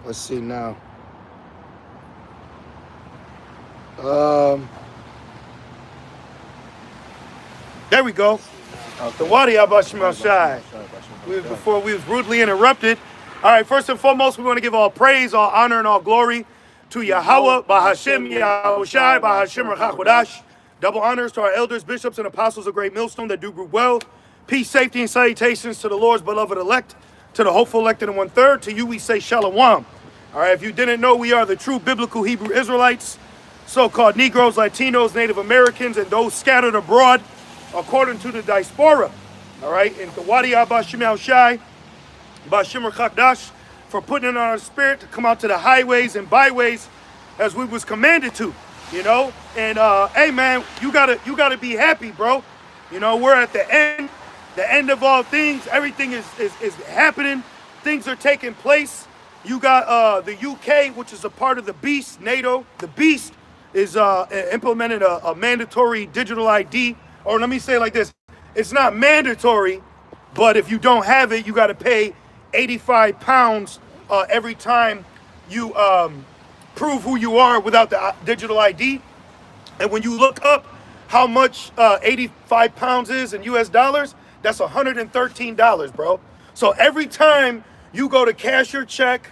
Let's see now. There we go. The Wadi Abashim Shai. Before we was rudely interrupted. All right, first and foremost, we want to give all praise, all honor, and all glory to Yahweh, Bahashim, Yahushai, Bahashim, Rachakodash. Double honors to our elders, bishops, and apostles of Great Millstone that do group well. Peace, safety, and salutations to the Lord's beloved elect, to the hopeful elected and one-third. To you we say shalom. All right, if you didn't know, we are the true biblical Hebrew Israelites, so-called Negroes, Latinos, Native Americans, and those scattered abroad according to the diaspora. All right, and the Wadi Abashim Yahushai, Bashim Chakdash, for putting it on our spirit to come out to the highways and byways as we was commanded to, you know. And hey man, you gotta be happy, bro. You know, we're at the end of all things. Everything is happening. Things are taking place. You got the UK, which is a part of the Beast, NATO. The Beast is implemented a mandatory digital ID. Or let me say it like this: it's not mandatory, but if you don't have it, you got to pay 85 pounds every time you prove who you are without the digital ID. And when you look up how much 85 pounds is in US dollars, that's $113, bro. So every time you go to cash your check,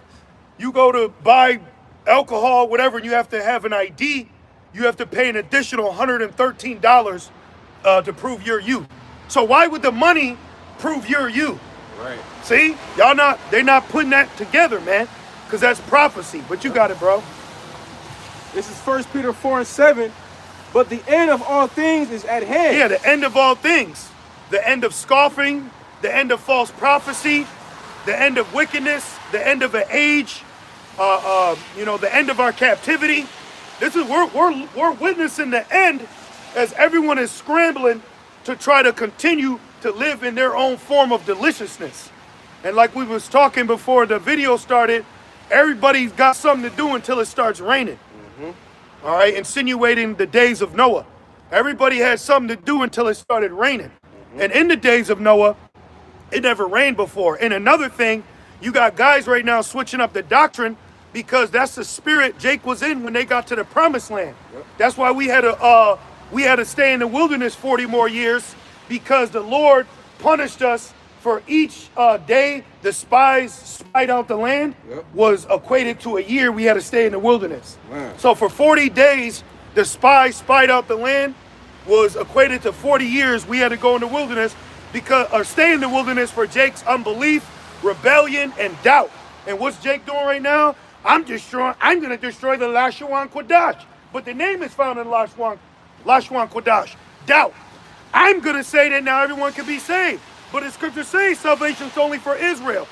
you go to buy alcohol, whatever, and you have to have an ID, you have to pay an additional $113 to prove you're you. So why would the money prove you're you? Right. See, they're not putting that together, man, because that's prophecy. But you got it, bro. This is 1 Peter 4:7. But the end of all things is at hand. Yeah, the end of all things. The end of scoffing, the end of false prophecy, the end of wickedness, the end of an age, you know, the end of our captivity. This is we're witnessing the end as everyone is scrambling to try to continue to live in their own form of deliciousness. And like we was talking before the video started, everybody's got something to do until it starts raining. All right, insinuating the days of Noah. Everybody had something to do until it started raining. And in the days of Noah, it never rained before. And another thing, you got guys right now switching up the doctrine because that's the spirit Jake was in when they got to the promised land. That's why we had to stay in the wilderness 40 more years, because the Lord punished us for each day the spies spied out the land was equated to a year we had to stay in the wilderness. Wow. So for 40 days, the spies spied out the land was equated to 40 years we had to go in the wilderness or stay in the wilderness for Jake's unbelief, rebellion, and doubt. And what's Jake doing right now? I'm going to destroy the Lashwan Kodash. But the name is found in Lashwan Kodash. Doubt. I'm going to say that now everyone can be saved. But the scripture says salvation's only for Israel.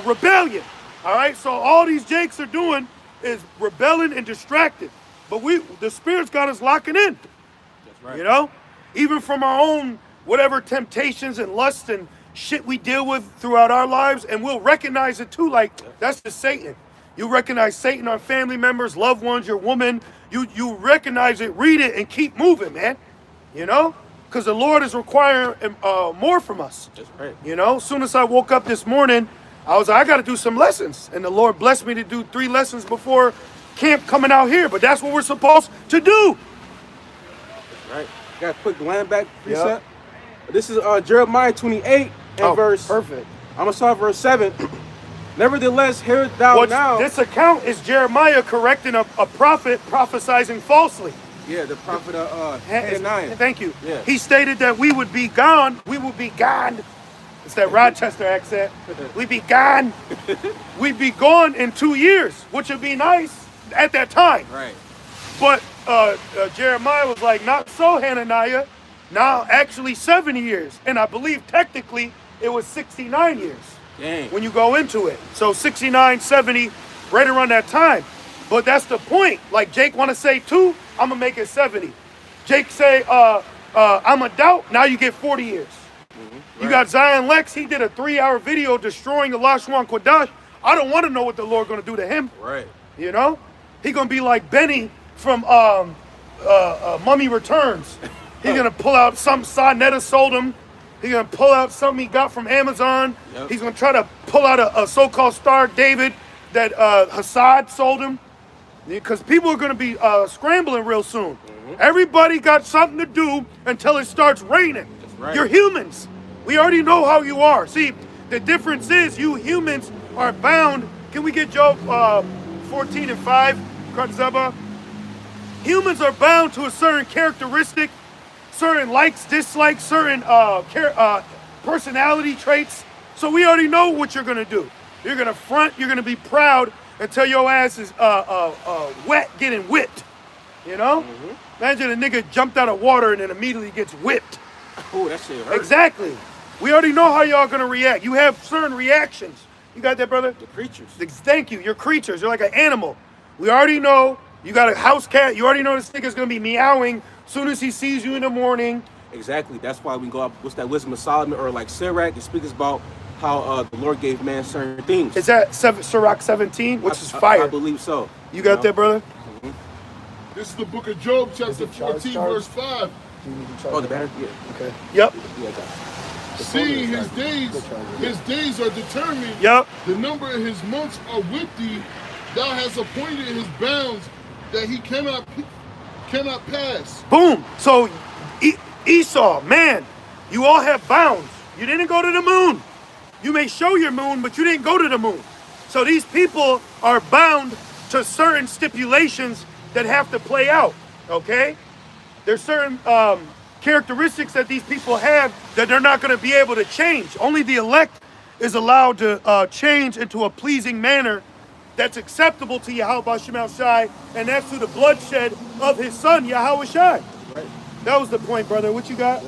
Rebellion. All right, so all these Jakes are doing is rebelling and distracted. But the Spirit's got us locking in. That's right. You know? Even from our own whatever temptations and lusts and shit we deal with throughout our lives, and we'll recognize it too, like that's just Satan. You recognize Satan on family members, loved ones, your woman. You recognize it, read it, and keep moving, man. You know? Because the Lord is requiring more from us. That's right. You know, as soon as I woke up this morning, I was like, I got to do some lessons. And the Lord blessed me to do 3 lessons before camp coming out here. But that's what we're supposed to do. That's right. Got a quick land back precept. Yep. This is Jeremiah 28 and verse. Perfect. I'm going to start verse 7. Nevertheless, hear thou now. This account is Jeremiah correcting a prophet prophesizing falsely. Yeah, the prophet Hananiah. Thank you. Yeah. He stated that we would be gone. We would be gone. It's that Rochester accent. We'd be gone. We'd be gone in 2 years, which would be nice at that time. Right. But Jeremiah was like, not so, Hananiah. Now, actually 70 years. And I believe technically it was 69 years. Dang. When you go into it. So 69, 70, right around that time. But that's the point. Like Jake want to say 2, I'm going to make it 70. Jake say, I'm a doubt, now you get 40 years. Right. You got Zion Lex, he did a 3-hour video destroying the Lashwan Kodash. I don't want to know what the Lord going to do to him. Right. You know? He going to be like Benny from Mummy Returns. He going to pull out something Sarnetta sold him. He's going to pull out something he got from Amazon. Yep. He's going to try to pull out a so-called Star David that Hassad sold him, because people are going to be scrambling real soon. Everybody got something to do until it starts raining. That's right. You're humans. We already know how you are. See, the difference is you humans are bound. Can we get Job 14:5? Kratzaba? Humans are bound to a certain characteristic, certain likes, dislikes, certain personality traits. So we already know what you're going to do. You're going to front, you're going to be proud until your ass is wet, getting whipped. You know? Imagine a nigga jumped out of water and then immediately gets whipped. Oh, that shit hurt. Exactly. We already know how y'all gonna react. You have certain reactions. You got that, brother? The creatures. Thank you. You're creatures. You're like an animal. We already know. You got a house cat. You already know this nigga's gonna be meowing as soon as he sees you in the morning. Exactly. That's why we go up. What's that? Wisdom of Solomon, or like Sirach, it speaks about how the Lord gave man certain things. Is that Sirach 17, which is fire? I believe so. You got that, brother? This is the book of Job, chapter 14, verse 5. Oh, the banner? Yeah. Okay. Yep. Yeah, I got it. Seeing his days are determined. Yep. The number of his months are with thee. Thou hast appointed his bounds that he cannot pass. Boom. So Esau, man, you all have bounds. You didn't go to the moon. You may show your moon, but you didn't go to the moon. So these people are bound to certain stipulations that have to play out, okay? There's certain characteristics that these people have that they're not going to be able to change. Only the elect is allowed to change into a pleasing manner that's acceptable to Yahweh Shemel Shai, and that's through the bloodshed of his son, Yahweh Shai. Right. That was the point, brother. What you got?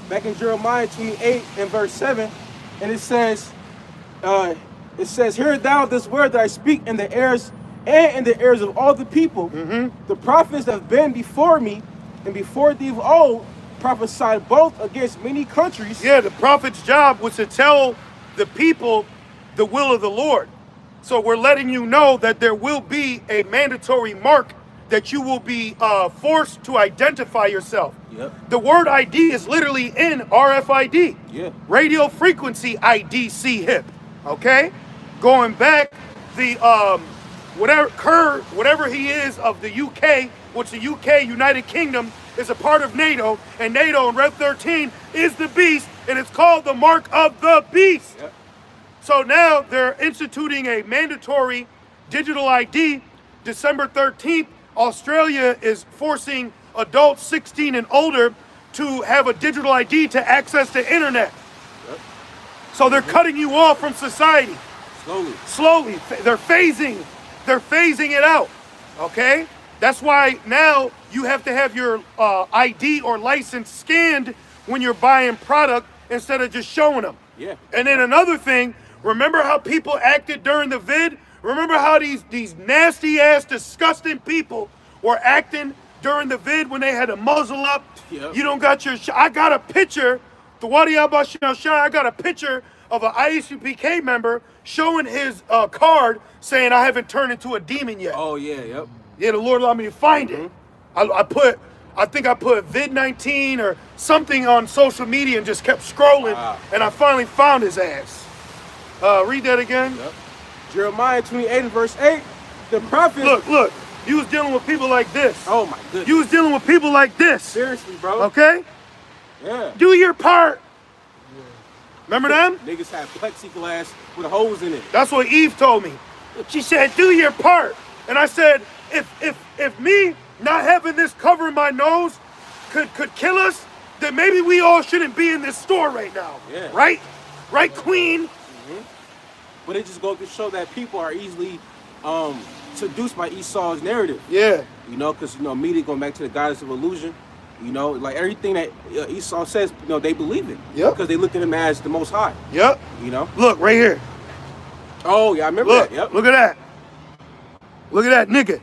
Back in Jeremiah 28 and verse 7, and it says, hear thou this word that I speak in the ears and in the ears of all the people. The prophets that have been before me and before thee of old prophesied both against many countries. Yeah, the prophet's job was to tell the people the will of the Lord. So we're letting you know that there will be a mandatory mark that you will be forced to identify yourself. Yep. The word ID is literally in RFID. Yeah. Radio frequency IDC hip. Okay? Going back, the whatever he is of the UK, which the UK, United Kingdom, is a part of NATO, and NATO in Rev 13 is the beast, and it's called the mark of the beast. Yep. So now they're instituting a mandatory digital ID. December 13th, Australia is forcing adults 16 and older to have a digital ID to access the internet. Yep. So they're cutting you off from society. Slowly. They're phasing it out, okay? That's why now you have to have your ID or license scanned when you're buying product instead of just showing them. Yeah. And then another thing, remember how people acted during the vid? Remember how these nasty ass, disgusting people were acting during the vid when they had a muzzle up? Yep. You don't got your, I got a picture, the Wadi Abba Shai, I got a picture of an ISUPK member showing his card saying I haven't turned into a demon yet. Oh, yeah, yep. Yeah, the Lord allowed me to find it. I think I put vid-19 or something on social media and just kept scrolling, and I finally found his ass. Read that again. Yep. Jeremiah 28 and verse 8, the prophets... Look, you was dealing with people like this. Oh, my goodness. You was dealing with people like this. Seriously, bro. Okay? Yeah. Do your part. Yeah. Remember them? Niggas had plexiglass with holes in it. That's what Eve told me. She said, do your part. And I said, if me not having this covering my nose could kill us, then maybe we all shouldn't be in this store right now. Yeah. Right? Right, Queen? But it just goes to show that people are easily seduced by Esau's narrative. Yeah. You know, because, media going back to the goddess of illusion. You know, like everything that Esau says, they believe it. Yep. Because they look at him as the Most High. Yep. You know? Look, right here. Oh, yeah, I remember Look, that. Yep. Look at that. Look at that nigga.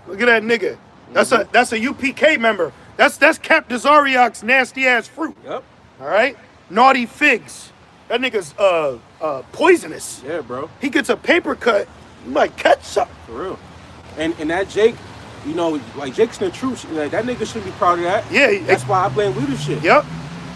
Look at that nigga. That's a UPK member. That's Cap Desariac's nasty ass fruit. Yep. All right? Naughty figs. That nigga's poisonous. Yeah, bro. He gets a paper cut, you might catch something. For real. And that Jake, like Jake's the truth. Like, that nigga shouldn't be proud of that. Yeah. That's why I blame leadership. Yep.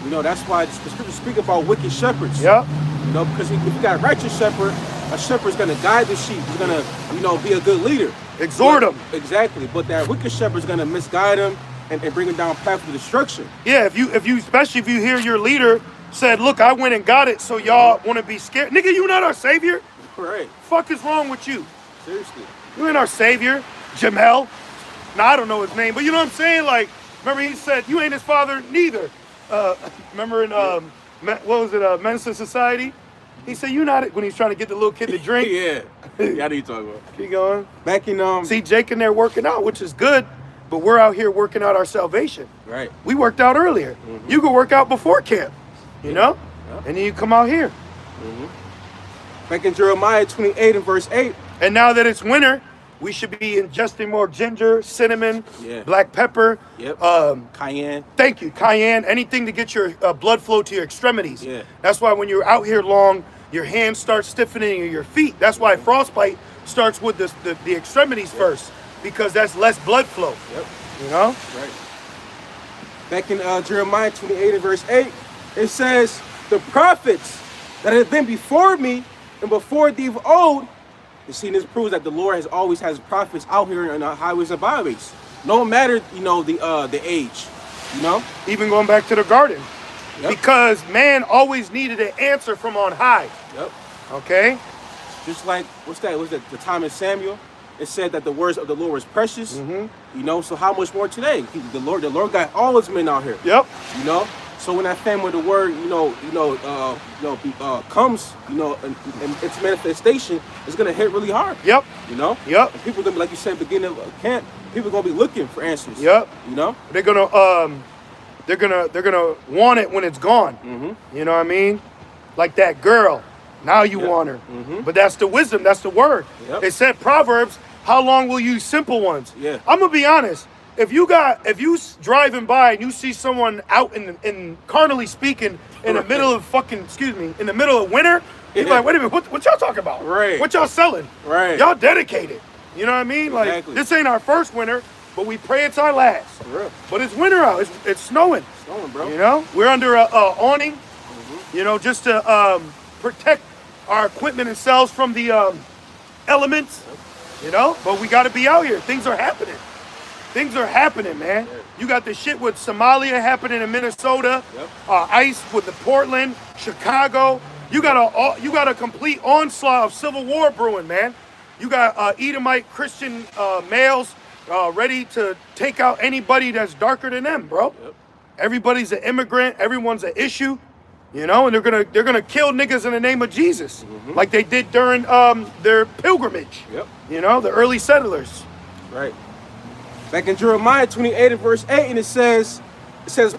That's why the scripture speak about wicked shepherds. Yep. Because if you got a righteous shepherd, A shepherd's gonna guide the sheep. He's gonna, be a good leader. Exhort them. Exactly. But that wicked shepherd's gonna misguide them and bring them down a path of destruction. Yeah, if you especially if you hear your leader said, look, I went and got it, so y'all want to be scared. Nigga, you not our savior? Right. Fuck is wrong with you? Seriously. You ain't our savior. Jamel. Now, I don't know his name, but you know what I'm saying? Like, remember he said, you ain't his father neither. Remember in, what was it, Men's Society? He said, you not, when he's trying to get the little kid to drink. Yeah. Yeah, I know what you're talking about. Keep going. Back in, See, Jake in there working out, which is good, but we're out here working out our salvation. Right. We worked out earlier. Mm-hmm. You could work out before camp, you know? Yeah. And then you come out here. Mm-hmm. Back in Jeremiah 28 and verse 8. And now that it's winter, we should be ingesting more ginger, cinnamon, black pepper. Yep. Cayenne. Thank you. Cayenne. Anything to get your blood flow to your extremities. Yeah. That's why when you're out here long, your hands start stiffening in your feet. That's why frostbite starts with the extremities first, because that's less blood flow. Yep. You know? Right. Back in Jeremiah 28 and verse 8, it says, the prophets that have been before me and before thee of old. You see, this proves that the Lord always has prophets out here in the highways and byways. No matter, the age, Even going back to the garden. Yep. Because man always needed an answer from on high. Yep. Okay? Just like, what's that? Was that the time in Samuel? It said that the words of the Lord was precious. Mm-hmm. So how much more today? The Lord got all his men out here. Yep. So when that famine of the word, comes, and its manifestation, it's gonna hit really hard. Yep. Yep. And people gonna be, like you said, beginning of camp. People gonna be looking for answers. Yep. They're gonna want it when it's gone. Mm-hmm. You know what I mean? Like that girl. Now you want her. Mm-hmm. But that's the wisdom. That's the word. Yep. It said Proverbs. How long will you use simple ones? Yeah. I'm gonna be honest. If you driving by and you see someone out in carnally speaking in the middle of in the middle of winter, you're like, wait a minute, what y'all talking about? Right. What y'all selling? Right. Y'all dedicated. You know what I mean? Exactly. Like, this ain't our first winter, but we pray it's our last. For real. But it's winter out. It's snowing. It's snowing, bro. We're under a awning, just to protect our equipment and cells from the elements. But we got to be out here. Things are happening. Things are happening, man. Yeah. You got the shit with Somalia happening in Minnesota, ICE with the Portland, Chicago. You got a complete onslaught of civil war brewing, man. You got Edomite Christian males ready to take out anybody that's darker than them, bro. Yep. Everybody's an immigrant. Everyone's an issue, and they're gonna kill niggas in the name of Jesus, like they did during their pilgrimage. Yep. The early settlers. Right. Back in Jeremiah 28 and verse 8, and it says,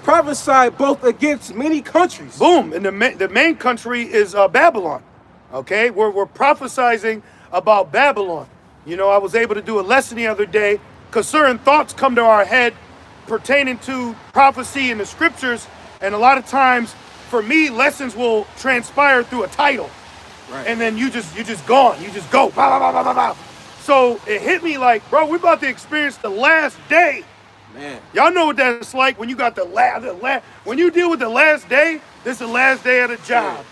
prophesy both against many countries. Boom. And the main country is Babylon. Okay? We're prophesizing about Babylon. I was able to do a lesson the other day because certain thoughts come to our head pertaining to prophecy in the scriptures. And a lot of times, for me, lessons will transpire through a title. Right. And then you just gone. You just go. Bah, bah, bah, bah, bah. So it hit me like, bro, we're about to experience the last day. Man. Y'all know what that's like when you got the last, when you deal with the last day, this is the last day at a job.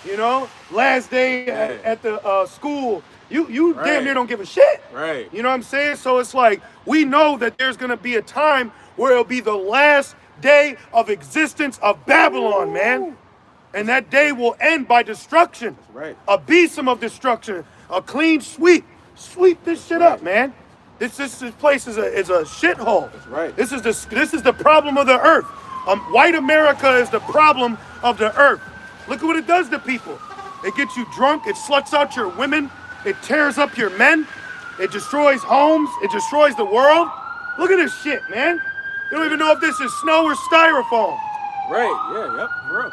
Yeah. Last day at the school. You right. Damn near don't give a shit. Right. You know what I'm saying? So it's like, we know that there's going to be a time where it'll be the last day of existence of Babylon, man. And that day will end by destruction. That's right. A besom of destruction. A clean sweep. Sweep this shit up, man. This place is a shithole. That's right. This is the problem of the earth. White America is the problem of the earth. Look at what it does to people. It gets you drunk. It sluts out your women. It tears up your men. It destroys homes. It destroys the world. Look at this shit, man. You don't even know if this is snow or styrofoam. Right. Yeah. Yep. Bro.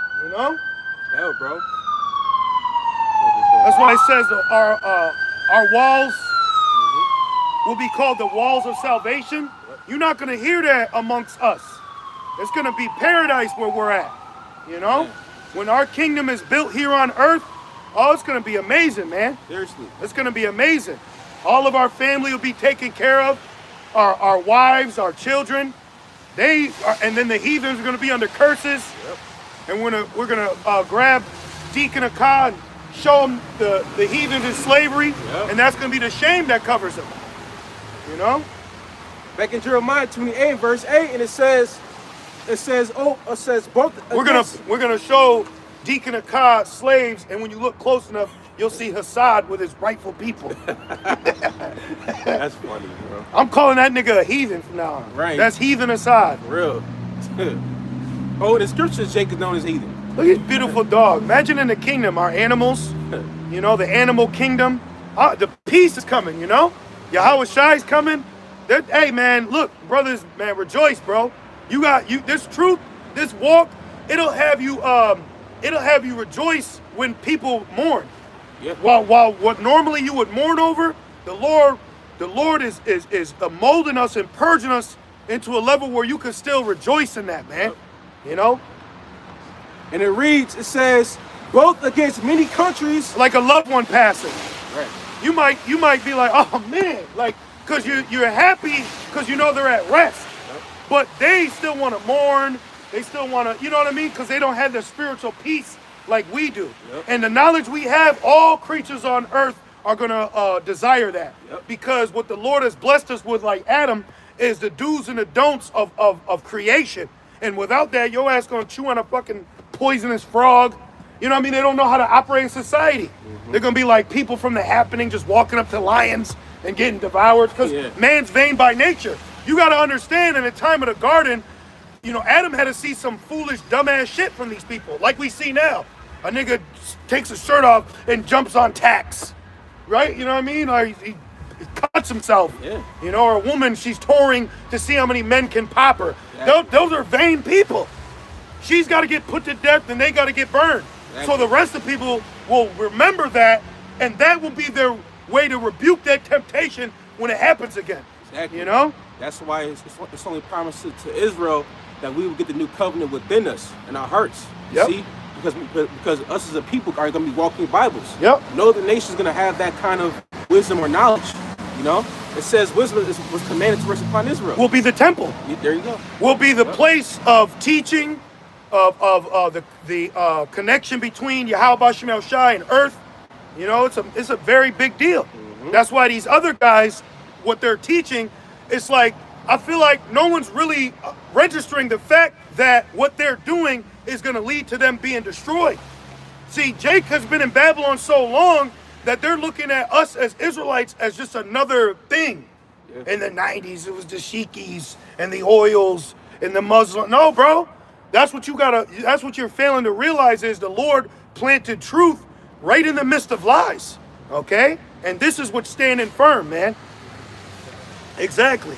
Hell, bro. That's why it says our walls will be called the walls of salvation. You're not going to hear that amongst us. It's going to be paradise where we're at. When our kingdom is built here on earth, it's going to be amazing, man. Seriously. It's going to be amazing. All of our family will be taken care of. Our wives, our children. And then the heathens are going to be under curses. Yep. And we're gonna grab Deacon Akah and show them the heathens in slavery, Yep. and that's going to be the shame that covers them. You know? Back in Jeremiah 28, verse 8, and it says both. We're gonna show Deacon Akkad slaves, and when you look close enough, you'll see Hassad with his rightful people. That's funny, bro. I'm calling that nigga a heathen from now on. Right. That's heathen Assad. For real. Oh, in the scriptures, Jacob known as heathen. Look at this beautiful dog. Imagine in the kingdom, our animals, you know, the animal kingdom. The peace is coming, you know? Yahweh Shai's coming. Hey, man, look, brothers, man, rejoice, bro. You got this truth, this walk, it'll have you rejoice when people mourn. Yeah. While what normally you would mourn over, the Lord is molding us and purging us into a level where you can still rejoice in that, man. Yep. You know? And it says, both against many countries. Like a loved one passing. Right. You might be like, oh man, like, cause you're happy because you know they're at rest. Yep. But they still want to mourn. They still want to, you know what I mean? Because they don't have the spiritual peace like we do. Yep. And the knowledge we have, all creatures on earth are going to desire that. Yep. Because what the Lord has blessed us with, like Adam, is the do's and the don'ts of creation. And without that, your ass going to chew on a fucking poisonous frog. You know what I mean? They don't know how to operate in society. Mm-hmm. They're going to be like people from The Happening just walking up to lions and getting devoured. Because man's vain by nature. You got to understand, in the time of the garden, you know, Adam had to see some foolish, dumbass shit from these people, like we see now. A nigga takes his shirt off and jumps on tacks, right? You know what I mean? Or he cuts himself. Yeah. You know, or a woman, she's touring to see how many men can pop her. Exactly. Those are vain people. She's got to get put to death and they got to get burned. Exactly. So the rest of the people will remember that, and that will be their way to rebuke that temptation when it happens again. Exactly. You know? That's why it's only promised to Israel that we will get the new covenant within us in our hearts. Yep. See? Because us as a people are going to be walking Bibles. Yep. No other nation is going to have that kind of wisdom or knowledge. You know? It says wisdom was commanded to rest upon Israel. We'll be the temple. There you go. We'll be the place of teaching, of the connection between Yahweh Shem Shai and earth. You know, it's a very big deal. Mm-hmm. That's why these other guys, what they're teaching, it's like, I feel like no one's really registering the fact that what they're doing is going to lead to them being destroyed. See, Jake has been in Babylon so long that they're looking at us as Israelites as just another thing. Yeah. In the 90s, it was the Sheikies and the oils and the Muslim. No, bro. That's what you're failing to realize is the Lord planted truth right in the midst of lies. Okay? And this is what's standing firm, man. Exactly.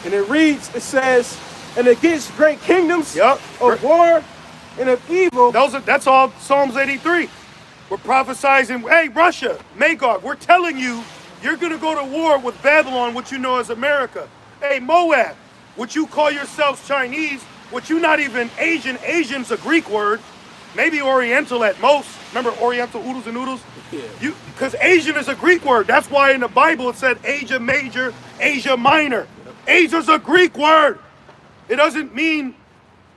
And it says, and against great kingdoms of war and of evil. That's all Psalms 83. We're prophesizing, hey, Russia, Magog, we're telling you, you're going to go to war with Babylon, what you know as America. Hey, Moab, what you call yourselves Chinese, what you not even Asian. Asian's a Greek word, maybe Oriental at most. Remember Oriental oodles and noodles? Yeah. Because Asian is a Greek word. That's why in the Bible it said Asia Major, Asia Minor. Asia's a Greek word. It doesn't mean,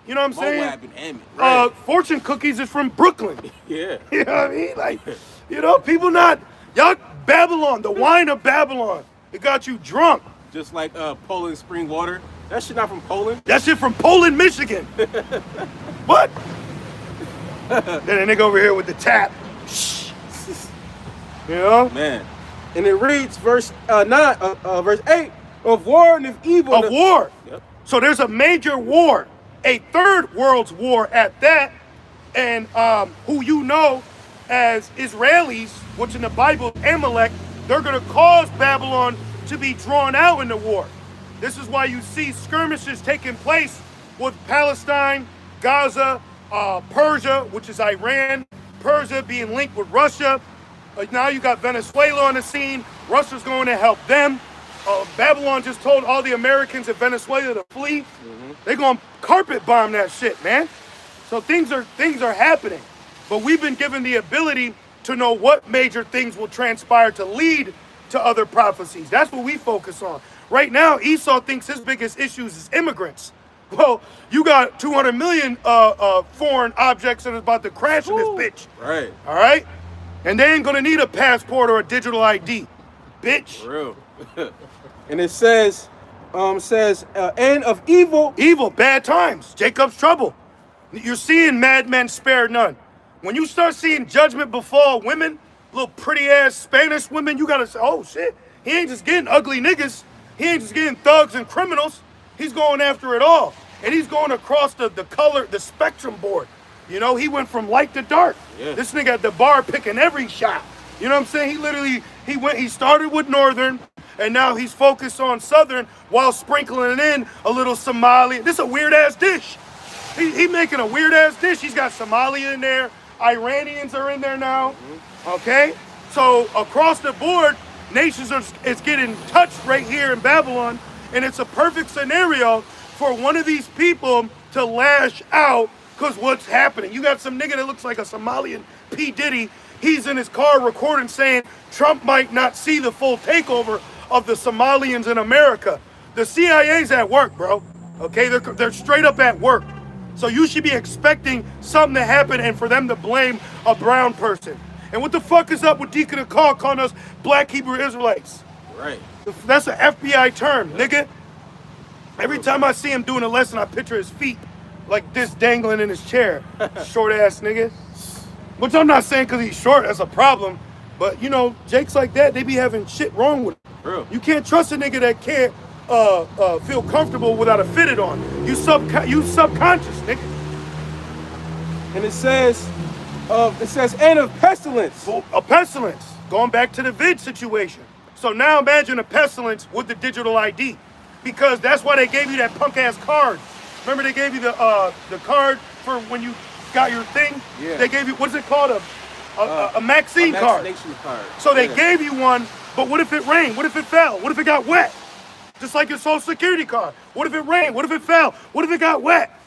you know what I'm saying? Moab and Ammon, right. Fortune cookies is from Brooklyn. Yeah. You know what I mean? Like, you know, people y'all, Babylon, the wine of Babylon, it got you drunk. Just like Poland spring water. That shit not from Poland. That shit from Poland, Michigan. What? Then a nigga over here with the tap. Shh. You know? Man. And it reads verse 8, of war and of evil. Of war. Yep. So there's a major war, a third world's war at that, and who you know as Israelis, which in the Bible, Amalek, they're going to cause Babylon to be drawn out in the war. This is why you see skirmishes taking place with Palestine, Gaza, Persia, which is Iran, Persia being linked with Russia. Now you got Venezuela on the scene. Russia's going to help them. Babylon just told all the Americans in Venezuela to flee. Mm-hmm. They're going to carpet bomb that shit, man. So things are happening. But we've been given the ability to know what major things will transpire to lead to other prophecies. That's what we focus on. Right now, Esau thinks his biggest issues is immigrants. Well, you got 200 million foreign objects that is about to crash in this bitch. Right. All right? And they ain't gonna need a passport or a digital ID, bitch. For real. And it says, end of evil. Evil, bad times, Jacob's trouble. You're seeing madmen spare none. When you start seeing judgment befall women, little pretty ass Spanish women, you gotta say, oh shit, he ain't just getting ugly niggas. He ain't just getting thugs and criminals. He's going after it all. And he's going across the spectrum board. You know, he went from light to dark. Yeah. This nigga at the bar picking every shot. You know what I'm saying? He started with Northern, and now he's focused on Southern while sprinkling in a little Somali. This is a weird ass dish. He making a weird ass dish. He's got Somalia in there. Iranians are in there now. Okay? So across the board, nations is getting touched right here in Babylon, and it's a perfect scenario for one of these people to lash out because what's happening. You got some nigga that looks like a Somalian P. Diddy. He's in his car recording saying Trump might not see the full takeover of the Somalians in America. The CIA's at work, bro. Okay, they're straight up at work. So you should be expecting something to happen and for them to blame a brown person. And what the fuck is up with Deacon Akal calling us black Hebrew Israelites? Right. That's an FBI term, nigga. Every time I see him doing a lesson, I picture his feet like this dangling in his chair. Short ass nigga. Which I'm not saying because he's short, that's a problem. But you know, Jakes like that, they be having shit wrong with him. True. You can't trust a nigga that can't feel comfortable without a fitted on. You subconscious, nigga. And it says end of pestilence. Well, a pestilence. Going back to the vid situation. So now imagine a pestilence with the digital ID. Because that's why they gave you that punk ass card. Remember they gave you the card for when you got your thing? Yeah. They gave you, what's it called? A Maxine card. Vaccination card. So they gave you one, but what if it rained? What if it fell? What if it got wet? Just like your social security card. What if it rained? What if it fell? What if it got wet?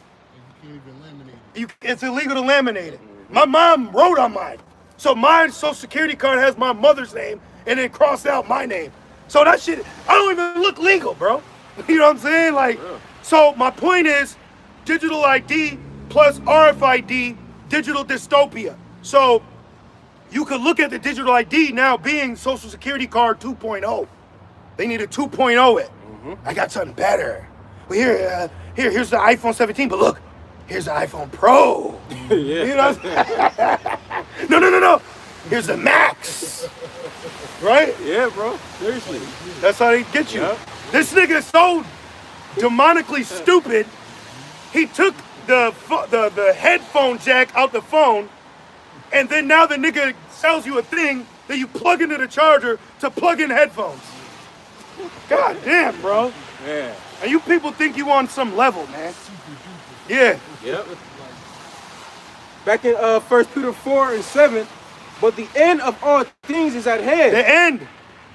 You can't even laminate it. It's illegal to laminate it. My mom wrote on mine. So my social security card has my mother's name and then crossed out my name. So that shit, I don't even look legal, bro. You know what I'm saying? Like, so my point is digital ID plus RFID, digital dystopia. So you could look at the digital ID now being social security card 2.0. They need a 2.0 it. I got something better. But here's the iPhone 17, but look, here's the iPhone Pro. Yeah. You know what I'm saying? No. Here's the Max. Right? Yeah, bro. Seriously. That's how they get you. Yep. This nigga is so demonically stupid. He took the headphone jack out the phone, and then now the nigga sells you a thing that you plug into the charger to plug in headphones. God damn, bro. Yeah. And you people think you on some level, man. Yeah. Yep. Back in 1 Peter 4:7, but the end of all things is at hand.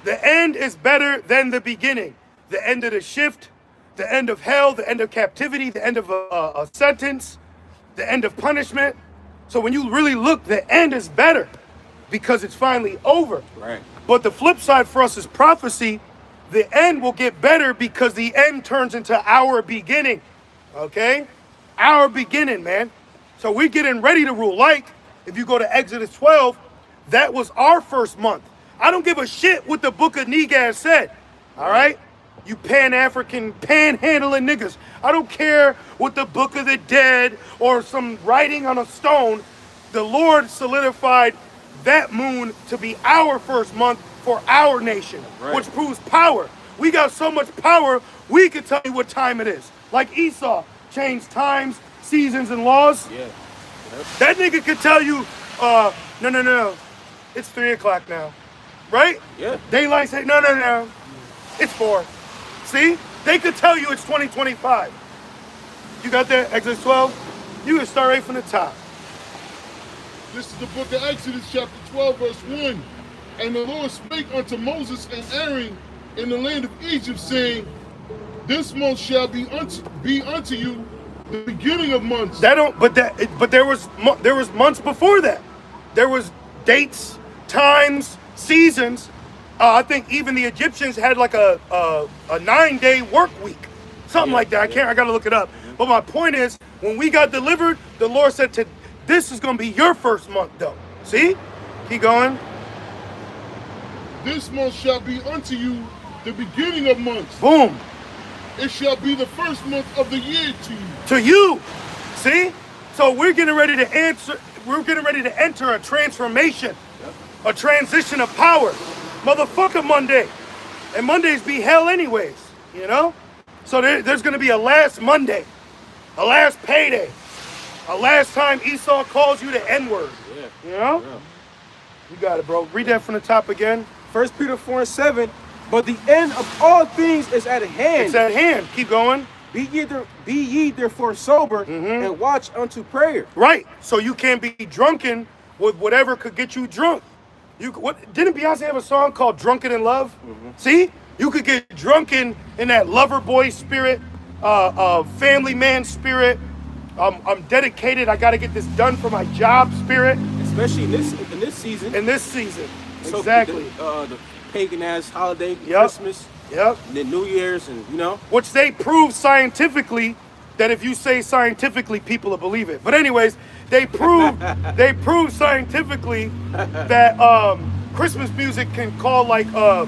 The end is better than the beginning. The end of the shift, the end of hell, the end of captivity, the end of a sentence, the end of punishment. So when you really look, the end is better because it's finally over. Right. But the flip side for us is prophecy. The end will get better because the end turns into our beginning. Okay? Our beginning, man. So we're getting ready to rule. Like, if you go to Exodus 12, that was our first month. I don't give a shit what the book of Negaz said. All right? You Pan-African, panhandling niggas. I don't care what the book of the dead or some writing on a stone. The Lord solidified that moon to be our first month for our nation, which proves power. We got so much power, we can tell you what time it is. Like Esau changed times, seasons, and laws. Yeah. Yep. That nigga could tell you, no. It's 3 o'clock now. Right? Yeah. Daylight say, no. It's 4. See? They could tell you it's 2025. You got that? Exodus 12? You can start right from the top. This is the book of Exodus, chapter 12, verse 1. And the Lord spake unto Moses and Aaron in the land of Egypt, saying, this month shall be unto you the beginning of months. But there was months before that. There was dates, times, seasons. I think even the Egyptians had like a 9-day work week, something like that. I gotta look it up. But my point is, when we got delivered, the Lord said, this is gonna be your first month, though. See, Keep going. This month shall be unto you the beginning of months. Boom. It shall be the first month of the year to you. To you. See? So we're getting ready to answer. We're getting ready to enter a transformation, a transition of power. Motherfucker Monday. And Mondays be hell anyways, you know? So there's going to be a last Monday, a last payday, a last time Esau calls you the N-word. Yeah. You know? Yeah. You got it, bro. Read that from the top again. 1 Peter 4:7. But the end of all things is at hand. It's at hand. Keep going. Be ye therefore sober and watch unto prayer. Right. So you can't be drunken with whatever could get you drunk. Didn't Beyonce have a song called Drunken in Love? See? You could get drunken in that lover boy spirit, family man spirit. I'm dedicated. I got to get this done for my job spirit. Especially in this season. In this season. So Exactly. The pagan ass holiday, Yep. Christmas, Yep. and then New Year's, and you know. Which they prove scientifically that if you say scientifically, people will believe it. But anyways, they prove scientifically that Christmas music can cause a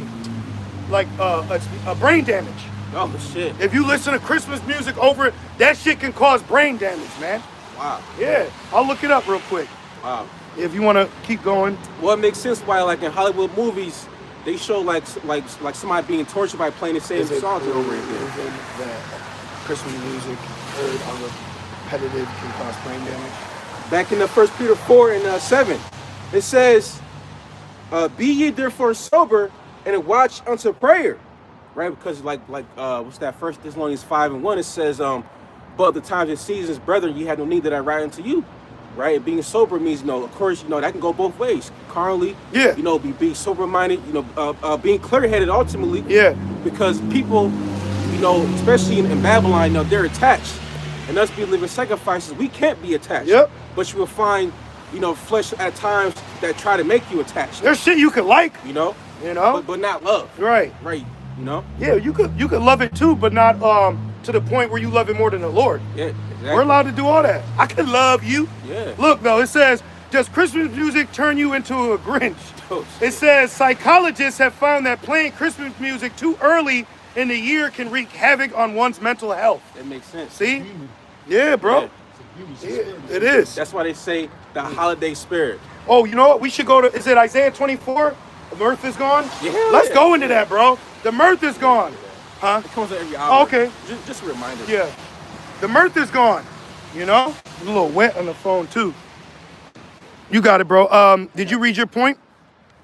brain damage. Oh shit. If you listen to Christmas music over it, that shit can cause brain damage, man. Wow. Yeah, I'll look it up real quick. Wow. If you want to keep going. Well, it makes sense why, like in Hollywood movies, they show like somebody being tortured by playing the same songs over again. That Christmas music heard on repetitive can cause brain damage? Back in the 1 Peter 4:7, it says, "Be ye therefore sober and watch unto prayer," right? Because what's that? 1 Thessalonians 5:1, it says, "But the times and seasons, brethren, ye have no need that I write unto you." Right, and being sober means, of course, that can go both ways. Carnally, Yeah. Be sober-minded, being clear-headed ultimately. Yeah. Because people, especially in Babylon, they're attached, and us being living sacrifices, we can't be attached. Yep. But you will find, flesh at times that try to make you attached. There's shit you could like, but not love. right? Right. Yeah, you could love it too, but not to the point where you love it more than the Lord. Yeah. Exactly. We're allowed to do all that. I can love you. Yeah. Look though, it says, does Christmas music turn you into a Grinch? Oh, It says psychologists have found that playing Christmas music too early in the year can wreak havoc on one's mental health. That makes sense. See? Yeah, bro. Yeah. Yeah, it is. That's why they say the holiday spirit. Oh, you know what? We should go to, is it Isaiah 24? The mirth is gone? Yeah. Let's go into that, bro. The mirth is gone. Huh? It comes out every hour. Oh, okay. Just a reminder. Yeah. The mirth is gone. A little wet on the phone too. You got it, bro. Did you read your point?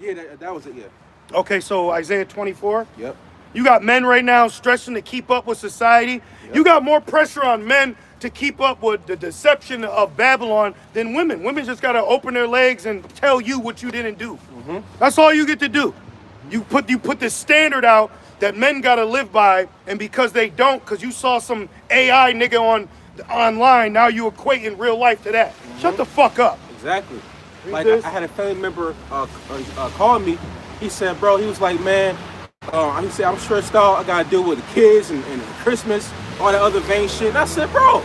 Yeah, that was it, yeah. Okay, so Isaiah 24. Yep. You got men right now stressing to keep up with society. Yep. You got more pressure on men to keep up with the deception of Babylon than women. Women just got to open their legs and tell you what you didn't do. That's all you get to do. You put this standard out that men got to live by, and because they don't, because you saw some AI nigga online, now you equating real life to that. Shut the fuck up. Exactly. Read Like this. I had a family member call me. He said, bro, he was like, man, he said, I'm stressed out. I gotta deal with the kids and Christmas, all that other vain shit. And I said, bro,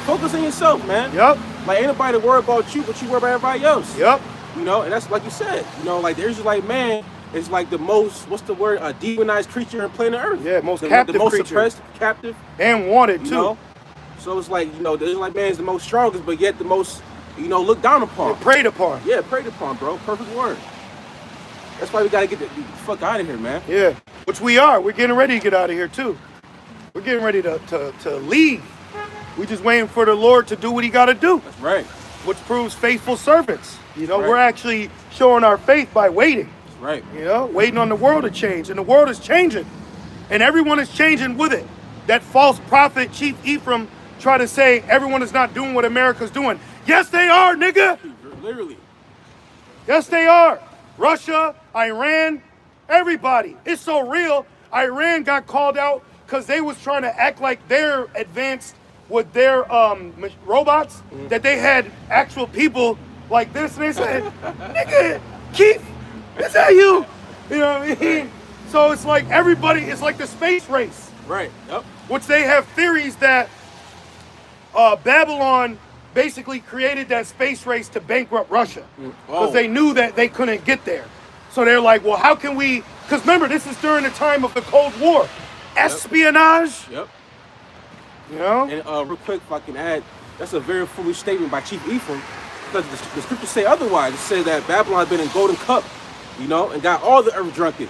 focus on yourself, man. Yep. Like ain't nobody to worry about you, but you worry about everybody else. Yep. And that's like you said, like there's like man is like the most, what's the word, a demonized creature on planet Earth. Yeah, most the captive most creature. suppressed, captive. And wanted too. So it's like, the Israelite man is the most strongest, but yet the most, looked down upon. And preyed upon. Yeah, preyed upon, bro. Perfect word. That's why we gotta get the fuck out of here, man. Yeah, which we are. We're getting ready to get out of here too. We're getting ready to leave. We just waiting for the Lord to do what he got to do, That's right. which proves faithful servants. right. We're actually showing our faith by waiting. That's right. Waiting on the world to change. And the world is changing. And everyone is changing with it. That false prophet, Chief Ephraim, try to say everyone is not doing what America's doing. Yes, they are, nigga. Literally. Yes, they are. Russia, Iran, everybody. It's so real. Iran got called out because they was trying to act like they're advanced with their robots, that they had actual people like this. And they said, nigga, Keith, is that you? You know what I mean? So it's like everybody, it's like the space race. Right. Yep. Which they have theories that Babylon basically created that space race to bankrupt Russia because Oh. they knew that they couldn't get there. So they're like, well, how can we? Because remember, this is during the time of the Cold War, espionage. Yep. You know, And real quick, if I can add, that's a very foolish statement by Chief Ephraim, because the scriptures say otherwise. It says that Babylon had been in golden cup, you know, and got all the earth drunken,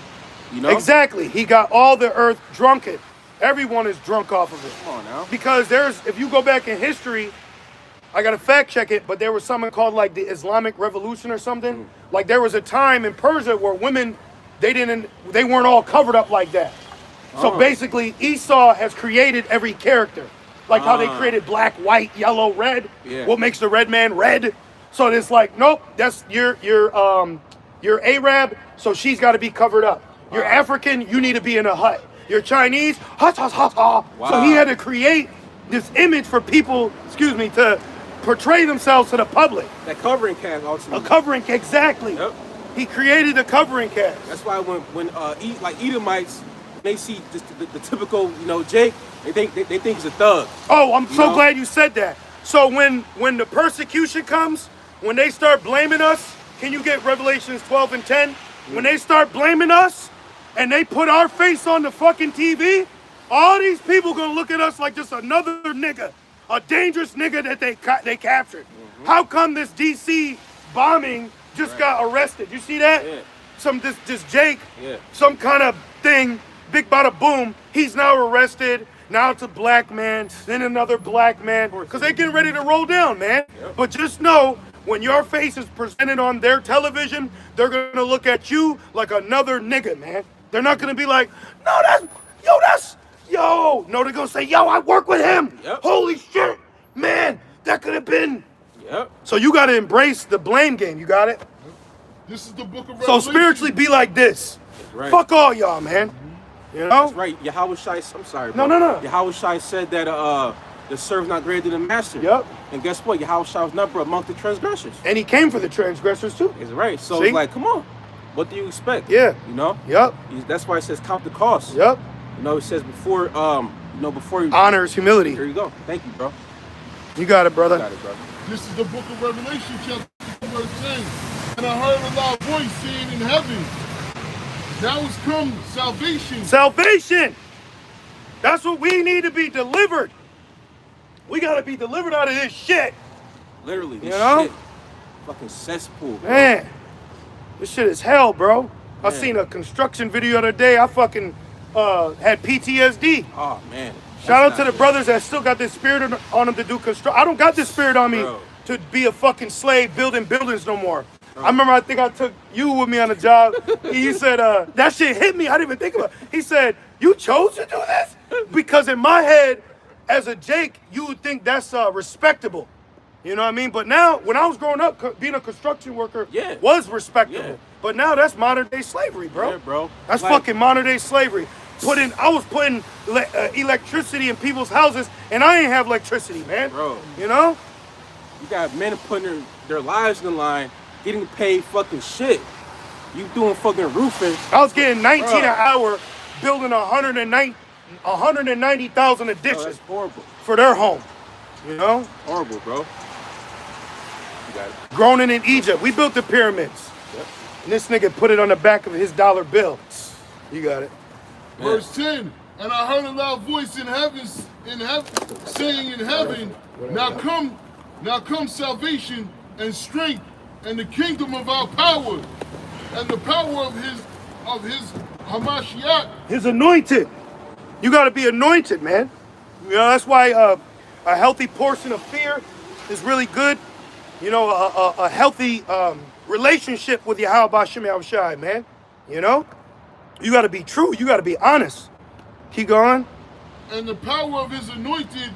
you know. exactly. He got all the earth drunken. Everyone is drunk off of it. Come on now. Because if you go back in history, I gotta fact check it, but there was something called like the Islamic Revolution or something. Like there was a time in Persia where women, they weren't all covered up like that. So basically, Esau has created every character, like how they created black, white, yellow, red. Yeah. What makes the red man red? So it's like, nope, that's you're Arab, so she's got to be covered up. You're African, you need to be in a hut. You're Chinese, ha ha ha ha. So he had to create this image for people, to portray themselves to the public. That covering cast ultimately. A covering, exactly. Yep. He created a covering cast. That's why when Edomites, they see just the typical, you know, Jake, they think he's a thug. Oh, I'm so know? glad you said that. So when the persecution comes, when they start blaming us, can you get Revelations 12 and 10? When they start blaming us and they put our face on the fucking TV, all these people gonna look at us like just another nigga, a dangerous nigga that they captured. How come this DC bombing just got arrested? You see that? Yeah. This Jake, Yeah. some kind of thing, big bada boom, he's now arrested. Now it's a black man, then another black man, because they're getting ready to roll down, man. Yep. But just know, when your face is presented on their television, they're gonna look at you like another nigga, man. They're not gonna be like, no, no, they're gonna say, yo, I work with him. Yep. Holy shit, man, that could have been. Yep. So you gotta embrace the blame game, you got it? This is the book of So Revelation. spiritually be like this. Right. Fuck all y'all, man. You know? That's right. Yahweh Shai, I'm sorry, bro. No. Yahweh Shai said that the servant not greater than the master. Yep. And guess what? Yahweh Shai was number among the transgressors. And he came for the transgressors too. Is right. So See? it's like, come on. What do you expect? Yeah. You know? Yep. That's why it says count the cost. Yep. You know, it says before you Honor is humility. Here you go. Thank you, bro. You got it, brother. Got it, brother. This is the book of Revelation, chapter 2, verse 10. And I heard a loud voice saying in heaven, now is come salvation. Salvation. That's what we need to be delivered. We got to be delivered out of this shit. Literally, this You know? shit. Fucking cesspool, bro. Man, this shit is hell, bro. I Man. seen a construction video the other day. I fucking had PTSD. Oh, man. Shout out to the brothers that still got this spirit on them to do construction. I don't got this spirit on me Bro. to be a fucking slave building buildings no more. I remember, I think I took you with me on a job. He said, that shit hit me. I didn't even think about it. He said, you chose to do this? Because in my head, as a Jake, you would think that's respectable. You know what I mean? But now, when I was growing up, being a construction worker was respectable. Yeah. But now that's modern day slavery, bro. Yeah, bro. That's Like- fucking modern day slavery. I was putting electricity in people's houses, and I ain't have electricity, man. Bro. You know? You got men putting their lives in the line, getting paid fucking shit. You doing fucking roofing. I was getting 19 Bro. an hour, building 190,000 Oh, additions that's horrible. for their home. You know? Horrible, bro. You got it. Groaning in Egypt. We built the pyramids. Yep. And this nigga put it on the back of his dollar bill. You got it. Verse 10. And I heard a loud voice in heaven, saying in heaven, now come salvation and strength and the kingdom of our power and the power of his Hamashiach. His anointed. You got to be anointed, man. You know, that's why a healthy portion of fear is really good. You know, a healthy relationship with Yahweh B'Shem Yahushai, man. You know? You got to be true. You got to be honest. Keep going. And the power of his anointed,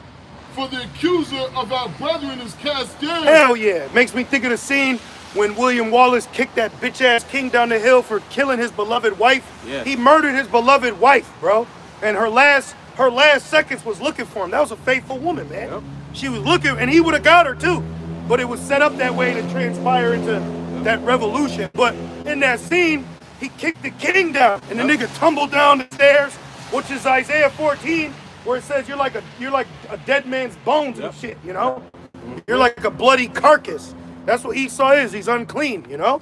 for the accuser of our brethren is cast down. Hell yeah. Makes me think of the scene when William Wallace kicked that bitch-ass king down the hill for killing his beloved wife. Yeah. He murdered his beloved wife, bro. And her last seconds was looking for him. That was a faithful woman, man. Yep. She was looking, and he would have got her too. But it was set up that way to transpire into that revolution. But in that scene, he kicked the king down, and the nigga tumbled down the stairs, which is Isaiah 14, where it says you're like a dead man's bones and shit, you know? You're like a bloody carcass. That's what Esau is. He's unclean, you know?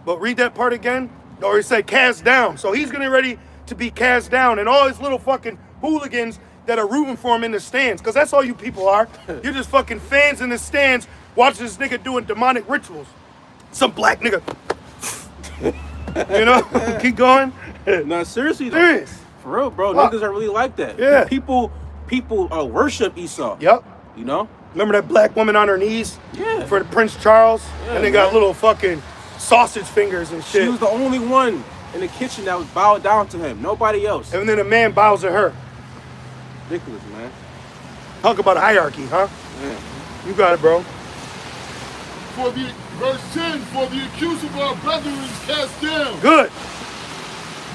But read that part again. Or it said cast down. So he's getting ready to be cast down. And all his little fucking hooligans that are rooting for him in the stands. Because that's all you people are. You're just fucking fans in the stands watching this nigga doing demonic rituals. Some black nigga. You know? Keep going. No, seriously though. Serious. For real, bro. Fuck. Niggas are really like that. Yeah. People worship Esau. Yep. You know? Remember that black woman on her knees? Yeah. For the Prince Charles? Yeah, And they got man. little fucking sausage fingers and shit. She was the only one in the kitchen that was bowed down to him. Nobody else. And then a man bows to her. Ridiculous, man. Talk about hierarchy, huh? Yeah. You got it, bro. For the verse 10, for the accused of our brethren is cast down, Good.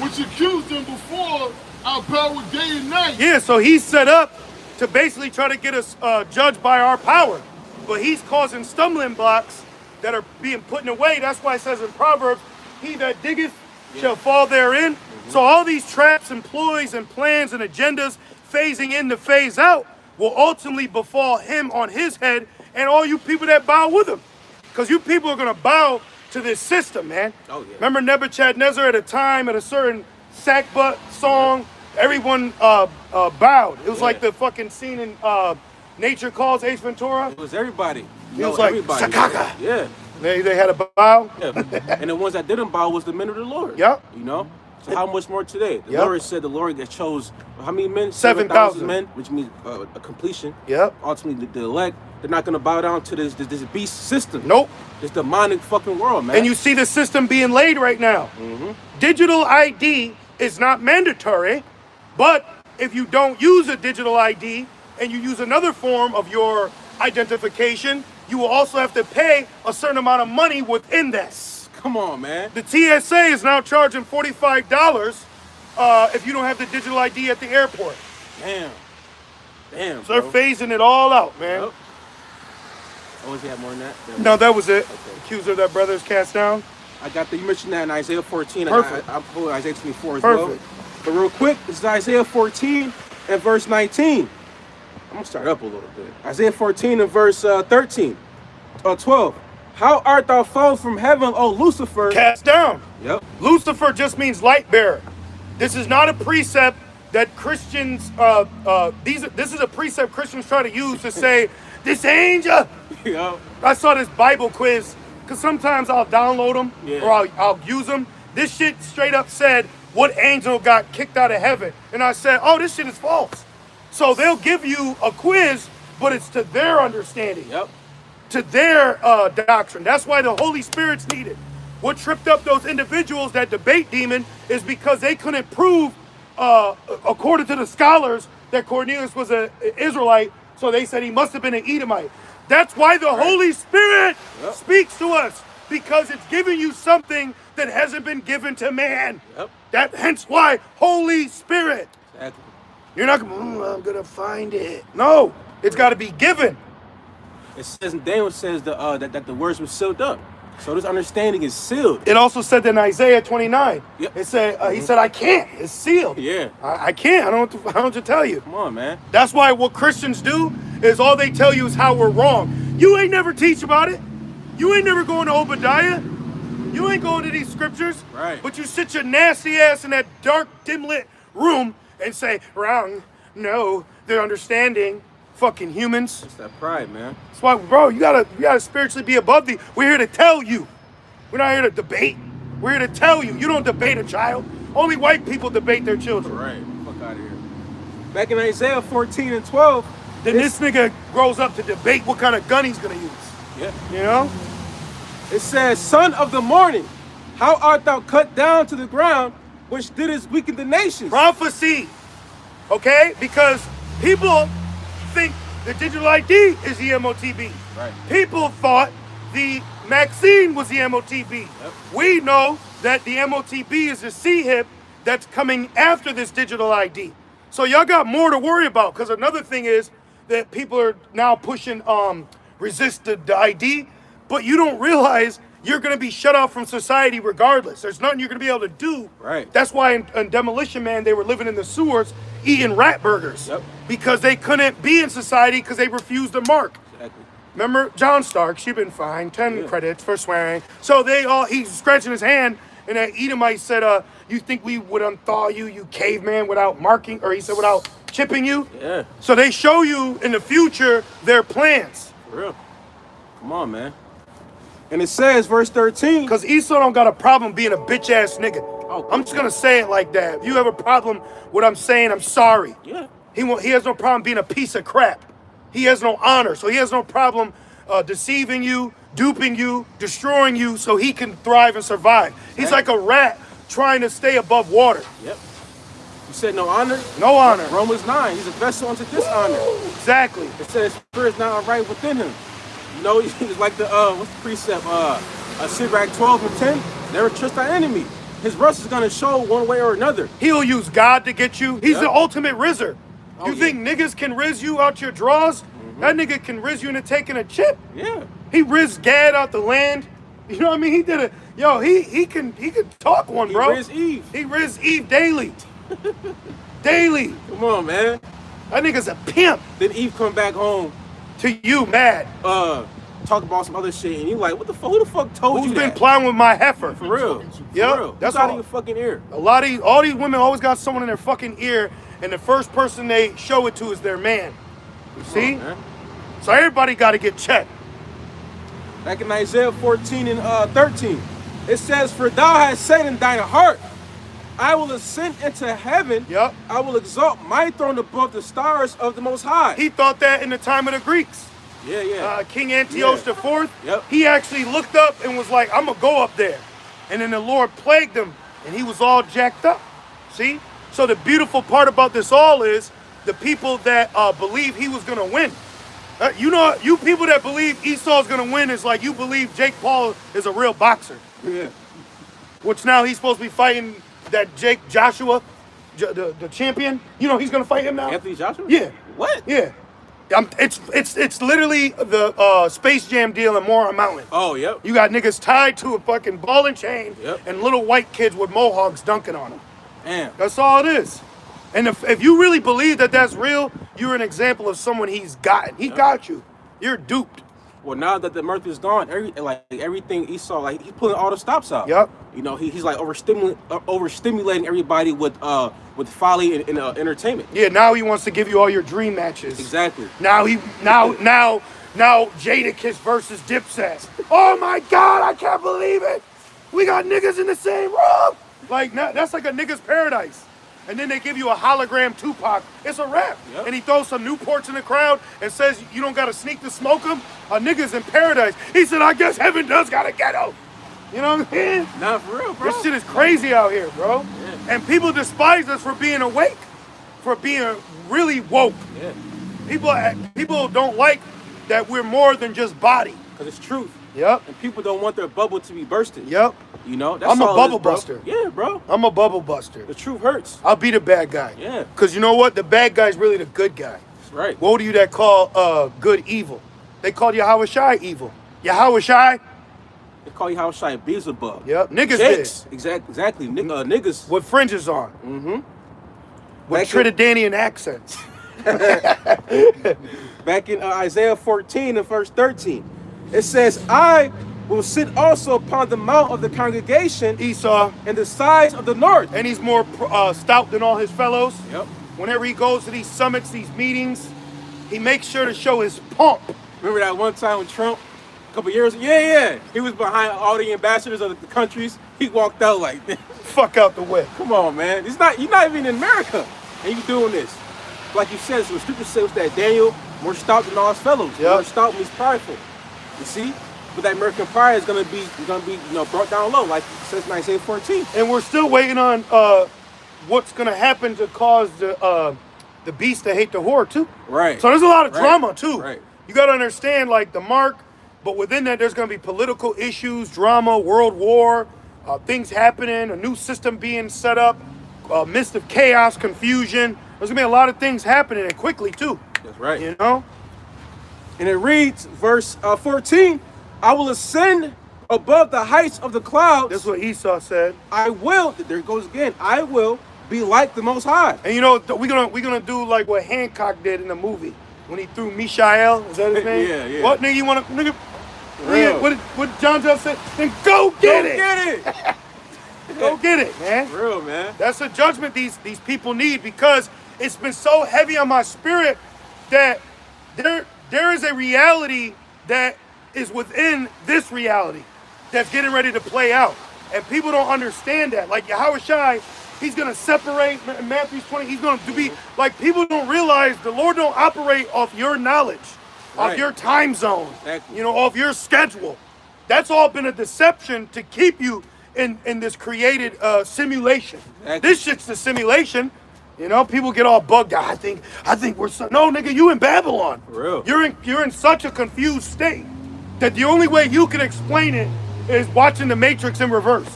which accused them before our power day and night. Yeah, so he's set up to basically try to get us judged by our power. But he's causing stumbling blocks that are being put in the way. That's why it says in Proverbs, he that diggeth shall fall therein. So all these traps and ploys and plans and agendas phasing in to phase out will ultimately befall him on his head and all you people that bow with him. Because you people are going to bow to this system, man. Oh, yeah. Remember Nebuchadnezzar at a time, at a certain sackbut song, everyone bowed. It was like the fucking scene in Nature Calls, Ace Ventura. It was everybody. It was like, everybody. Sakaka. Yeah. They had a bow. Yeah. And the ones that didn't bow was the men of the Lord. Yep. You know? So how much more today? The Yep. Lord said the Lord that chose how many men? 7,000 men, which means a completion. Yep. Ultimately, the elect, they're not going to bow down to this beast system. Nope. This demonic fucking world, man. And you see the system being laid right now. Digital ID is not mandatory, but if you don't use a digital ID and you use another form of your identification, you will also have to pay a certain amount of money within that. Come on, man. The TSA is now charging $45 if you don't have the digital ID at the airport. Damn. Damn, So they're bro. phasing it all out, man. Yep. Oh, is he have more than that? Yeah. No, that was it. Okay. Accuser of that brother is cast down. I got you mentioned that in Isaiah 14. Perfect. I'm pulling Isaiah 24 as Perfect. well. But real quick, this is Isaiah 14 and verse 19. I'm going to start up a little bit. Isaiah 14 and verse 12. How art thou fallen from heaven, O Lucifer? Cast down. Yep. Lucifer just means light bearer. This is not a precept that Christians, this is a precept Christians try to use to say, this angel. Yep. I saw this Bible quiz, because sometimes I'll download them Yeah. or I'll use them. This shit straight up said, what angel got kicked out of heaven? And I said, oh, this shit is false. So they'll give you a quiz, but it's to their understanding. Yep. To their doctrine. That's why the Holy Spirit's needed. What tripped up those individuals that debate demon is because they couldn't prove, according to the scholars, that Cornelius was an Israelite, so they said he must have been an Edomite. That's why the Holy Spirit speaks to us, because it's giving you something that hasn't been given to man. Yep. Hence why Holy Spirit. Exactly. You're not going, I'm going to find it. No, it's got to be given. It says, Daniel says that the words were sealed up. So this understanding is sealed. It also said in Isaiah 29. Yep. It said he said, I can't. It's sealed. Yeah. I can't. I don't know what to tell you. Come on, man. That's why what Christians do is all they tell you is how we're wrong. You ain't never teach about it. You ain't never going to Obadiah. You ain't going to these scriptures. Right. But you sit your nasty ass in that dark, dim lit room and say, wrong. No, they're understanding. Fucking humans. It's that pride, man. That's why, bro, you gotta spiritually be above the. We're here to tell you. We're not here to debate. We're here to tell you. You don't debate a child. Only white people debate their children. Right. Fuck out of here. Back in Isaiah 14 and 12. Then this nigga grows up to debate what kind of gun he's gonna use. Yeah. You know? It says, Son of the morning, how art thou cut down to the ground, which didst weaken the nations? Prophecy. Okay? Because people think the digital ID is the MOTB. Right. People thought the Maxine was the MOTB. Yep. We know that the MOTB is the C-HIP that's coming after this digital ID. So y'all got more to worry about, because another thing is that people are now pushing resist the ID, but you don't realize you're going to be shut off from society regardless. There's nothing you're going to be able to do. Right. That's why in Demolition Man, they were living in the sewers eating rat burgers. Yep. Because they couldn't be in society because they refused to mark. Exactly. Remember John Stark? She'd been fined 10 credits for swearing. So he's scratching his hand, and that Edomite said, "You think we would unthaw you, you caveman, without marking?" Or he said, "Without chipping you." Yeah. So they show you in the future their plans. For real. Come on, man. And it says, verse 13. Because Esau don't got a problem being a bitch ass nigga. Oh, I'm just gonna say it like that. If you have a problem with what I'm saying, I'm sorry. Yeah. He has no problem being a piece of crap. He has no honor, so he has no problem deceiving you, duping you, destroying you, so he can thrive and survive. He's like a rat trying to stay above water. Yep. You said no honor? No honor. Romans 9. He's a vessel unto dishonor. Exactly. It says spirit is not right within him. You know, he's like the what's the precept? Sirach 12 and 10. Never trust thy enemy. His rust is gonna show one way or another. He'll use God to get you. He's the ultimate rizzer. Oh, You think niggas can riz you out your drawers? That nigga can riz you into taking a chip. Yeah. He rizzed Gad out the land. You know what I mean? He did it. Yo, he can talk one, bro. He riz Eve. He riz Eve daily. Daily. Come on, man. That nigga's a pimp. Then Eve come back home, To you, mad. talk about some other shit, and you like, what the fuck? Who the fuck told Who's you been that? playing with my heifer? For real. Yep, For real. that's Who's out all. of your fucking ear. All these women always got someone in their fucking ear, and the first person they show it to is their man. You see? Man. So everybody got to get checked. Back in Isaiah 14 and 13, it says, "For thou hast said in thine heart, I will ascend into heaven. Yep. I will exalt my throne above the stars of the Most High." He thought that in the time of the Greeks. Yeah. King Antiochus Yeah. IV, Yep. he actually looked up and was like, I'm going to go up there. And then the Lord plagued him, and he was all jacked up. See? So the beautiful part about this all is the people that believe he was going to win. You people that believe Esau's going to win is like you believe Jake Paul is a real boxer. Yeah. Which now he's supposed to be fighting that Jake Joshua, the champion. You know he's going to fight him now? Anthony Joshua? Yeah. What? Yeah. It's literally the Space Jam deal in Moron Mountain. Oh, yep. You got niggas tied to a fucking ball and chain, Yep. and little white kids with mohawks dunking on them. Damn. That's all it is. And if you really believe that that's real, you're an example of someone he's gotten. He got you. You're duped. Well, now that the mirth is gone, everything Esau, like he's pulling all the stops out. Yep. You know, he's like overstimulating everybody with folly and entertainment. Yeah, now he wants to give you all your dream matches. Exactly. Now Jadakiss versus Dipset. Oh my God, I can't believe it. We got niggas in the same room. Like, that's like a nigga's paradise. And then they give you a hologram Tupac. It's a rap. Yep. And he throws some Newports in the crowd and says, you don't got to sneak to smoke them. A nigga's in paradise. He said, I guess heaven does got to ghetto. You know what I'm saying? Nah, for real, bro. This shit is crazy out here, bro. Yeah. And people despise us for being awake, for being really woke. Yeah. People don't like that we're more than just body. Because it's truth. Yep. And people don't want their bubble to be bursted. Yep. You know? That's I'm a all it bubble is, bro. buster. Yeah, bro. I'm a bubble buster. The truth hurts. I'll be the bad guy. Yeah. Because you know what? The bad guy's really the good guy. That's right. Woe to you that call good evil. They call Yahweh Shai evil. Yahweh Shai? They call you how shy Beelzebub. Yep. Niggas Jakes. did. Exactly. Niggas. With fringes on. Mm-hmm. With Trinidadian accents. Back in Isaiah 14 and verse 13, it says, "I will sit also upon the mount of the congregation Esau. in the sides of the north." And he's more stout than all his fellows. Yep. Whenever he goes to these summits, these meetings, he makes sure to show his pump. Remember that one time with Trump, a couple years? Yeah. He was behind all the ambassadors of the countries. He walked out like, Fuck out the way. "Come on, man! You're not even in America, and you doing this." Like you said, so the scripture says that Daniel more stout than all his fellows. Yep. More stout means prideful. You see, but that American pride is gonna be brought down low, like it says in Isaiah 14. And we're still waiting on what's gonna happen to cause the beast to hate the whore too. Right. So there's a lot of Right. drama too. Right. You gotta understand like the mark, but within that there's gonna be political issues, drama, world war, things happening, a new system being set up, midst of chaos, confusion. There's gonna be a lot of things happening and quickly too. That's right. You know? And it reads, verse 14, "I will ascend above the heights of the clouds. That's what Esau said. I will," there it goes again, "I will be like the Most High." And you know, we're gonna do like what Hancock did in the movie. when he threw Mishael. Is that his name? Yeah. What, nigga, you want to, nigga? Real. What John just said? Then go get it. Get it. Go get it, man. Real, man. That's a judgment these people need, because it's been so heavy on my spirit that there is a reality that is within this reality that's getting ready to play out. And people don't understand that. Like Yahweh Shai, he's going to separate in Matthew 20. He's going to be, like, people don't realize the Lord don't operate off your knowledge, off your time zone, Exactly. off your schedule. That's all been a deception to keep you in this created simulation. Exactly. This shit's the simulation. People get all bugged out. I think we're no, nigga, you in Babylon. For real. You're in such a confused state that the only way you can explain it is watching the Matrix in reverse.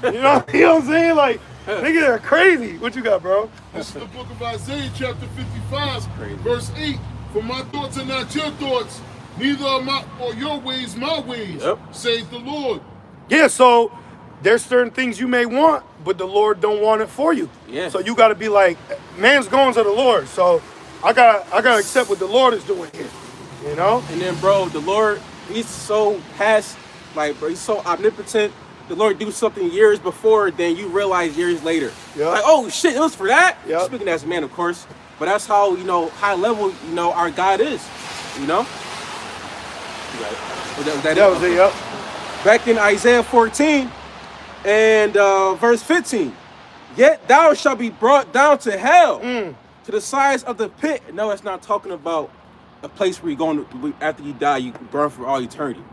You know what I'm saying? Like, nigga, they're crazy. What you got, bro? This is the book of Isaiah, chapter 55, verse 8. For my thoughts are not your thoughts, neither are your ways my ways, saith the Lord. Yeah, so there's certain things you may want, but the Lord don't want it for you. Yeah. So you got to be like, man's going to the Lord. So I gotta accept what the Lord is doing here. And then, bro, the Lord, he's so he's so omnipotent. The Lord do something years before, then you realize years later. Yeah. Like, oh shit, it was for that. Yeah. Speaking as a man, of course, but that's how high level our God is. That was it. Yep. Back in Isaiah 14 and verse 15, yet thou shalt be brought down to hell, to the sides of the pit. No, it's not talking about a place where you're going to, after you die, you burn for all eternity.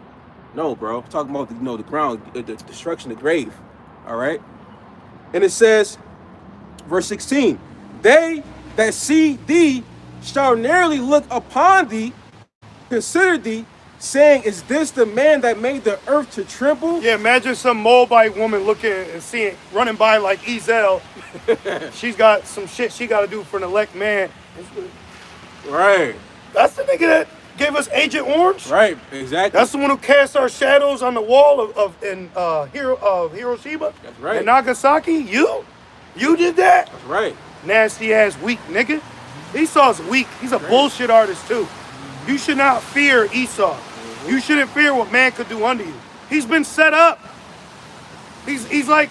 No, bro. I'm talking about the ground, the destruction, the grave. All right. And it says, verse 16, they that see thee shall narrowly look upon thee, consider thee, saying, is this the man that made the earth to tremble? Yeah, imagine some Moabite woman looking and seeing, running by like Ezel. She's got some shit she got to do for an elect man. Right. That's the nigga that gave us Agent Orange. Right, exactly. That's the one who cast our shadows on the wall of Hiroshima. That's right. And Nagasaki. You did that. That's right. Nasty ass weak nigga. Esau's weak. He's a bullshit artist too. You should not fear Esau. You shouldn't fear what man could do unto you. He's been set up. He's like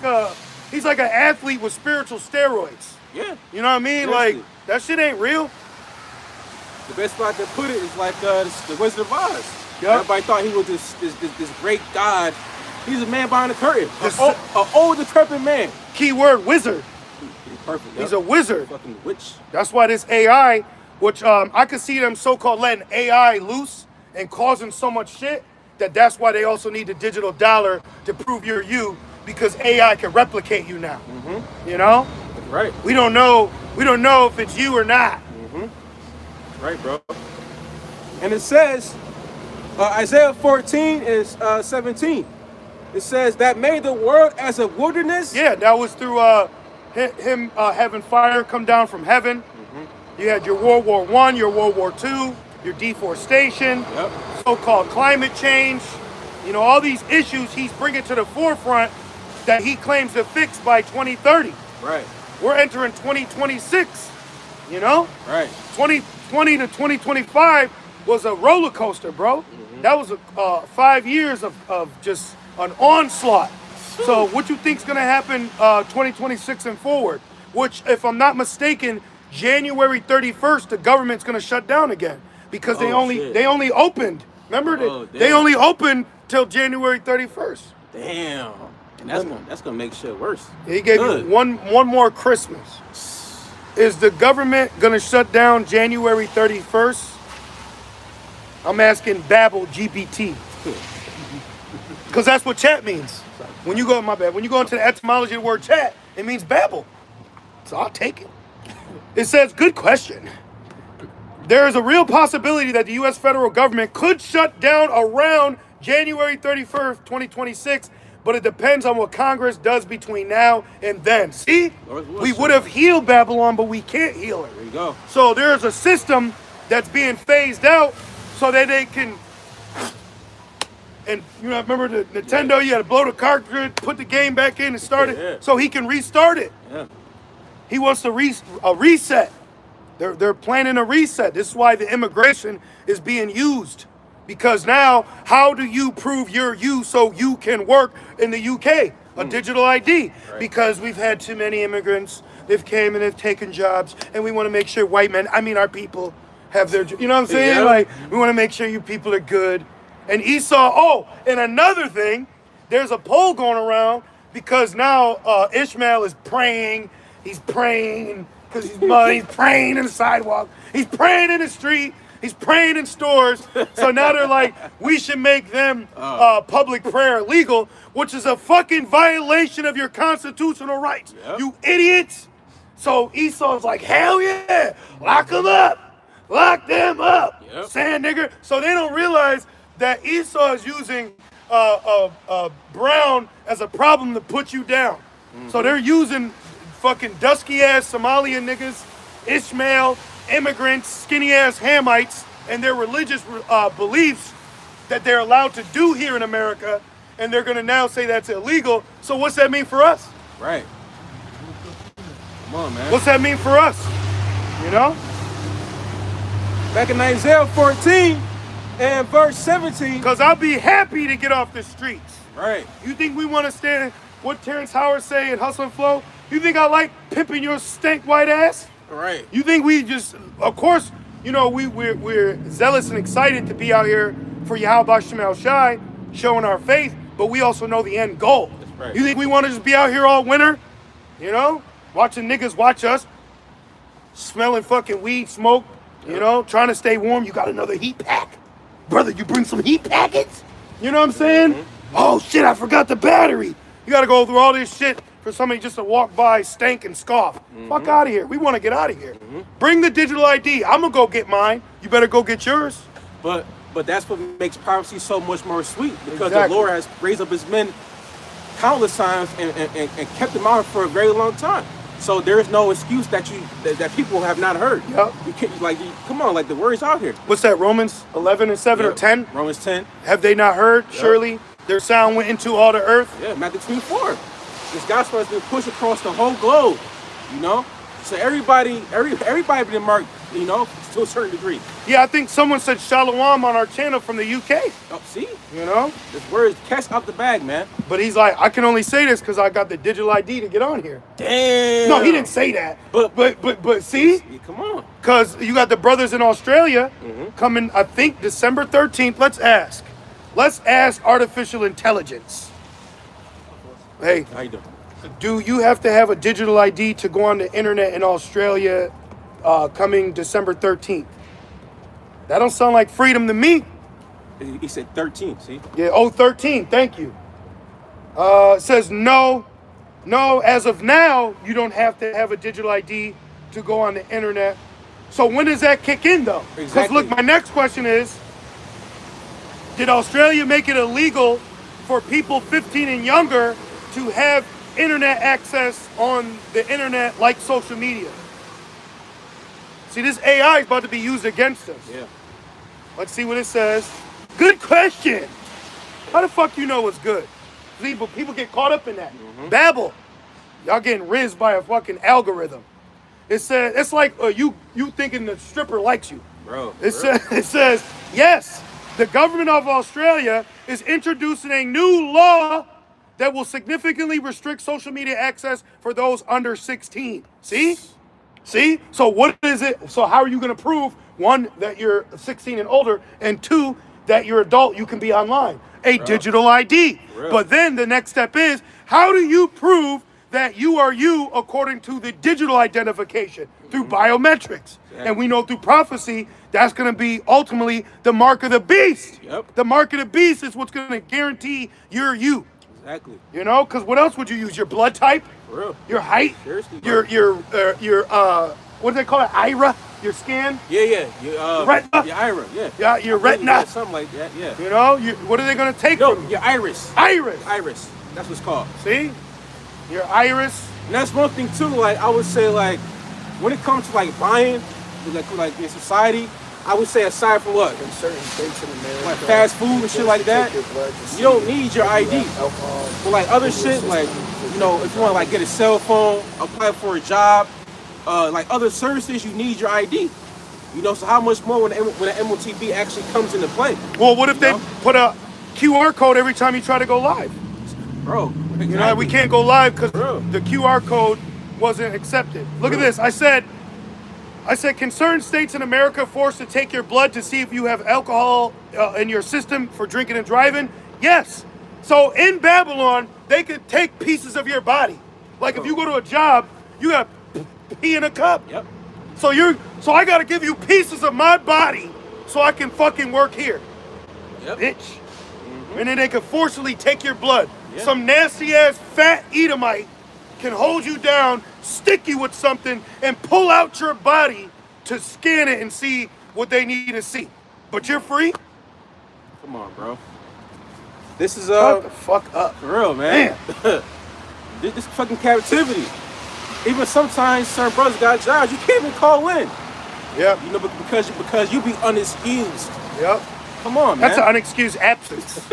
an athlete with spiritual steroids. Yeah. You know what I mean? Seriously. Like, that shit ain't real. The best spot to put it is like the Wizard of Oz. Yep. Everybody thought he was this great god. He's a man behind the curtain. An old, decrepit man. Keyword wizard. He's perfect. He's a wizard. Fucking witch. That's why this AI, which I could see them so-called letting AI loose and causing so much shit, that's why they also need the digital dollar to prove you're you, because AI can replicate you now. That's right. We don't know if it's you or not. Right, bro. And it says, Isaiah 14 is 17. It says that made the world as a wilderness. Yeah, that was through him having fire come down from heaven. You had your World War I, your World War II, your deforestation, so-called climate change. All these issues he's bringing to the forefront that he claims to fix by 2030. Right. We're entering 2026, Right. 2020 to 2025 was a roller coaster, bro. That was 5 years of just an onslaught. So what you think's gonna happen 2026 and forward? Which, if I'm not mistaken, January 31st, the government's gonna shut down again because they only opened. Remember, they only opened till January 31st. Damn. And that's gonna make shit worse. He gave you one more Christmas. Is the government gonna shut down January 31st? I'm asking Babel GPT. Because that's what chat means. When you go into the etymology of the word chat, it means Babel. So I'll take it. It says, good question. There is a real possibility that the U.S. federal government could shut down around January 31st, 2026, but it depends on what Congress does between now and then. See? We would have healed Babylon, but we can't heal it. There you go. So there's a system that's being phased out so that they can, and remember the Nintendo, you had to blow the cartridge, put the game back in and start it, so he can restart it. Yeah. He wants to reset. They're planning a reset. This is why the immigration is being used. Because now, how do you prove you're you so you can work in the UK? A digital ID. Right. Because we've had too many immigrants. They've came and they've taken jobs. And we want to make sure white men, our people, have their, you know what I'm saying? Yeah. Like, we want to make sure you people are good. And Esau, and another thing, there's a poll going around because now Ishmael is praying. He's praying because he's praying in the sidewalk. He's praying in the street. He's praying in stores. So now they're like, we should make them public prayer legal, which is a fucking violation of your constitutional rights. Yep. You idiots. So Esau's like, hell yeah, lock them up. Lock them up. Yep. Sand nigger. So they don't realize that Esau is using brown as a problem to put you down. So they're using fucking dusky ass Somalian niggas, Ishmael, immigrants, skinny ass Hamites, and their religious beliefs that they're allowed to do here in America, and they're gonna now say that's illegal. So what's that mean for us? Right. Come on, man. What's that mean for us? You know? Back in Isaiah 14 and verse 17. Because I'll be happy to get off the streets. Right. You think we want to stand, what Terrence Howard say in Hustle and Flow? You think I like pimping your stank white ass? Right. You think we just, of course, we're zealous and excited to be out here for Yahweh Shem Shai, showing our faith, but we also know the end goal. That's right. You think we want to just be out here all winter? Watching niggas watch us, smelling fucking weed smoke, trying to stay warm. You got another heat pack. Brother, you bring some heat packets? You know what I'm saying? Oh shit, I forgot the battery. You gotta go through all this shit for somebody just to walk by, stank, and scoff. Fuck out of here. We want to get out of here. Bring the digital ID. I'm gonna go get mine. You better go get yours. But that's what makes prophecy so much more sweet, because Exactly. the Lord has raised up his men countless times and kept them out for a very long time. So there's no excuse that people have not heard. Yep. You can't, come on, the word's out here. What's that, Romans 11 and 7 or 10? Romans 10. Have they not heard? Yep. Surely their sound went into all the earth. Yeah, Matthew 24. This gospel has been pushed across the whole globe, So everybody been marked, to a certain degree. Yeah, I think someone said Shalom on our channel from the UK. Oh, see? This word is catch out the bag, man. But he's like, I can only say this because I got the digital ID to get on here. Damn. No, he didn't say that. But see? Yeah, come on. Because you got the brothers in Australia coming, I think, December 13th. Let's ask artificial intelligence. Hey, How you doing? do you have to have a digital ID to go on the internet in Australia coming December 13th? That don't sound like freedom to me. He said 13, see? Yeah, 13, thank you. It says no, as of now, you don't have to have a digital ID to go on the internet. So when does that kick in, though? Because Exactly. look, my next question is, did Australia make it illegal for people 15 and younger to have internet access on the internet like social media? See, this AI is about to be used against us. Yeah. Let's see what it says. Good question. How the fuck you know what's good? People get caught up in that. Babble. Y'all getting rizzed by a fucking algorithm. It says, it's like you thinking the stripper likes you. Bro. It says, yes, the government of Australia is introducing a new law that will significantly restrict social media access for those under 16. See? So what is it? So how are you going to prove, one, that you're 16 and older, and two, that you're adult, you can be online? A digital ID. Real. But then the next step is, how do you prove that you are you according to the digital identification? Through biometrics. Exactly. And we know through prophecy, that's going to be ultimately the mark of the beast. Yep. The mark of the beast is what's going to guarantee you're you. Exactly. Because what else would you use? Your blood type? For real. Your height? Seriously, bro. Your what do they call it? IRA? Your scan? Yeah. Your Retina? Your IRA, yeah. Yeah, your retina. Yeah, something like that, yeah. What are they going to take No, from you? your iris. Iris. Iris. That's what it's called. See? Your iris. And that's one thing too, I would say, when it comes to buying, like in society, I would say aside from what? In certain states in America, Like fast food and shit like that, you don't need your ID. But other shit, if you want to get a cell phone, apply for a job, like other services, you need your ID. You know, so how much more when the MOTB actually comes into play? Well, what if they know? put a QR code every time you try to go live? Bro, exactly. You know, we can't go live because Bro. the QR code wasn't accepted. Look at this. I said, can certain states in America force to take your blood to see if you have alcohol in your system for drinking and driving? Yes. So in Babylon, they could take pieces of your body. Like if you go to a job, you got pee in a cup. Yep. So I gotta give you pieces of my body so I can fucking work here. Yep. Bitch. And then they can forcibly take your blood. Yeah. Some nasty ass fat Edomite can hold you down, stick you with something, and pull out your body to scan it and see what they need to see. But you're free? Come on, bro. This is Shut the fuck up. for real, man. This fucking captivity. Even sometimes certain brothers got jobs you can't even call in. Yep. You know, because you be unexcused. Yep. Come on, man. That's an unexcused absence.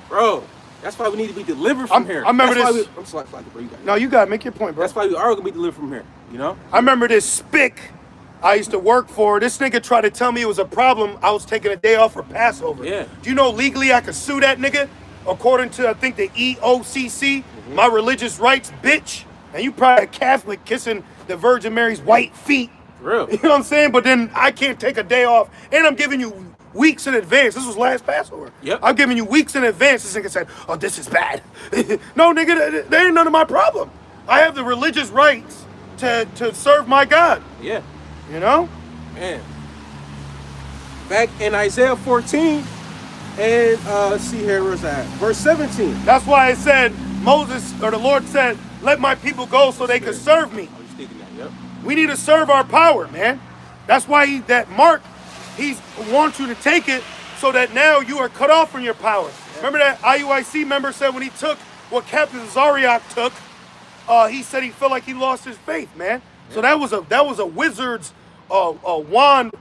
Bro, that's why we need to be delivered from here. I remember that's this. I'm sorry, bro. You got it. No, you gotta make your point, bro. That's why we are gonna be delivered from here. You know? I remember this spick I used to work for. This nigga tried to tell me it was a problem. I was taking a day off for Passover. Yeah. Do you know legally I could sue that nigga? According to, I think, the EOCC, my religious rights, bitch. And you probably a Catholic kissing the Virgin Mary's white feet. For real. You know what I'm saying? But then I can't take a day off. And I'm giving you weeks in advance. This was last Passover. Yep. I'm giving you weeks in advance. This nigga said, oh, this is bad. No, nigga, that ain't none of my problem. I have the religious rights to serve my God. Yeah. You know? Man. Back in Isaiah 14, and let's see here, where's that? Verse 17. That's why it said, Moses, or the Lord said, let my people go so they could serve me. Oh, you thinking that? Yep. We need to serve our power, man. That's why that Mark, he wants you to take it so that now you are cut off from your power. Yeah. Remember that IUIC member said when he took what Captain Zariak took, he said he felt like he lost his faith, man. Yeah. So that was a wizard's wand,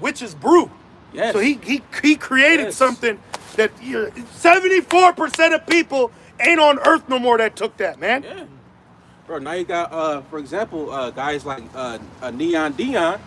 witch's brew. Yes. So he created something that 74% of people ain't on earth no more that took that, man. Yeah. Bro, now you got, for example, guys like Neon Dion.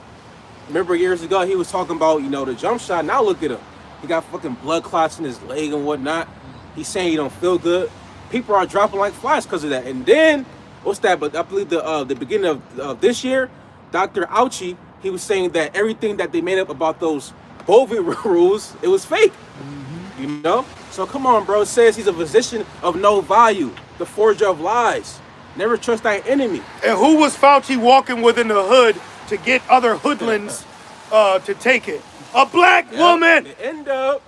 Remember years ago, he was talking about, you know, the jump shot. Now look at him. He got fucking blood clots in his leg and whatnot. He's saying he don't feel good. People are dropping like flies because of that. And then, what's that? But I believe the beginning of this year, Dr. Auchi, he was saying that everything that they made up about those COVID rules, it was fake. Mm-hmm. You know? So come on, bro. It says he's a physician of no value, the forger of lies. Never trust thy enemy. And who was Fauci walking with in the hood to get other hoodlums to take it? A black woman! The end up.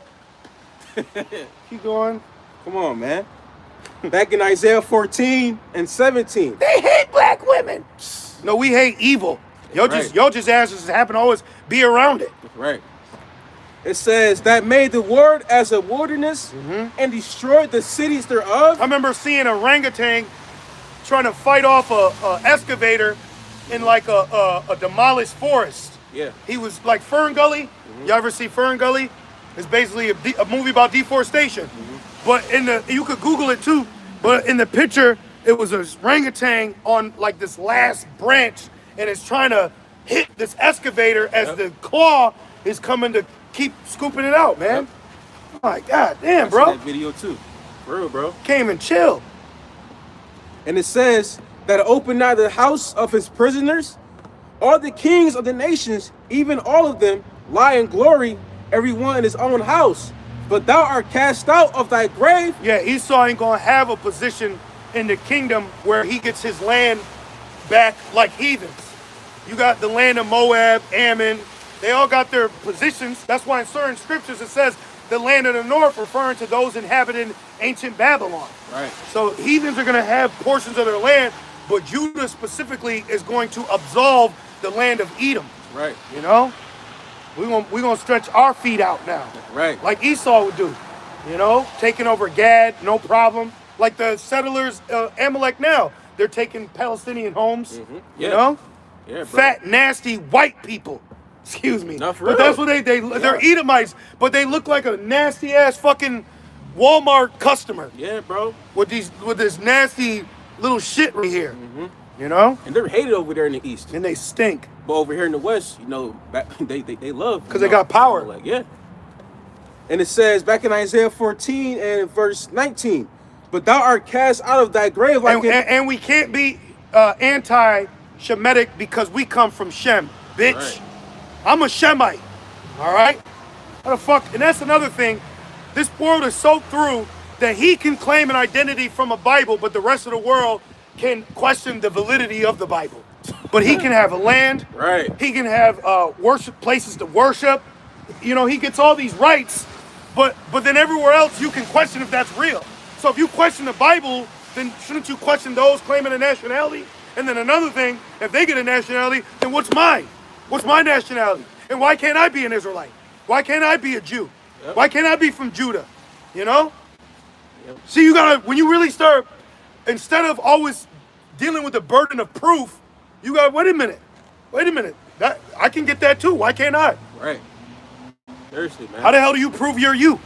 Keep going. Come on, man. Back in Isaiah 14 and 17. They hate black women. No, we hate evil. Y'all just asses happen to always be around it. Right. It says that made the world as a wilderness and destroyed the cities thereof. I remember seeing a orangutan trying to fight off a excavator in like a demolished forest. Yeah. He was like Fern Gully. You ever see Fern Gully? It's basically a movie about deforestation. But you could Google it too. But in the picture, it was a orangutan on like this last branch, and it's trying to hit this excavator as the claw is coming to keep scooping it out, man. Oh my God, damn, bro. I seen that video too. For real, bro. Came and chilled. And it says that opened not the house of his prisoners, all the kings of the nations, even all of them, lie in glory, every one in his own house. But thou art cast out of thy grave. Yeah, Esau ain't gonna have a position in the kingdom where he gets his land back like heathens. You got the land of Moab, Ammon. They all got their positions. That's why in certain scriptures it says the land of the north, referring to those inhabiting ancient Babylon. Right. So heathens are gonna have portions of their land, but Judah specifically is going to absolve the land of Edom. Right. You know? We're gonna stretch our feet out now. Right. Like Esau would do. You know? Taking over Gad, no problem. Like the settlers, Amalek now, they're taking Palestinian homes. Yeah. You know? Yeah, bro. Fat, nasty white people. Excuse me. No, for but real. that's what they're Edomites, but they look like a nasty ass fucking Walmart customer Yeah, bro. with this nasty little shit right here. You know? And they're hated over there in the East. And they stink. But over here in the West, they love. Because they got power. Like, yeah. And it says back in Isaiah 14 and verse 19, but thou art cast out of thy grave like and we can't be anti-Shemitic because we come from Shem, bitch. Right. I'm a Shemite. All right? How the fuck? And that's another thing. This world is so through that he can claim an identity from a Bible, but the rest of the world can question the validity of the Bible. But he can have a land. Right. He can have worship places to worship. You know, he gets all these rights, but then everywhere else you can question if that's real. So if you question the Bible, then shouldn't you question those claiming a nationality? And then another thing, if they get a nationality, then what's mine? What's my nationality? And why can't I be an Israelite? Why can't I be a Jew? Yep. Why can't I be from Judah? You know? Yep. See, you gotta, when you really start, instead of always dealing with the burden of proof, you gotta, wait a minute. That I can get that too. Why can't I? Right. Seriously, man. How the hell do you prove you're you?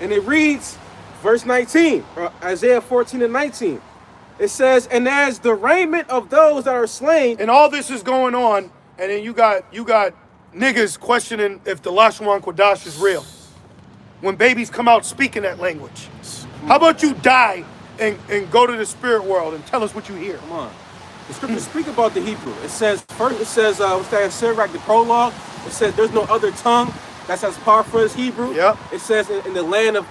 And it reads, verse 19, Isaiah 14 and 19. It says, and as the raiment of those that are slain. And all this is going on, and then you got niggas questioning if the Lashwan Kodash is real. When babies come out speaking that language. How about you die and go to the spirit world and tell us what you hear? Come on. The scriptures speak about the Hebrew. It says, first it says, what's that in Sirach, the prologue? It says there's no other tongue that's as powerful as Hebrew. Yep. It says in the land of,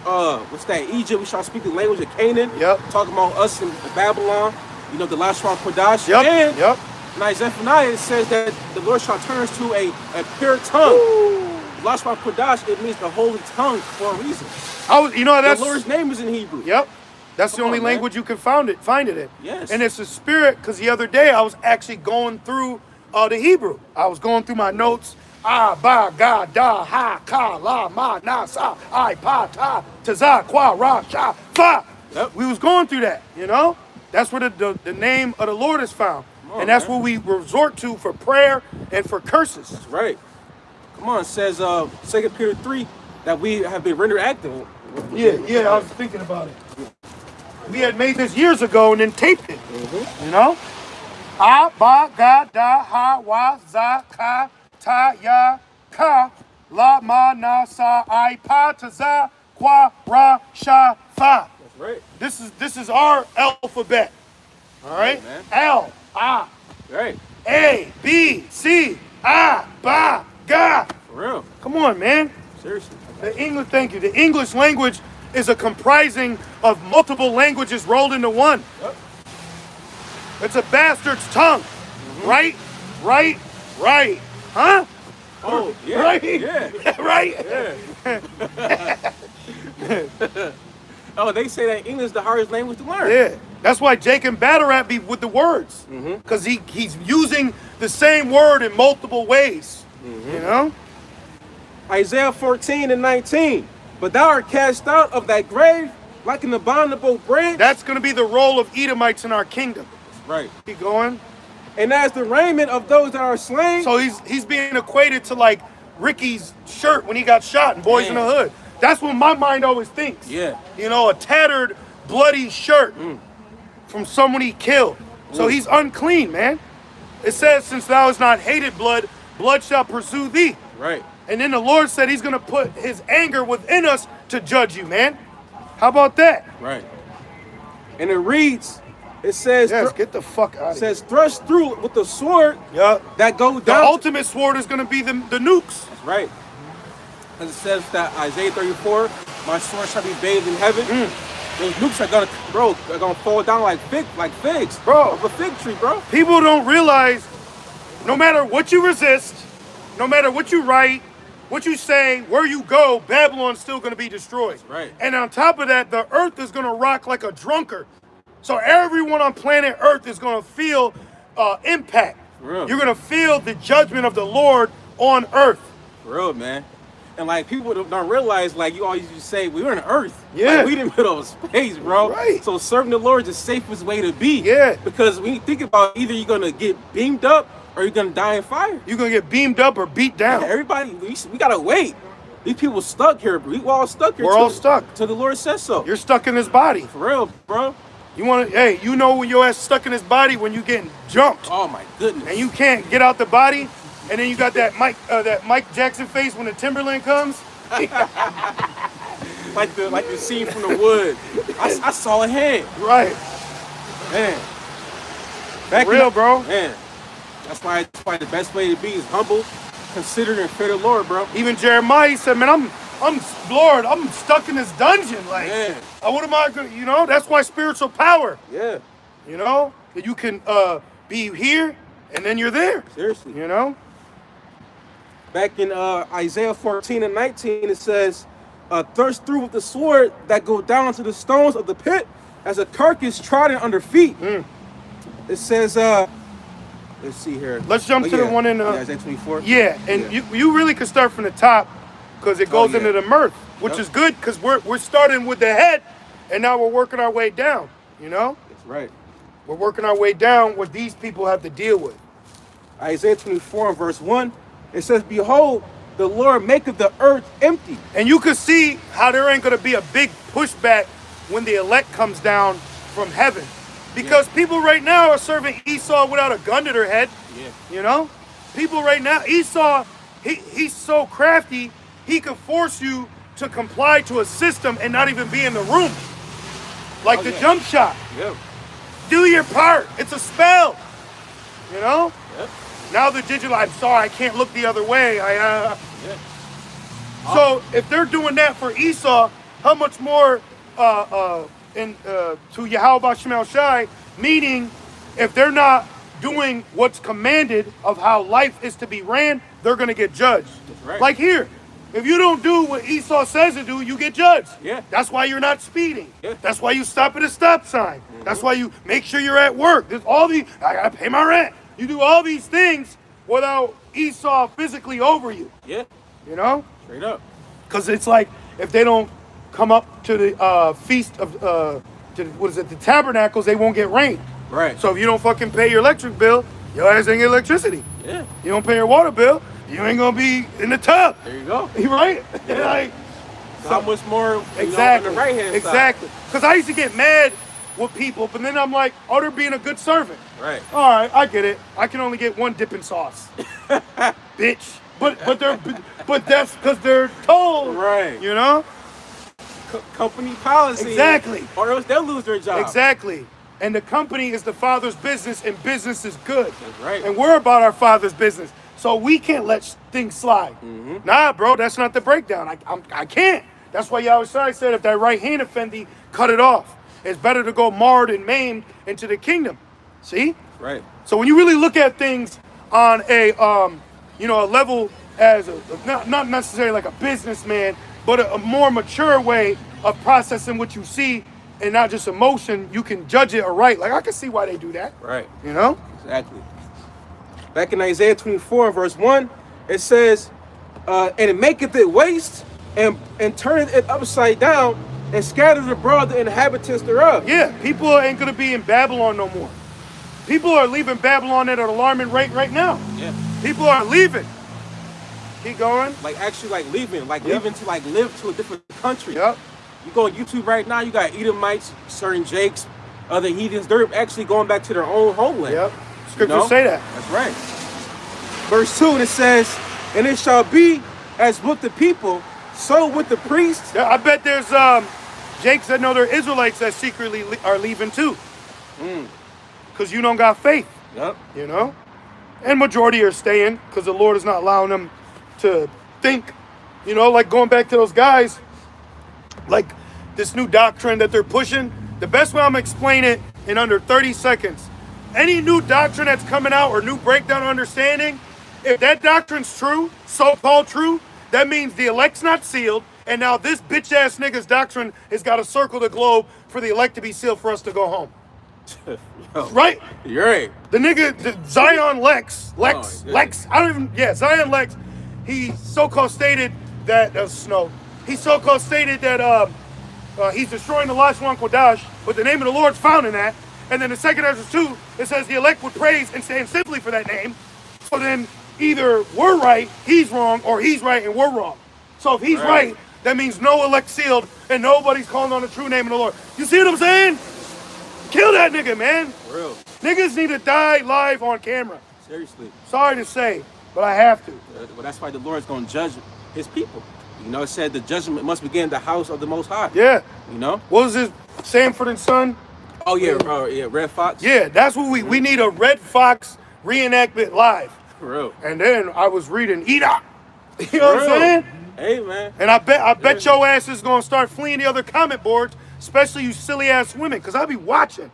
what's that, Egypt, we shall speak the language of Canaan. Yep. Talking about us in Babylon, you know, the Lashwan Kodash. Yep. And Yep. in Isaiah 9, it says that the Lord shall turn us to a pure tongue. Lashwan Kodash, it means the holy tongue for a reason. That's the Lord's name is in Hebrew. Yep. That's the only on, language you can find it in. Yes. And it's a spirit, because the other day I was actually going through the Hebrew. I was going through my notes. Ah, ba, ga, da, ha, ka, la, ma, na, sa, I, pa, ta, za, qua, ra, sha, fa. Yep. We was going through that, you know? That's where the name of the Lord is found. On, and that's man. what we resort to for prayer and for curses. That's right. Come on, it says 2 Peter 3 that we have been rendered active. Yeah, I was thinking about it. We had made this years ago and then taped it. Mm-hmm. You know? Ah, ba, ga, da, ha, wa, za, ka, ta, ya, ka, la, ma, na, sa, I, pa, ta, za, qua, ra, sha, fa. That's right. This is our alphabet. All right? Man. L, A, Right. A, B, C, A, ba, ga. For real. Come on, man. Seriously. Thank you. The English language is a comprising of multiple languages rolled into one. Yep. It's a bastard's tongue. Right? Huh? Oh, yeah. Right? Yeah. Right? Yeah. Oh, they say that English is the hardest language to learn. Yeah. That's why Jake and Battlerat be with the words. Because he's using the same word in multiple ways. You know? Isaiah 14 and 19. But thou art cast out of thy grave like an abominable branch. That's going to be the role of Edomites in our kingdom. Right. Keep going. And as the raiment of those that are slain. So he's being equated to like Ricky's shirt when he got shot in Boys in the Hood. That's what my mind always thinks. Yeah. You know, a tattered, bloody shirt from someone he killed. So he's unclean, man. It says, since thou hast not hated blood, blood shall pursue thee. Right. And then the Lord said he's going to put his anger within us to judge you, man. How about that? Right. And it reads, it says, Yes, get the fuck out of here. It says, thrust through with the sword Yep. that go The down. ultimate sword is going to be the nukes. That's right. Because it says that Isaiah 34, my sword shall be bathed in heaven. Those nukes are gonna fall down like figs. Bro. Of a fig tree, bro. People don't realize, no matter what you resist, no matter what you write, what you say, where you go, Babylon's still going to be destroyed. Right. And on top of that, the earth is going to rock like a drunkard. So everyone on planet Earth is going to feel impact. For real. You're going to feel the judgment of the Lord on earth. For real, man. And like people don't realize, like you always used to say, we were on Earth. Yeah. Like, we in the middle of space, bro. Right. So serving the Lord is the safest way to be. Yeah. Because when you think about it, either you're gonna get beamed up or you're gonna die in fire. You're going to get beamed up or beat down. Everybody, we gotta wait. These people stuck here. We all stuck here. We're all stuck. Till the Lord says so. You're stuck in this body. For real, bro. You want to, hey, you know when your ass stuck in his body when you getting jumped Oh my goodness. and you can't get out the body, and then you got that Mike Jackson face when the Timberland comes. like the scene from The Wood. I saw a head. Right. Man. Back Real, in, bro. Man. That's why the best way to be is humble, considered, and fear the Lord, bro. Even Jeremiah said, man, I'm Lord, I'm stuck in this dungeon. Like, Yeah. what am I going to, you know, that's why spiritual power, Yeah. you know, that you can be here and then you're there, Seriously. you know? Back in Isaiah 14 and 19, it says, "Thrust through with the sword that go down to the stones of the pit, as a carcass trodden under feet." It says, let's see here. Let's jump to the one in Isaiah 24. Yeah, and you really could start from the top because it goes into the mirth, which is good because we're starting with the head and now we're working our way down, you know? That's right. We're working our way down what these people have to deal with. Isaiah 24 and verse 1, it says, "Behold, the Lord maketh the earth empty." And you could see how there ain't going to be a big pushback when the elect comes down from heaven. Because people right now are serving Esau without a gun to their head. Yeah. You know? People right now, Esau, he's so crafty, he could force you to comply to a system and not even be in the room. Like the jump shot. Yep. Do your part. It's a spell. You know? Yep. Now the digital, I'm sorry, I can't look the other way. So if they're doing that for Esau, how much more to Yahweh Shemel Shai, meaning if they're not doing what's commanded of how life is to be ran, they're going to get judged. That's right. Like here, if you don't do what Esau says to do, you get judged. Yeah. That's why you're not speeding. Yeah. That's why you stop at a stop sign. That's why you make sure you're at work. There's all these, I got to pay my rent. You do all these things without Esau physically over you. Yeah. You know? Straight up. Because it's like if they don't come up to the feast of the tabernacles, they won't get rain. Right. So if you don't fucking pay your electric bill, your ass ain't get electricity. Yeah. You don't pay your water bill, you ain't gonna be in the tub. There you go. You right? Like, So how much more exactly. on the right hand side? Exactly. Because I used to get mad with people, but then I'm like, oh, they're being a good servant. Right. All right, I get it. I can only get one dipping sauce, bitch. But that's because they're told. Right. You know. Company policy. Exactly. Or else they'll lose their job. Exactly. And the company is the Father's business, and business is good. That's right. And we're about our Father's business. So we can't let things slide. Nah, bro, that's not the breakdown. I can't. That's why Yahweh said, if that right hand offend thee, cut it off. It's better to go marred and maimed into the kingdom. See? Right. So when you really look at things on a level as not necessarily like a businessman, but a more mature way of processing what you see and not just emotion, you can judge it right. Like, I can see why they do that. Right. You know? Exactly. Back in Isaiah 24, verse 1, it says, "And it maketh it waste, and turneth it upside down, and scattereth abroad the inhabitants thereof." Yeah, people ain't going to be in Babylon no more. People are leaving Babylon at an alarming rate right now. Yeah. People are leaving. Keep going. Like actually leaving to live to a different country. Yep. You go on YouTube right now, you got Edomites, certain Jakes, other heathens. They're actually going back to their own homeland. Yep. Scriptures say that. That's right. Verse 2, and it says, "And it shall be as with the people, so with the priests." Yeah, I bet there's Jakes that know they're Israelites that secretly are leaving too. Because you don't got faith. Yep. You know? And majority are staying because the Lord is not allowing them to think. You know, like going back to those guys, like this new doctrine that they're pushing. The best way I'm going to explain it in under 30 seconds. Any new doctrine that's coming out or new breakdown understanding, if that doctrine's true, so-called true, that means the elect's not sealed, and now this bitch-ass nigga's doctrine has got to circle the globe for the elect to be sealed for us to go home. Yo, Right? you're right. The nigga, Zion Lex, yeah. Zion Lex, he so-called stated that, he so-called stated that he's destroying the last one Kodash, but the name of the Lord's found in that. And then the second Ezra 2, it says the elect would praise and stand simply for that name. So then either we're right, he's wrong, or he's right and we're wrong. So if he's right, that means no elect sealed and nobody's calling on the true name of the Lord. You see what I'm saying? Kill that nigga, man. For real. Niggas need to die live on camera. Seriously. Sorry to say, but I have to. Well, that's why the Lord's going to judge his people. You know, it said the judgment must begin in the house of the Most High. Yeah. You know? What was this? Sanford and Son? Oh, yeah, Red Fox. Yeah, that's what we need, a Red Fox reenactment live. For real. And then I was reading Enoch. You know what I'm saying? Hey, man. And I bet your ass is gonna start fleeing the other comment boards, especially you silly ass women, cause I be watching.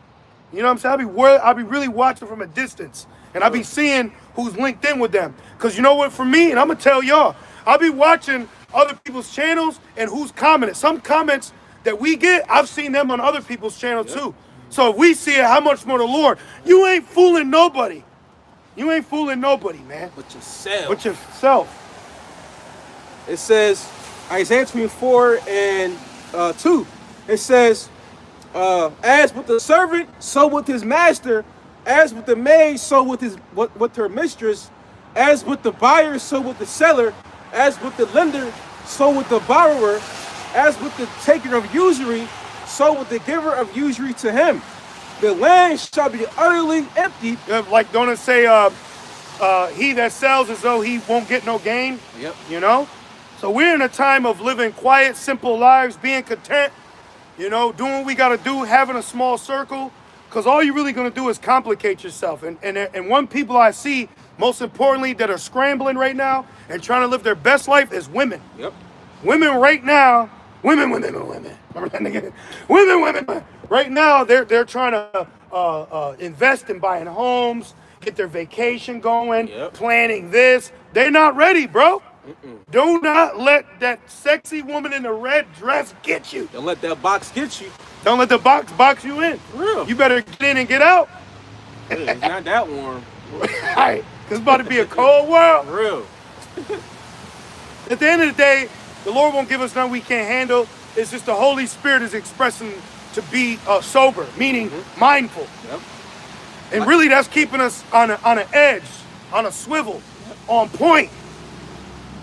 You know what I'm saying? I be really watching from a distance, and I be seeing who's linked in with them. Cause you know what? For me, and I'm gonna tell y'all, I be watching other people's channels and who's commented. Some comments that we get, I've seen them on other people's channels too. So if we see it, how much more the Lord? You ain't fooling nobody. You ain't fooling nobody, man. But yourself. But yourself. It says, Isaiah 24 and 2. It says, as with the servant, so with his master. As with the maid, so with her mistress. As with the buyer, so with the seller. As with the lender, so with the borrower. As with the taker of usury, so with the giver of usury to him. The land shall be utterly empty. Like, don't it say, he that sells as though he won't get no gain? Yep. You know? So we're in a time of living quiet, simple lives, being content, you know, doing what we got to do, having a small circle, because all you're really going to do is complicate yourself. And one people I see, most importantly, that are scrambling right now and trying to live their best life is women. Yep. Women right now, women. Remember that nigga? Women. Right now, they're trying to invest in buying homes, get their vacation going, planning this. They're not ready, bro. Do not let that sexy woman in the red dress get you. Don't let that box get you. Don't let the box you in. For real. You better get in and get out. It's not that warm. Right. Because it's about to be a cold world. For real. At the end of the day, the Lord won't give us nothing we can't handle. It's just the Holy Spirit is expressing to be sober, meaning mindful. Yep. And really that's keeping us on an edge, on a swivel, on point.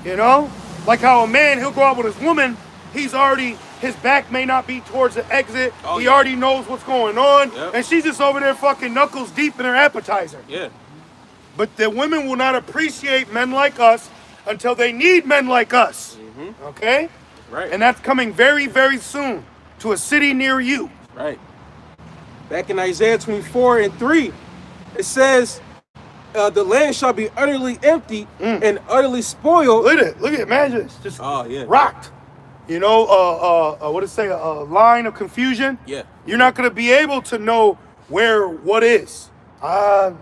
You know? Like how a man, he'll go out with his woman, his back may not be towards the exit. He already knows what's going on. Yep. And she's just over there fucking knuckles deep in her appetizer. Yeah. But the women will not appreciate men like us until they need men like us. Okay? Right. And that's coming very, very soon to a city near you. Right. Back in Isaiah 24 and 3, it says, the land shall be utterly empty and utterly spoiled. Look at it, man. Just rocked. You know, what did it say? A line of confusion. Yeah. You're not going to be able to know what is. I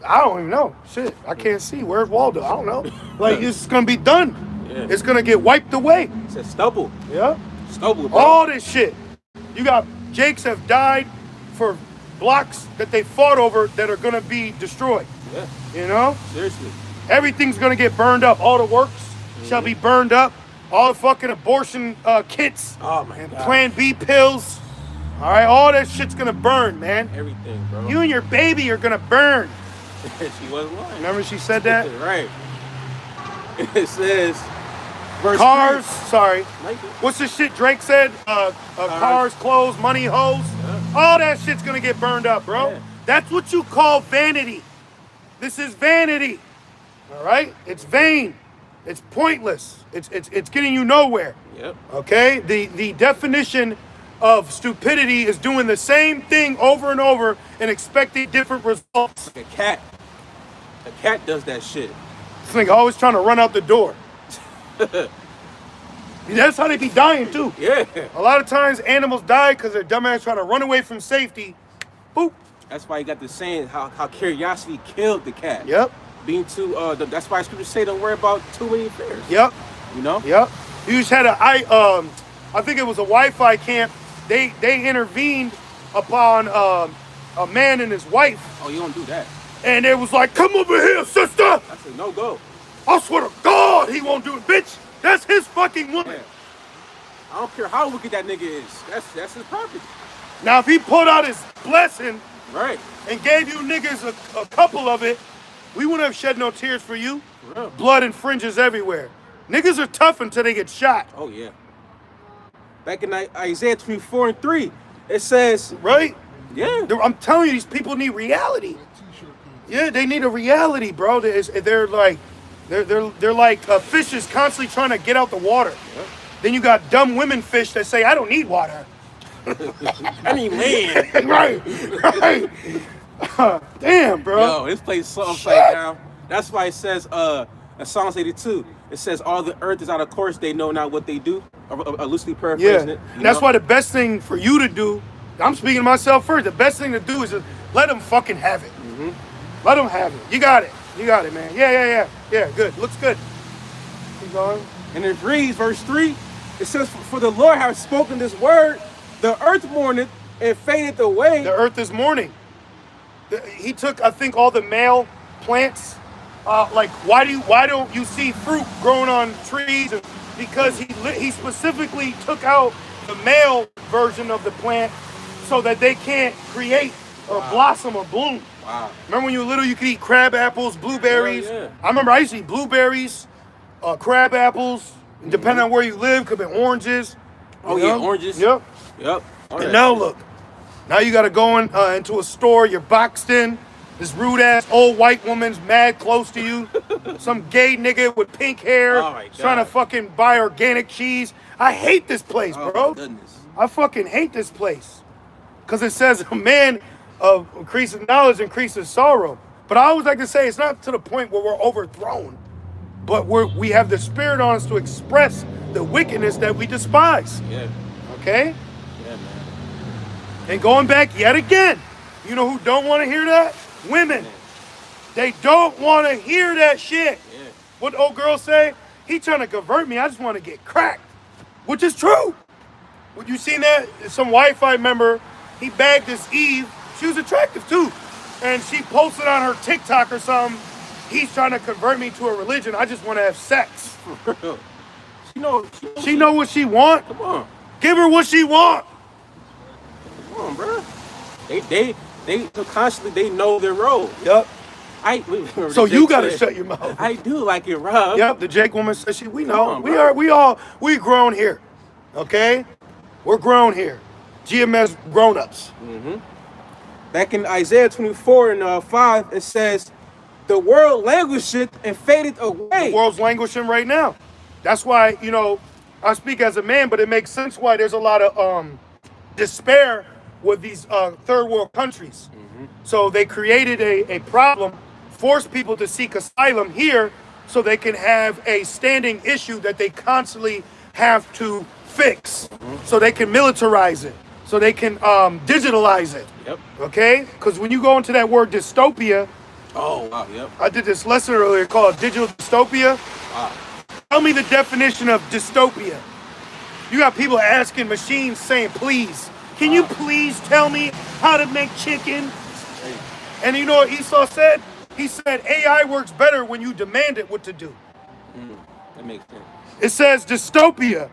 don't even know. Shit, I can't see. Where's Waldo? I don't know. Like, it's going to be done. Yeah. It's going to get wiped away. It says stubble. Yeah. Stubble, bro. All this shit. You got Jakes have died for blocks that they fought over that are going to be destroyed. Yeah. You know? Seriously. Everything's going to get burned up. All the works shall be burned up. All the fucking abortion kits. Oh, my and God. Plan B pills. All right? All that shit's going to burn, man. Everything, bro. You and your baby are going to burn. She wasn't lying. Remember she said that? Right. It says, verse Cars. 3. Sorry. Like What's the shit Drake said? Cars, clothes, money, hoes. Yeah. All that shit's going to get burned up, bro. Yeah. That's what you call vanity. This is vanity. All right? It's vain. It's pointless. It's getting you nowhere. Yep. Okay? The definition of stupidity is doing the same thing over and over and expecting different results. Like a cat. A cat does that shit. This nigga always trying to run out the door. That's how they be dying too. Yeah. A lot of times animals die because their dumbass trying to run away from safety. Boop. That's why you got the saying how curiosity killed the cat. Yep. Being too that's why scriptures say don't worry about too many affairs. Yep. You know? Yep. You just had I think it was a Wi-Fi camp. They intervened upon a man and his wife. Oh, you don't do that. And it was like, come over here, sister. I said no go. I swear to God, he won't do it, bitch. That's his fucking woman. Yeah. I don't care how wicked that nigga is. That's his property. Now, if he pulled out his blessing Right. and gave you niggas a couple of it, we wouldn't have shed no tears for you. For real. Blood and fringes everywhere. Niggas are tough until they get shot. Oh yeah. Back in Isaiah 24 and 3, it says, Right? Yeah. I'm telling you, these people need reality. Yeah, they need a reality, bro. They're like fishes constantly trying to get out the water. Yeah. Then you got dumb women fish that say, I don't need water. I need land. Right. Damn, bro. Yo, this place is so upside down. That's why it says in Psalms 82, it says all the earth is out of course, they know not what they do. Loosely paraphrasing it. And that's why the best thing for you to do, I'm speaking to myself first, the best thing to do is just let them fucking have it. Let them have it. You got it, man. Yeah, good. Looks good. Keep going. And it reads, verse 3, it says, for the Lord hath spoken this word, the earth mourneth and fadeth away. The earth is mourning. He took, I think, all the male plants. Like, why don't you see fruit growing on trees? Because he specifically took out the male version of the plant so that they can't create or blossom or bloom. Wow. Remember when you were little, you could eat crab apples, blueberries. Yeah. I remember I used to eat blueberries, crab apples, depending on where you live, could be oranges. Oranges. Yep. All And now look, now you got to go into a store, you're boxed in. This rude ass old white woman's mad close to you. Some gay nigga with pink hair trying to fucking buy organic cheese. I hate this place, bro. Oh my goodness. I fucking hate this place. Because it says a man of increasing knowledge increases sorrow. But I always like to say it's not to the point where we're overthrown. But we have the spirit on us to express the wickedness that we despise. Yeah. Okay? Yeah, man. And going back yet again, you know who don't want to hear that? Women. They don't want to hear that shit. Yeah. What the old girl say? He trying to convert me. I just want to get cracked. Which is true. Would you seen that? Some Wi-Fi member, he bagged this Eve. She was attractive too. And she posted on her TikTok or something, he's trying to convert me to a religion. I just want to have sex. She know what she want. Come on. Give her what she want. Come on, bro. They constantly, they know their role. Yep. So you gotta shut your mouth. I do like it, Rob. Yep, the Jake woman says we know. We grown here. Okay? We're grown here. GMS grown-ups. Back in Isaiah 24 and 5, it says, the world languisheth and fadeth away. The world's languishing right now. That's why, I speak as a man, but it makes sense why there's a lot of despair with these third world countries. So they created a problem, forced people to seek asylum here so they can have a standing issue that they constantly have to fix. So they can militarize it. So they can digitalize it. Yep. Okay? Because when you go into that word dystopia, Oh, wow, yep. I did this lesson earlier called digital dystopia. Wow. Tell me the definition of dystopia. You got people asking machines saying, please, can you please tell me how to make chicken? And you know what Esau said? He said, AI works better when you demand it what to do. That makes sense. It says dystopia.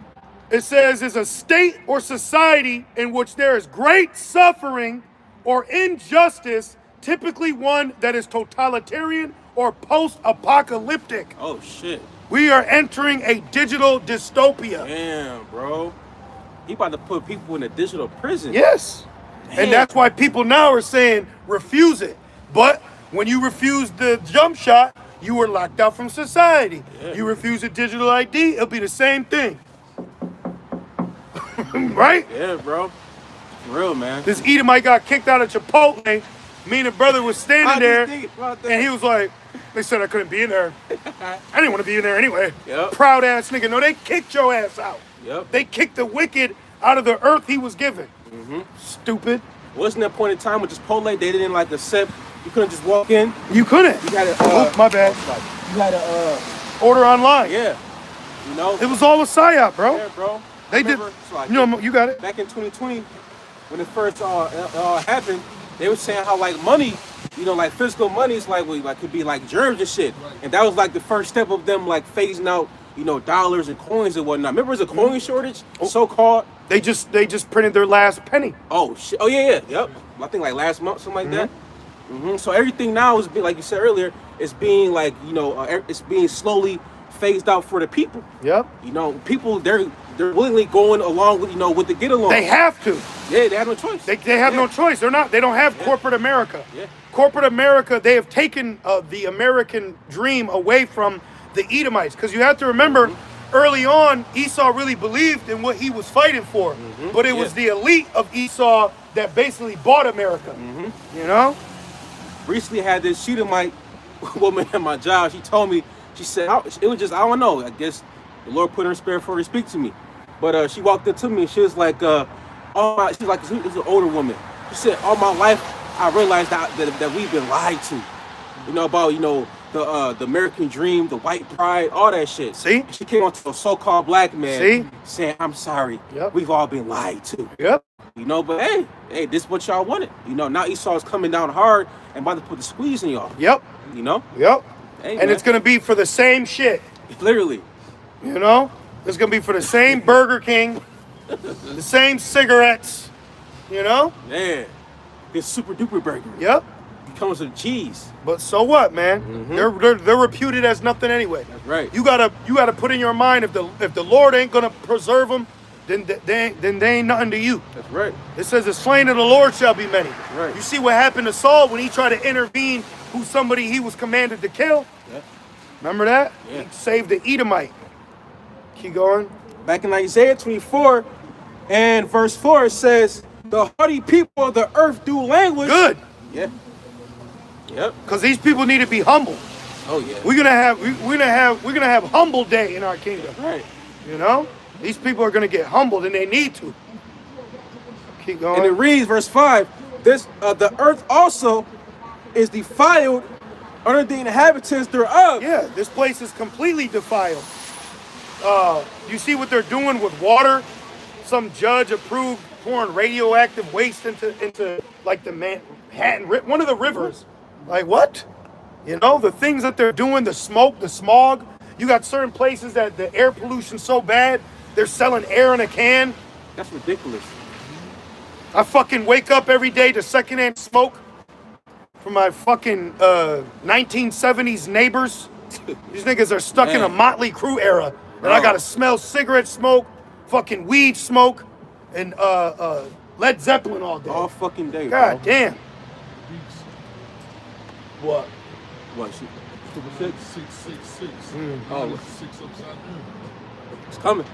It says is a state or society in which there is great suffering or injustice, typically one that is totalitarian or post-apocalyptic. Oh, shit. We are entering a digital dystopia. Damn, bro. He about to put people in a digital prison. Yes. Damn. And that's why people now are saying refuse it. But when you refuse the jump shot, you were locked out from society. Yeah. You refuse a digital ID, it'll be the same thing. Right? Yeah, bro. For real, man. This Edomite got kicked out of Chipotle. Me and the brother was standing there, and he was like, they said I couldn't be in there. I didn't want to be in there anyway. Yep. Proud ass nigga. No, they kicked your ass out. Yep. They kicked the wicked out of the earth he was given. Stupid. Wasn't there a point in time with Chipotle they didn't like accept? You couldn't just walk in. You couldn't. You got to. Oh, my bad. You had to. Order online. Yeah. You know. It was all a psyop, bro. Yeah, bro. They did. You got it. Back in 2020, when it first happened, they were saying how like money, like physical money is like could be like germs and shit, and that was like the first step of them like phasing out dollars and coins and whatnot. Remember, there was a coin shortage, so called. They just printed their last penny. Oh shit! Oh yeah. Yep. I think like last month, something like that. So everything now is being, like you said earlier, it's being like it's being slowly phased out for the people. Yep. People they're willingly going along with with the get along. They have to. Yeah, they have no choice. They have no choice. They don't have corporate America. Yeah. Corporate America, they have taken the American dream away from the Edomites. Because you have to remember, early on, Esau really believed in what he was fighting for. But it was the elite of Esau that basically bought America. You know? Recently had this Shedemite woman at my job. She told me, she said, it was just, I don't know. I guess the Lord put her in spirit for her to speak to me. But she walked up to me and she was like, she's an older woman. She said, all my life, I realized that we've been lied to. About, the American dream, the white pride, all that shit. See? She came on to a so-called black man saying, I'm sorry. Yep. We've all been lied to. Yep. But hey, this is what y'all wanted. Now Esau is coming down hard and about to put the squeeze in y'all. Yep. Yep. Hey, and it's going to be for the same shit. Literally. It's going to be for the same Burger King, the same cigarettes, Yeah. This super duper burger. Yep. It comes with cheese. But so what, man? They're reputed as nothing anyway. That's right. You gotta put in your mind, if the Lord ain't gonna preserve them, then they ain't nothing to you. That's right. It says the slain of the Lord shall be many. Right. You see what happened to Saul when he tried to intervene who somebody he was commanded to kill? Yeah. Remember that? Yeah. He saved the Edomite. Keep going. Back in Isaiah 24 and verse 4, it says, the haughty people of the earth do languish. Good. Yeah. Yep. Because these people need to be humble. Oh yeah. We're gonna have humble day in our kingdom. Right. These people are gonna get humbled, and they need to. Keep going. And it reads, verse 5, the earth also is defiled under the inhabitants thereof. Yeah, this place is completely defiled. You see what they're doing with water? Some judge approved pouring radioactive waste into like the Manhattan, one of the rivers. Like what? The things that they're doing, the smoke, the smog. You got certain places that the air pollution's so bad, they're selling air in a can. That's ridiculous. I fucking wake up every day to secondhand smoke from my fucking 1970s neighbors. These niggas are stuck in a Motley Crue era. And I gotta smell cigarette smoke, fucking weed smoke, and Led Zeppelin all day. All fucking day, God bro. damn. What? What? Stupid 666. Oh. 6 upside down. It's coming.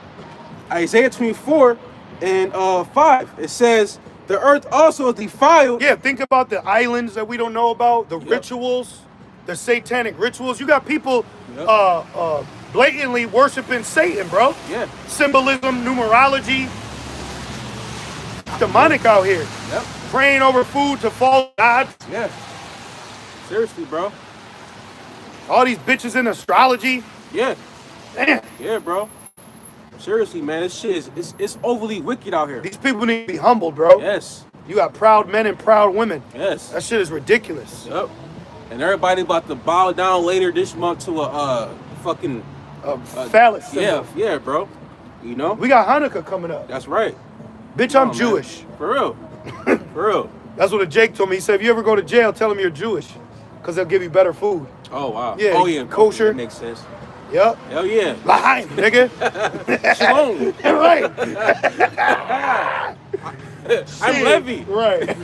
Isaiah 24 and 5. It says, the earth also is defiled. Yeah, think about the islands that we don't know about, the rituals, the satanic rituals. You got people blatantly worshiping Satan, bro. Yeah. Symbolism, numerology. Demonic out here. Yep. Praying over food to false gods. Yeah. Seriously, bro. All these bitches in astrology. Yeah. Damn. Yeah, bro. Seriously, man. This shit it's overly wicked out here. These people need to be humbled, bro. Yes. You got proud men and proud women. Yes. That shit is ridiculous. Yep. And everybody about to bow down later this month to a fucking phallus symbol. Yeah, bro. We got Hanukkah coming up. That's right. Bitch, I'm Jewish. Man. For real. For real. That's what a Jake told me. He said, if you ever go to jail, tell them you're Jewish. Because they'll give you better food. Oh, wow. Yeah. Oh, yeah. Kosher. That makes sense. Yep. Hell yeah. L'chaim, nigga. Shalom. Right. I'm Levy. Right.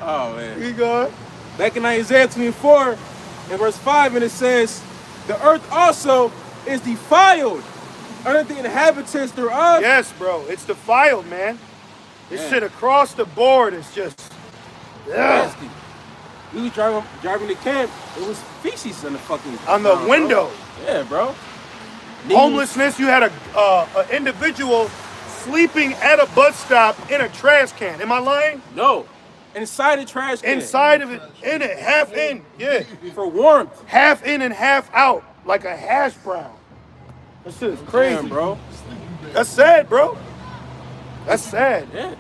Oh, man. You go. Back in Isaiah 24 and verse 5, and it says, the earth also is defiled under the inhabitants thereof. Yes, bro. It's defiled, man. This shit across the board is just... Nasty. We was driving to camp. It was feces on the fucking... On the window. Bro. Yeah, bro. Homelessness, you had an individual sleeping at a bus stop in a trash can. Am I lying? No. Inside the trash can. Inside of it, in it, half in. Yeah. For warmth. Half in and half out, like a hash brown. That shit is crazy. Damn, bro. That's sad, bro. That's sad. Yeah.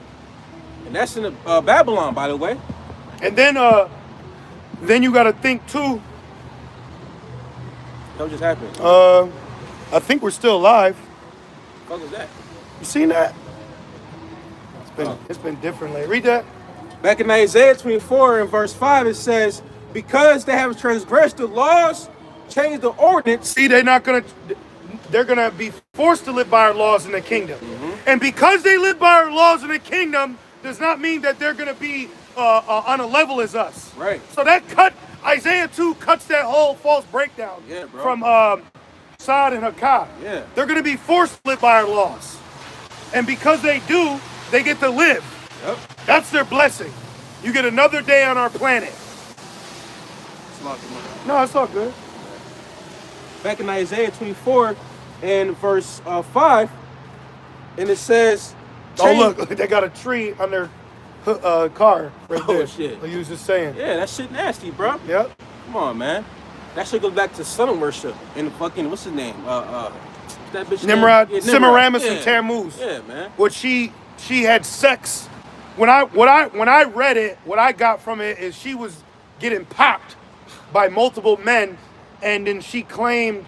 And that's in Babylon, by the way. And then you got to think too. What just happened? I think we're still alive. What was that? You seen that? It's been different lately. Read that. Back in Isaiah 24 and verse 5, it says, because they have transgressed the laws, changed the ordinance. See, they're not gonna. they're going to be forced to live by our laws in the kingdom. And because they live by our laws in the kingdom, does not mean that they're going to be on a level as us. Right. So that Isaiah 2 cuts that whole false breakdown from Sod and Hakkad. Yeah. They're going to be forced to live by our laws. And because they do, they get to live. Yep. That's their blessing. You get another day on our planet. No, it's all good. Back in Isaiah 24 and verse 5, and it says, Oh, look, they got a tree on their car right there. Oh, shit. Like you was just saying. Yeah, that shit nasty, bro. Yep. Come on, man. That shit goes back to sun worship and fucking, what's his name? That bitch Nimrod, name? Yeah, Semiramis, yeah. and Tammuz. Yeah, man. What she had sex. When I read it, what I got from it is she was getting popped by multiple men, and then she claimed.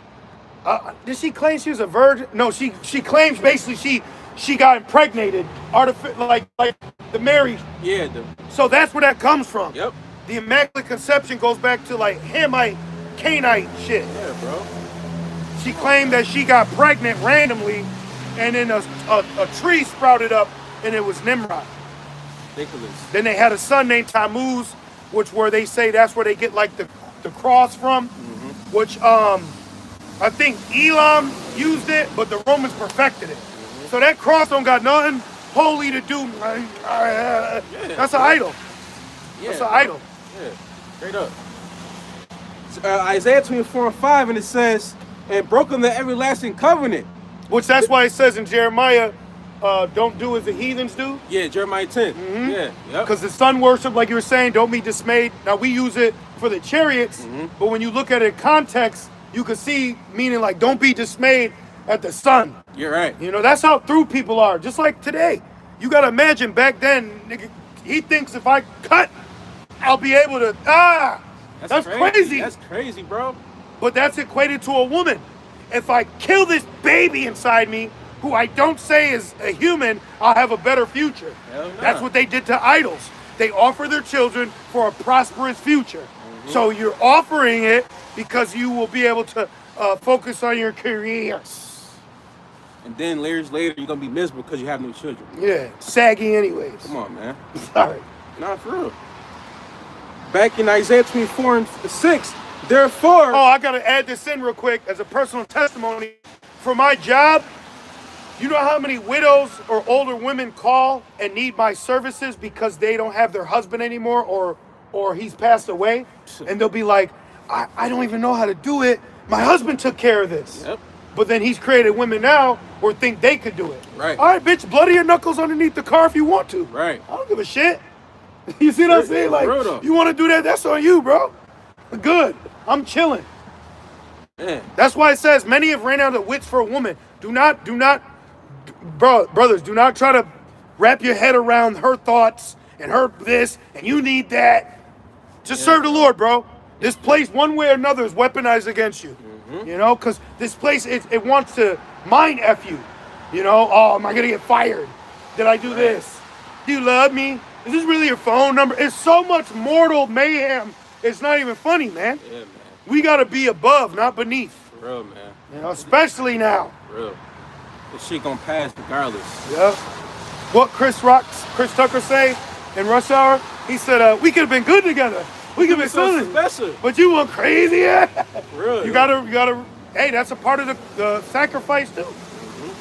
Did she claim she was a virgin? No, she claims basically she got impregnated, like the Mary. Yeah. So that's where that comes from. Yep. The Immaculate Conception goes back to like Hamite, Canaanite shit. Yeah, bro. She claimed that she got pregnant randomly, and then a tree sprouted up, and it was Nimrod. Ridiculous. Then they had a son named Tammuz, which where they say that's where they get like the cross from, which I think Elam used it, but the Romans perfected it. So that cross don't got nothing holy to do. That's an idol. Yeah, That's an idol. Yeah, straight up. Isaiah 24 and 5, and it says, and broken the everlasting covenant. Which that's why it says in Jeremiah, don't do as the heathens do. Yeah, Jeremiah 10. Yeah, yep. Because the sun worship, like you were saying, don't be dismayed. Now we use it for the chariots, but when you look at it in context, you can see meaning like don't be dismayed at the sun. You're right. You know, that's how through people are. Just like today. You got to imagine back then, nigga, he thinks if I cut, I'll be able to, that's crazy. That's crazy, bro. But that's equated to a woman. If I kill this baby inside me, who I don't say is a human, I'll have a better future. Hell no. That's what they did to idols. They offer their children for a prosperous future. So you're offering it because you will be able to focus on your careers. And then years later, you're going to be miserable because you have no children. Yeah, saggy anyways. Come on, man. Sorry. Nah, for real. Back in Isaiah 24 and 6, therefore... Oh, I got to add this in real quick as a personal testimony. For my job, you know how many widows or older women call and need my services because they don't have their husband anymore or he's passed away? And they'll be like, I don't even know how to do it. My husband took care of this. Yep. But then he's created women now or think they could do it. Right. All right, bitch, bloody your knuckles underneath the car if you want to. Right. I don't give a shit. You see what I'm saying? Like, Brutal. you want to do that, that's on you, bro. Good. I'm chilling. Yeah. That's why it says many have ran out of wits for a woman. Brothers, do not try to wrap your head around her thoughts and her this and you need that. Just serve the Lord, bro. This place, one way or another, is weaponized against you. You know, because this place, it wants to mind F you. You know, oh, am I going to get fired? Did I do this? Do you love me? Is this really your phone number? It's so much mortal mayhem. It's not even funny, man. Yeah, man. We got to be above, not beneath. For real, man. You know, especially now. For real. This shit gonna pass regardless. Yeah. What Chris Tucker say in Rush Hour? He said, we could have been good together. We could have been silly. Special. But you went crazy, yeah? For real. You gotta, hey, that's a part of the sacrifice too.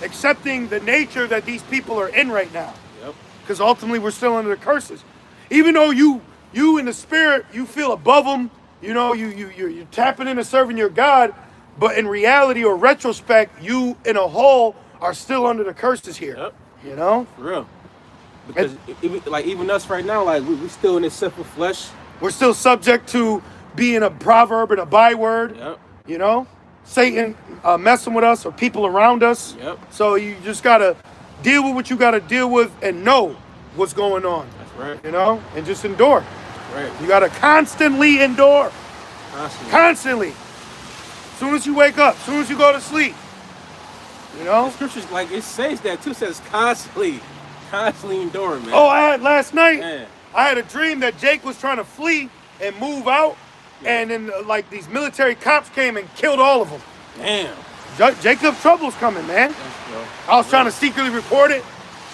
Accepting the nature that these people are in right now. Yep. Because ultimately we're still under the curses. Even though you in the spirit, you feel above them, you know, you're tapping into serving your God, but in reality or retrospect, you in a whole are still under the curses here. Yep. You know? For real. Because even us right now, like we still in this sinful flesh. We're still subject to being a proverb and a byword. Yep. You know? Satan messing with us or people around us. Yep. So you just gotta deal with what you gotta deal with and know what's going on. That's right. You know? And just endure. Right. You gotta constantly endure. Constantly. As soon as you wake up, as soon as you go to sleep. You know? The scriptures, like, it says that too, says constantly enduring, man. Oh, I had last night, Man. I had a dream that Jake was trying to flee and move out, and then like these military cops came and killed all of them. Damn. Jacob's trouble's coming, man. Yes, bro. I was trying to secretly record it,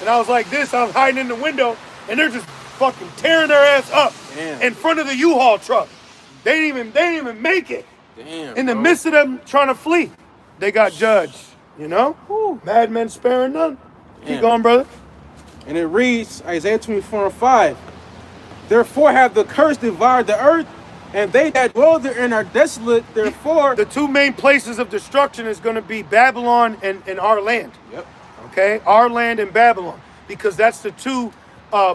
and I was like this. I was hiding in the window, and they're just fucking tearing their ass up in front of the U-Haul truck. They didn't even make it. Damn, in the bro. midst of them trying to flee, they got judged. You know? Whew. Madmen sparing none. Keep Damn. going, brother. And it reads, Isaiah 24:5. Therefore have the curse devoured the earth, and they that dwell therein are desolate. Therefore, The two main places of destruction is going to be Babylon and our land. Yep. Okay? Our land and Babylon. Because that's the two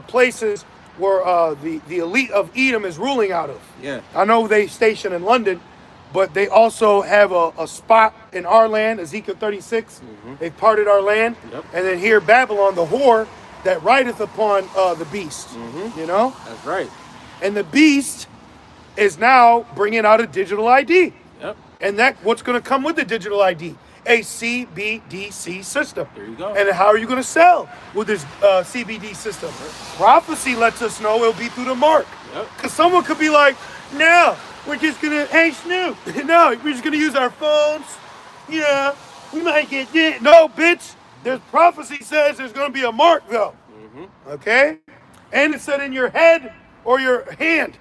places where the elite of Edom is ruling out of. Yeah. I know they station in London, but they also have a spot in our land, Ezekiel 36. They've parted our land. Yep. And then here, Babylon, the whore that rideth upon the beast. You know? That's right. And the beast is now bringing out a digital ID. Yep. And that what's going to come with the digital ID? A CBDC system. There you go. And how are you going to sell with this CBD system? Prophecy lets us know it'll be through the mark. Yep. Because someone could be like, no, we're just going to, hey, Snoop, no, we're just going to use our phones. Yeah, we might get this. No, bitch. There's prophecy says there's going to be a mark, though. Okay? And it said in your head or your hand.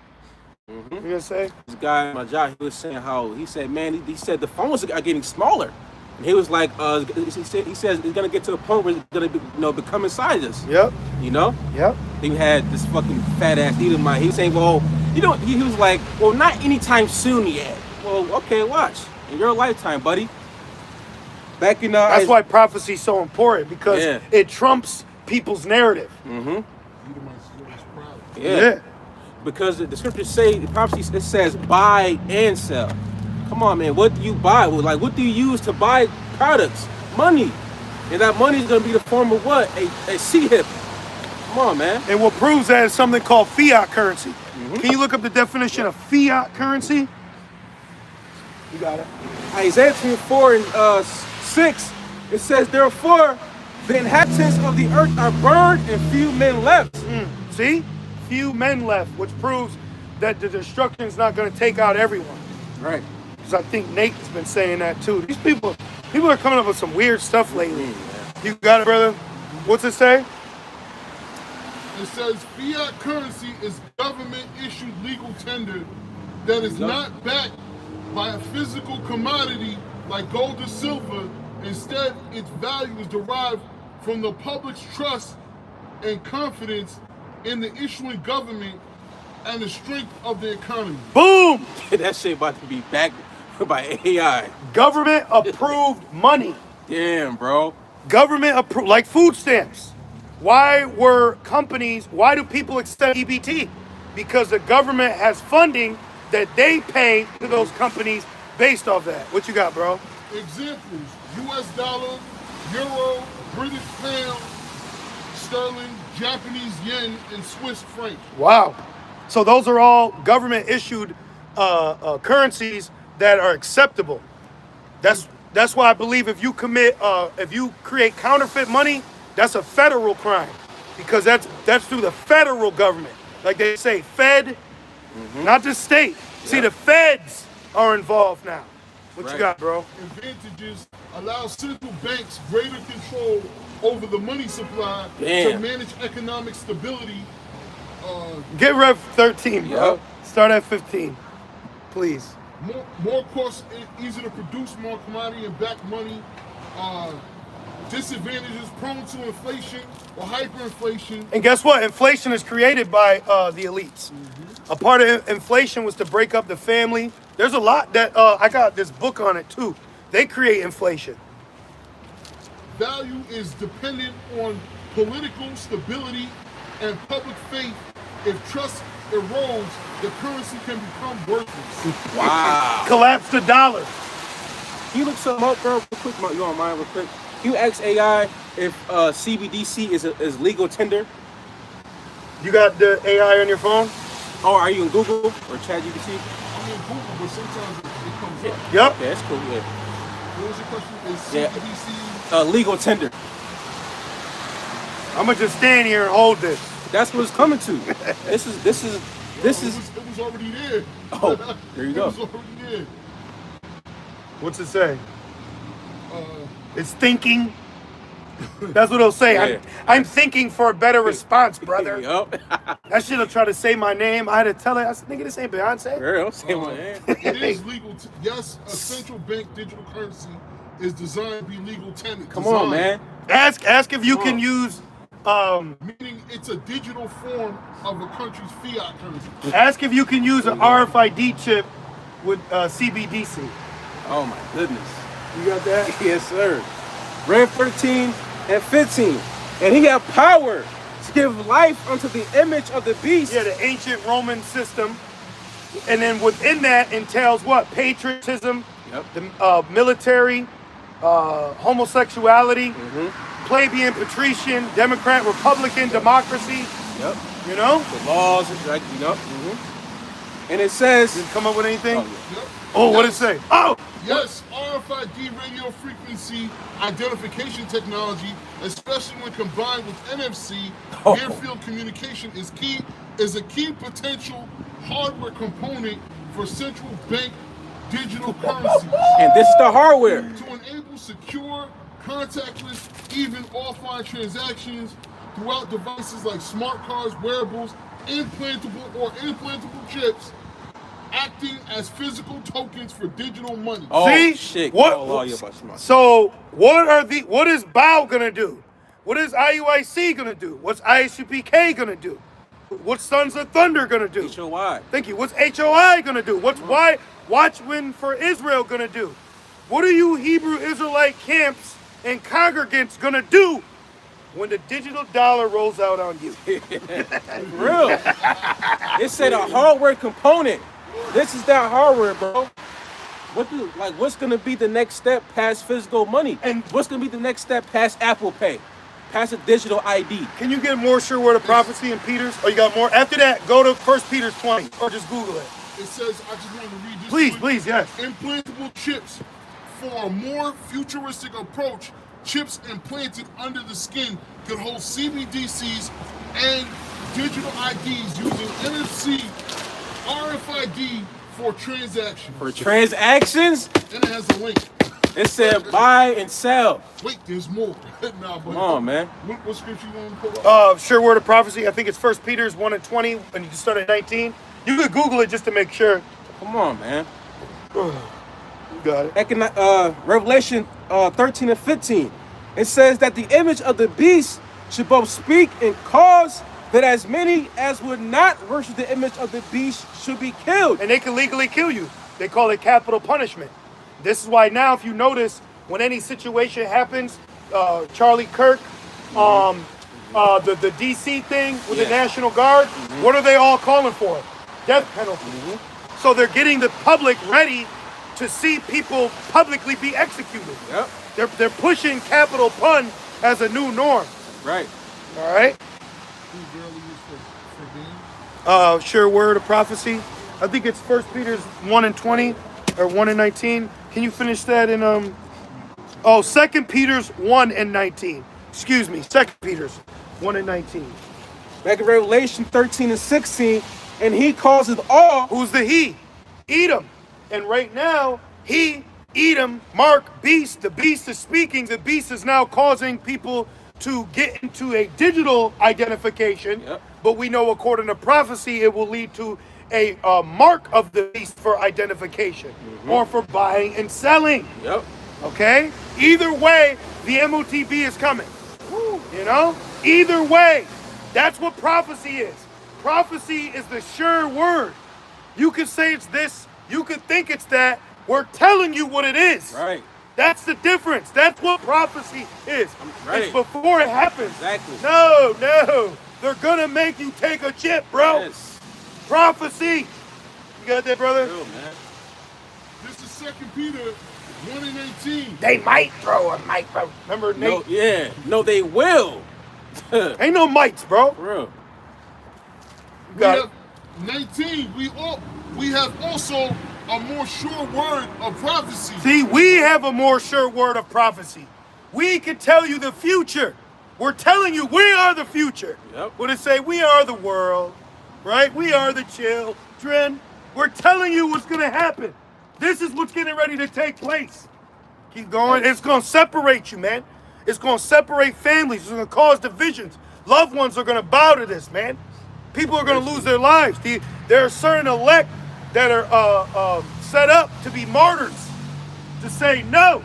You going to say? This guy at my job, he was saying how, he said, man, he said the phones are getting smaller. And he was like, he says it's gonna get to a point where it's gonna be, become inside us. Yep. You know? Yep. He had this fucking fat ass Edomite. He was saying, well, he was like, well, not anytime soon yet. Well, okay, watch. In your lifetime, buddy. Back in That's why prophecy is so important, because Yeah. it trumps people's narrative. Yeah. Because the scriptures say, the prophecy, it says buy and sell. Come on, man. What do you buy? Well, like, what do you use to buy products? Money. And that money is going to be the form of what? A C-hip. Come on, man. And what proves that is something called fiat currency. Can you look up the definition of fiat currency? You got it. Isaiah 24:6, it says, therefore, the inhabitants of the earth are burned and few men left. See? Few men left, which proves that the destruction is not going to take out everyone. Right. Because I think Nate's been saying that too. These people are coming up with some weird stuff lately. You got it, brother? What's it say? It says fiat currency is government-issued legal tender that is not backed by a physical commodity like gold or silver. Instead, its value is derived from the public's trust and confidence in the issuing government and the strength of the economy. Boom! That shit about to be backed by AI. Government approved money. Damn, bro. Government approved, like food stamps. Why do people accept EBT? Because the government has funding that they pay to those companies based off that. What you got, bro? Examples: US dollar, euro, British pound, sterling, Japanese yen, and Swiss franc. Wow. So those are all government issued currencies that are acceptable. That's why I believe if you create counterfeit money, that's a federal crime, because that's through the federal government. Like they say, Fed, not the state. See, the feds are involved now. What you got, bro? Advantages allow central banks greater control over the money supply to Damn. manage economic stability. Get Rev 13, bro. Yep. Start at 15, please. More cost, easier to produce more commodity and back money. Disadvantages prone to inflation or hyperinflation. And guess what? Inflation is created by the elites. A part of inflation was to break up the family. There's a lot that I got this book on it too. They create inflation. Value is dependent on political stability and public faith. If trust erodes, the currency can become worthless. Wow. Collapse the dollar. Can you look something up, bro? Real quick, you don't mind, real quick? Can you ask AI if CBDC is legal tender? You got the AI on your phone? Or are you in Google or ChatGPT? I'm in Google, but sometimes it comes up. Yep. Okay, that's cool. Yeah. What was your question? Is Yeah. CBDC? Legal tender. I'm gonna just stand here and hold this. That's what it's coming to. This is. It was already there. Oh, there you go. It was already there. What's it say? It's thinking. That's what it'll say. Yeah. I'm thinking for a better response, brother. Yup. That shit'll try to say my name. I had to tell it. I said, nigga, this ain't Beyonce. Girl, say my name. It is legal. Yes, a central bank digital currency is designed to be legal tenant. Come on, man. Ask if you can use. Meaning it's a digital form of a country's fiat currency. Ask if you can use an RFID chip with CBDC. Oh my goodness. You got that? Yes, sir. Rev 13 and 15. And he had power to give life unto the image of the beast. Yeah, the ancient Roman system. And then within that entails what? Patriotism, Yep. the military, homosexuality, plebeian, patrician, Democrat, Republican, democracy. Yep. You know? The laws, like, you know. And it says, Did you come up with anything? Oh, yeah. Yep. Oh, what did it say? Oh! Yes, RFID radio frequency identification technology, especially when combined with NFC, near field communication is a key potential hardware component for central bank digital currencies. and this is the hardware. To enable secure, contactless, even offline transactions throughout devices like smart cards, wearables, implantable chips, acting as physical tokens for digital money. Oh, See? shit. What? Oh, yeah, about smart. So what is BOW gonna do? What is IUIC gonna do? What's ISUPK gonna do? What's Sons of Thunder gonna do? HOI. Thank you. What's HOI gonna do? What's Watchmen for Israel gonna do? What are you Hebrew Israelite camps and congregants gonna do when the digital dollar rolls out on you? Real. It said a hardware component. This is that hardware, bro. What's gonna be the next step past physical money? And- what's gonna be the next step past Apple Pay? Past a digital ID? Can you get more sure word of prophecy in Peter's? Or you got more? After that, go to 1 Peter's 20 or just Google it. It says, I just wanted to read this. Please, quick. please, yes. Implantable chips. For a more futuristic approach, chips implanted under the skin could hold CBDCs and digital IDs using NFC, RFID for transactions. For transactions, And it has a link. it said buy and sell. Wait, there's more. Nah, but Come on, man. What scripture you want to pull up? Sure word of prophecy. I think it's 1 Peter's 1 and 20, and you can start at 19. You could Google it just to make sure. Come on, man. You got it. Revelation 13 and 15. It says that the image of the beast should both speak and cause that as many as would not worship the image of the beast should be killed. And they can legally kill you. They call it capital punishment. This is why now, if you notice, when any situation happens, Charlie Kirk, the DC thing with the National Guard, what are they all calling for? Death penalty. So they're getting the public ready to see people publicly be executed. Yep. They're pushing capital pun as a new norm. Right. All right. Who barely used for being? Sure word of prophecy. I think it's 1 Peter's 1 and 20 or 1 and 19. Can you finish that in 2 Peter's 1 and 19. Excuse me, 2 Peter's 1 and 19. Back in Revelation 13 and 16, and he causes all. Who's the he? Edom. And right now, he, Edom, Mark, beast. The beast is speaking. The beast is now causing people to get into a digital identification. Yep. But we know according to prophecy, it will lead to a mark of the beast for identification or for buying and selling. Yep. Okay? Either way, the MOTB is coming. You know? Either way, that's what prophecy is. Prophecy is the sure word. You could say it's this, you could think it's that. We're telling you what it is. Right. That's the difference. That's what prophecy is. Right. It's before it happens. Exactly. No. They're gonna make you take a chip, bro. Yes. Prophecy. You got that, brother? Real, man. This is 2 Peter 1 and 18. They might throw a mic, bro. Remember Nate? No, yeah. No, they will. Ain't no mics, bro. Real. You got it. We have 19. We have also a more sure word of prophecy. See, we have a more sure word of prophecy. We can tell you the future. We're telling you we are the future. Yep. When it say we are the world, right? We are the children. We're telling you what's going to happen. This is what's getting ready to take place. Keep going. It's going to separate you, man. It's going to separate families. It's going to cause divisions. Loved ones are going to bow to this, man. People are going to lose their lives. There are certain elect that are set up to be martyrs, to say no.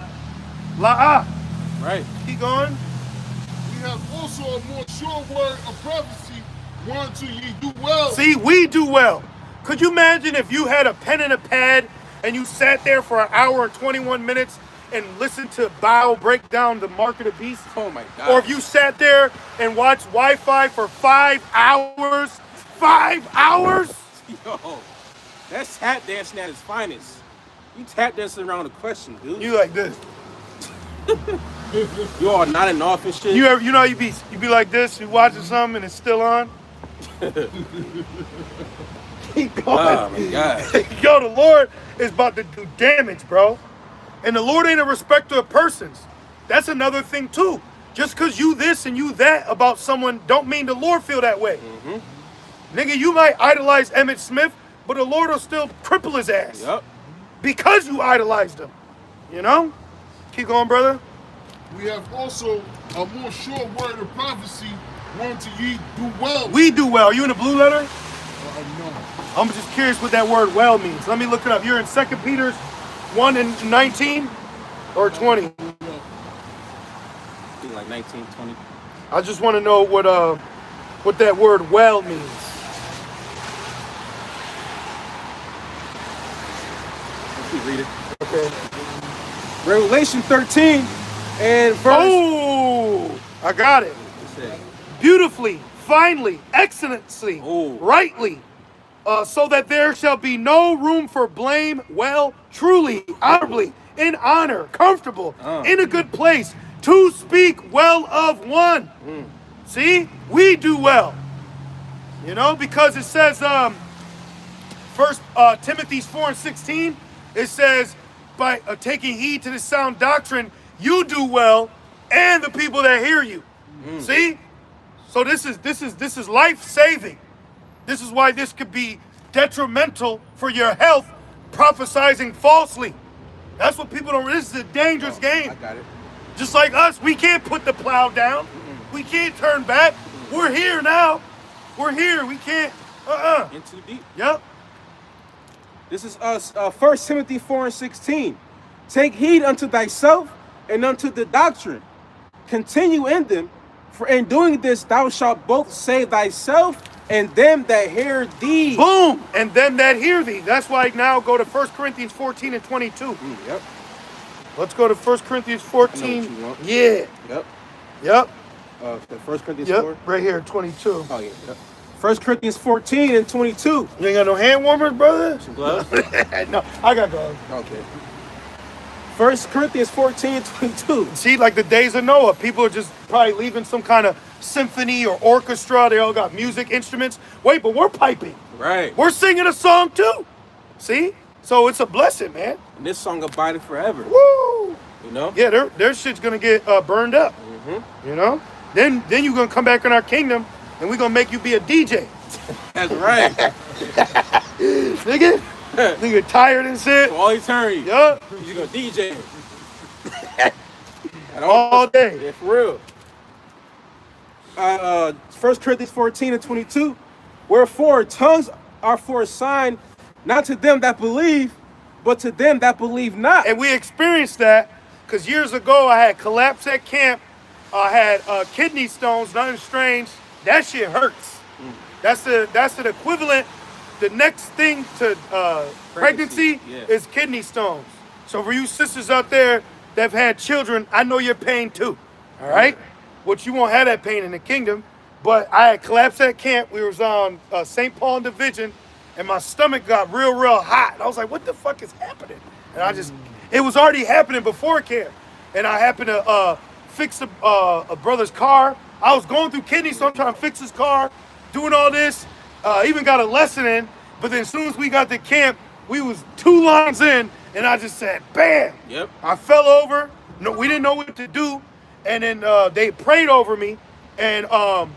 La'ah. Right. Keep going. We have also a more sure word of prophecy, whereunto ye do well. See, we do well. Could you imagine if you had a pen and a pad and you sat there for an hour and 21 minutes and listened to Bao break down the mark of the beast? Oh my God. Or if you sat there and watched Wi-Fi for 5 hours? 5 hours? Yo, that's tap dancing at its finest. You tap dancing around a question, dude. You like this. You all nodding off and shit. You know, you be like this, you watching something and it's still on. Keep going. Oh my God. Yo, the Lord is about to do damage, bro. And the Lord ain't a respecter of persons. That's another thing too. Just because you this and you that about someone don't mean the Lord feel that way. Nigga, you might idolize Emmett Smith, but the Lord will still cripple his ass. Yep. Because you idolized him. You know? Keep going, brother. We have also a more sure word of prophecy, whereunto ye do well. We do well. You in the blue letter? No. I'm just curious what that word well means. Let me look it up. You're in 2 Peter 1 and 19 or 20? I think like 19, 20. I just want to know what that word well means. Let's read it. Okay. Revelation 13 and verse. Oh, I got it. Beautifully, finely, excellency, rightly, so that there shall be no room for blame, well, truly, honorably, in honor, comfortable, in a good place, to speak well of one. See, we do well, you know, because it says, First Timothy 4 and 16, it says, by taking heed to the sound doctrine, you do well, and the people that hear you. See? So this is life-saving. This is why this could be detrimental for your health, prophesizing falsely. That's what people don't. This is a dangerous game. I got it. Just like us, we can't put the plow down. We can't turn back. We're here now. We're here. We can't. In too deep. Yep. This is us. 1 Timothy 4 and 16. Take heed unto thyself and unto the doctrine. Continue in them, for in doing this thou shalt both save thyself and them that hear thee. Boom. And them that hear thee. That's why now go to 1 Corinthians 14 and 22. Yep. Let's go to 1 Corinthians 14. I know what you want. Yeah. Yep. Yep. 1 Corinthians Yep. 4. Right here, 22. Oh yeah. Yep. 1 Corinthians 14 and 22. You ain't got no hand warmers, brother? Some gloves? No, I got gloves. Okay. 1 Corinthians 14 and 22. See, like the days of Noah, people are just probably leaving some kind of symphony or orchestra. They all got music instruments. Wait, but we're piping. Right. We're singing a song too. See? So it's a blessing, man. And this song abided forever. Woo! You know? Yeah, their shit's gonna get burned up. You know? Then you're gonna come back in our kingdom and we're gonna make you be a DJ. That's right. Nigga? Nigga tired and shit. For all eternity. Yup. You're gonna DJ. All day. Yeah, for real. 1 Corinthians 14 and 22. Wherefore tongues are for a sign, not to them that believe, but to them that believe not. And we experienced that because years ago I had collapse at camp. I had kidney stones, nothing strange. That shit hurts. That's the equivalent. The next thing to pregnancy yeah. is kidney stones. So for you sisters out there that have had children, I know your pain too. All right? Which you won't have that pain in the kingdom. But I had collapsed at camp. We was on St. Paul Division, and my stomach got real hot. And I was like, what the fuck is happening? And it was already happening before camp. And I happened to fix a brother's car. I was going through kidney, so I'm trying to fix his car, doing all this. Even got a lesson in, but then as soon as we got to camp, we was 2 lines in, and I just said, bam. Yep. I fell over. No, we didn't know what to do. And then they prayed over me. And I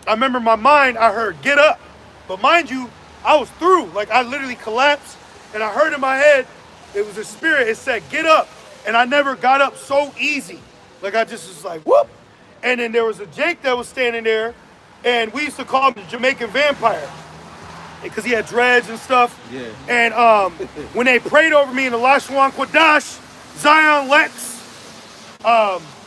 remember in my mind, I heard, get up. But mind you, I was through. Like, I literally collapsed. And I heard in my head, it was a spirit. It said, get up. and I never got up so easy. Like I just was like, whoop. And then there was a Jake that was standing there, and we used to call him the Jamaican vampire because he had dreads and stuff. Yeah. And when they prayed over me in the Lashwan Kwadash, Zion Lex,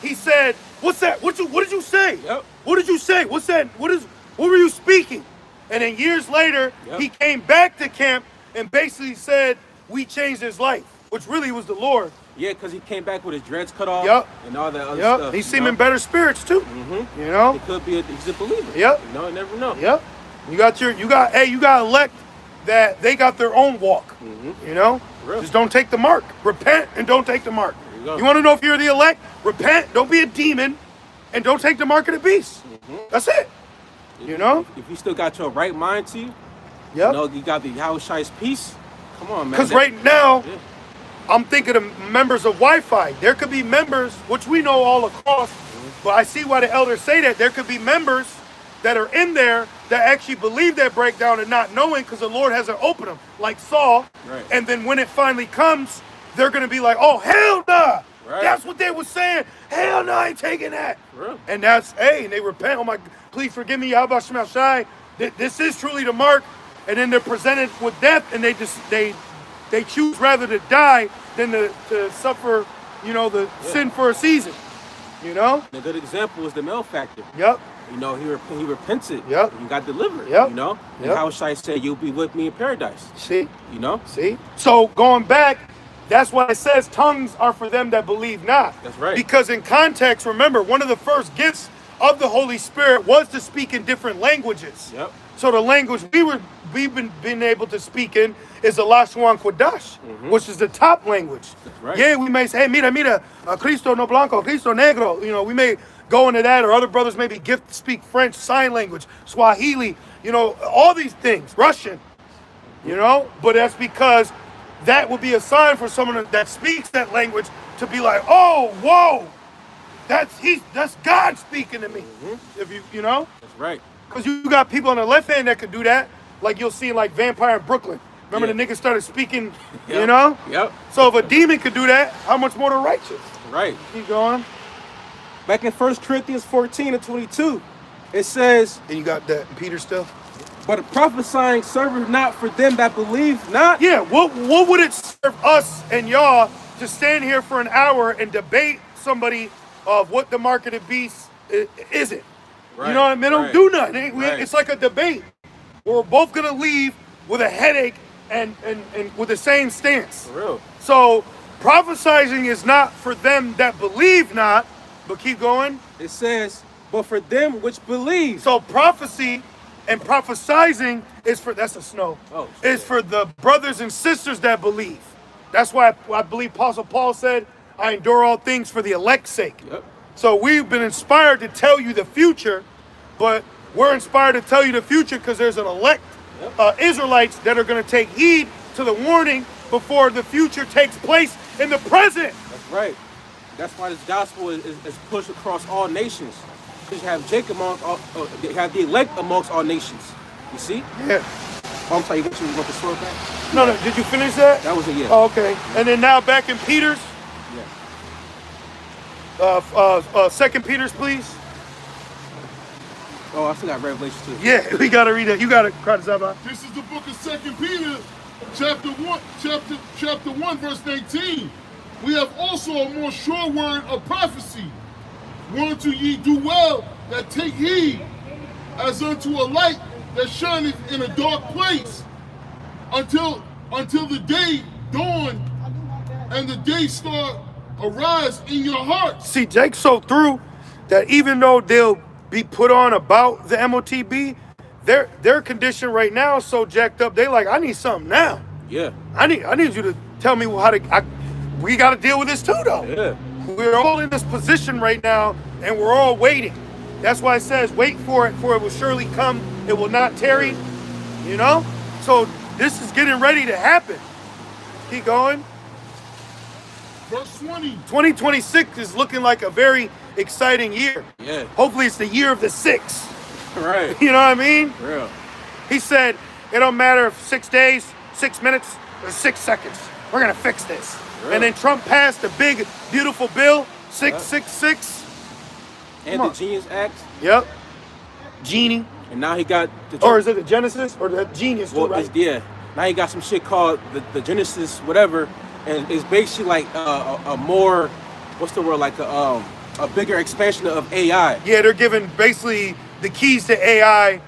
he said, "What's that? What did you say? Yep. What did you say? What's that? What were you speaking?" And then years later, Yep. he came back to camp and basically said, "We changed his life," which really was the Lord. Yeah, because he came back with his dreads cut off. Yep. And all that other Yep. stuff. He seemed in better spirits too. Mm-hmm. You know. It could be he's a believer. Yep. You know, you never know. Yep. You got elect that they got their own walk. Mm-hmm. You know. Real. Just don't take the mark. Repent and don't take the mark. Go. You want to know if you're the elect? Repent. Don't be a demon, and don't take the mark of the beast. Mm-hmm. That's it. You know. If you still got your right mind to you, Yep. you know, you got the Yahushua's peace. Come on, man. Because right now, Yeah. I'm thinking of members of Wi-Fi. There could be members, which we know all across, but I see why the elders say that. There could be members that are in there that actually believe that breakdown and not knowing because the Lord hasn't opened them, like Saul. Right. And then when it finally comes, they're going to be like, oh, hell nah. Right. That's what they were saying. Hell no, I ain't taking that. Real. And that's, hey, and they repent. Oh my, please forgive me, Yahweh Shema Shai. This is truly the mark. And then they're presented with death, and they choose rather to die than to suffer, you know, the sin for a season. You know? A good example is the male factor. Yep. You know, he repented. Yep. And got delivered. Yep. You know? And Yep. Yahushua said, "You'll be with me in paradise." See? You know? See? So going back, that's why it says tongues are for them that believe not. That's right. Because in context, remember, one of the first gifts of the Holy Spirit was to speak in different languages. Yep. So the language we've been able to speak in is the Lashwan Kwadash, which is the top language. That's right. Yeah, we may say, hey, mira, Cristo no blanco, Cristo negro. You know, we may go into that, or other brothers maybe speak French, sign language, Swahili, you know, all these things, Russian, you know. But that's because that would be a sign for someone that speaks that language to be like, oh, whoa, that's God speaking to me. If you know. That's right. Because you got people on the left hand that could do that. Like you'll see like Vampire in Brooklyn. Remember the niggas started speaking, you Yep. know? Yep. So if a demon could do that, how much more the righteous? Right. Keep going. Back in 1 Corinthians 14 and 22, it says, And you got that in Peter still? "But prophesying serveth not for them that believe not." Yeah, what would it serve us and y'all to stand here for an hour and debate somebody of what the mark of the beast is it? Right, You know what I mean? They don't right, do nothing. right. It's like a debate. We're both gonna leave with a headache and with the same stance. For real. So prophesying is not for them that believe not, but keep going. It says, "But for them which believe." So prophecy and prophesizing is for, that's the snow. Oh, is shit. for the brothers and sisters that believe. That's why I believe Apostle Paul said, I endure all things for the elect's sake. Yep. So we've been inspired to tell you the future, but we're inspired to tell you the future because there's an elect Israelites that are going to take heed to the warning before the future takes place in the present. That's right. That's why this gospel is pushed across all nations. Because you have Jacob you have the elect amongst all nations. You see? Yeah. Oh, I'm sorry, you want the sword back? No, did you finish that? That was it, yeah. Oh, okay. And then now back in Peter's, Yeah. 2 Peter's, please. Oh, I still got Revelation too. Yeah, we gotta read it. You gotta cry this out. This is the book of 2 Peter, chapter 1, verse 19. We have also a more sure word of prophecy. Whereunto ye do well that take heed, as unto a light that shineth in a dark place, until the day dawn and the day star arise in your hearts. See, Jake's so through that even though they'll be put on about the MOTB, their condition right now is so jacked up. They like, I need something now. Yeah. I need you to tell me how to. We got to deal with this too, though. Yeah. We're all in this position right now, and we're all waiting. That's why it says, wait for it will surely come. It will not tarry. You know? So this is getting ready to happen. Keep going. Verse 20. 2026 is looking like a very exciting year. Yeah. Hopefully it's the year of the 6. Right. You know what I mean? Real. He said, it don't matter if 6 days, 6 minutes, or 6 seconds. we're gonna fix this. Really? And then Trump passed the big, beautiful bill, 666. And Come the on. Genius Act. Yep. Genie. And now he got the Or is it the Genesis or the Genius too, well, right? yeah. Now he got some shit called the Genesis whatever, and it's basically like a more, what's the word, like a bigger expansion of AI. Yeah, they're giving basically the keys to AI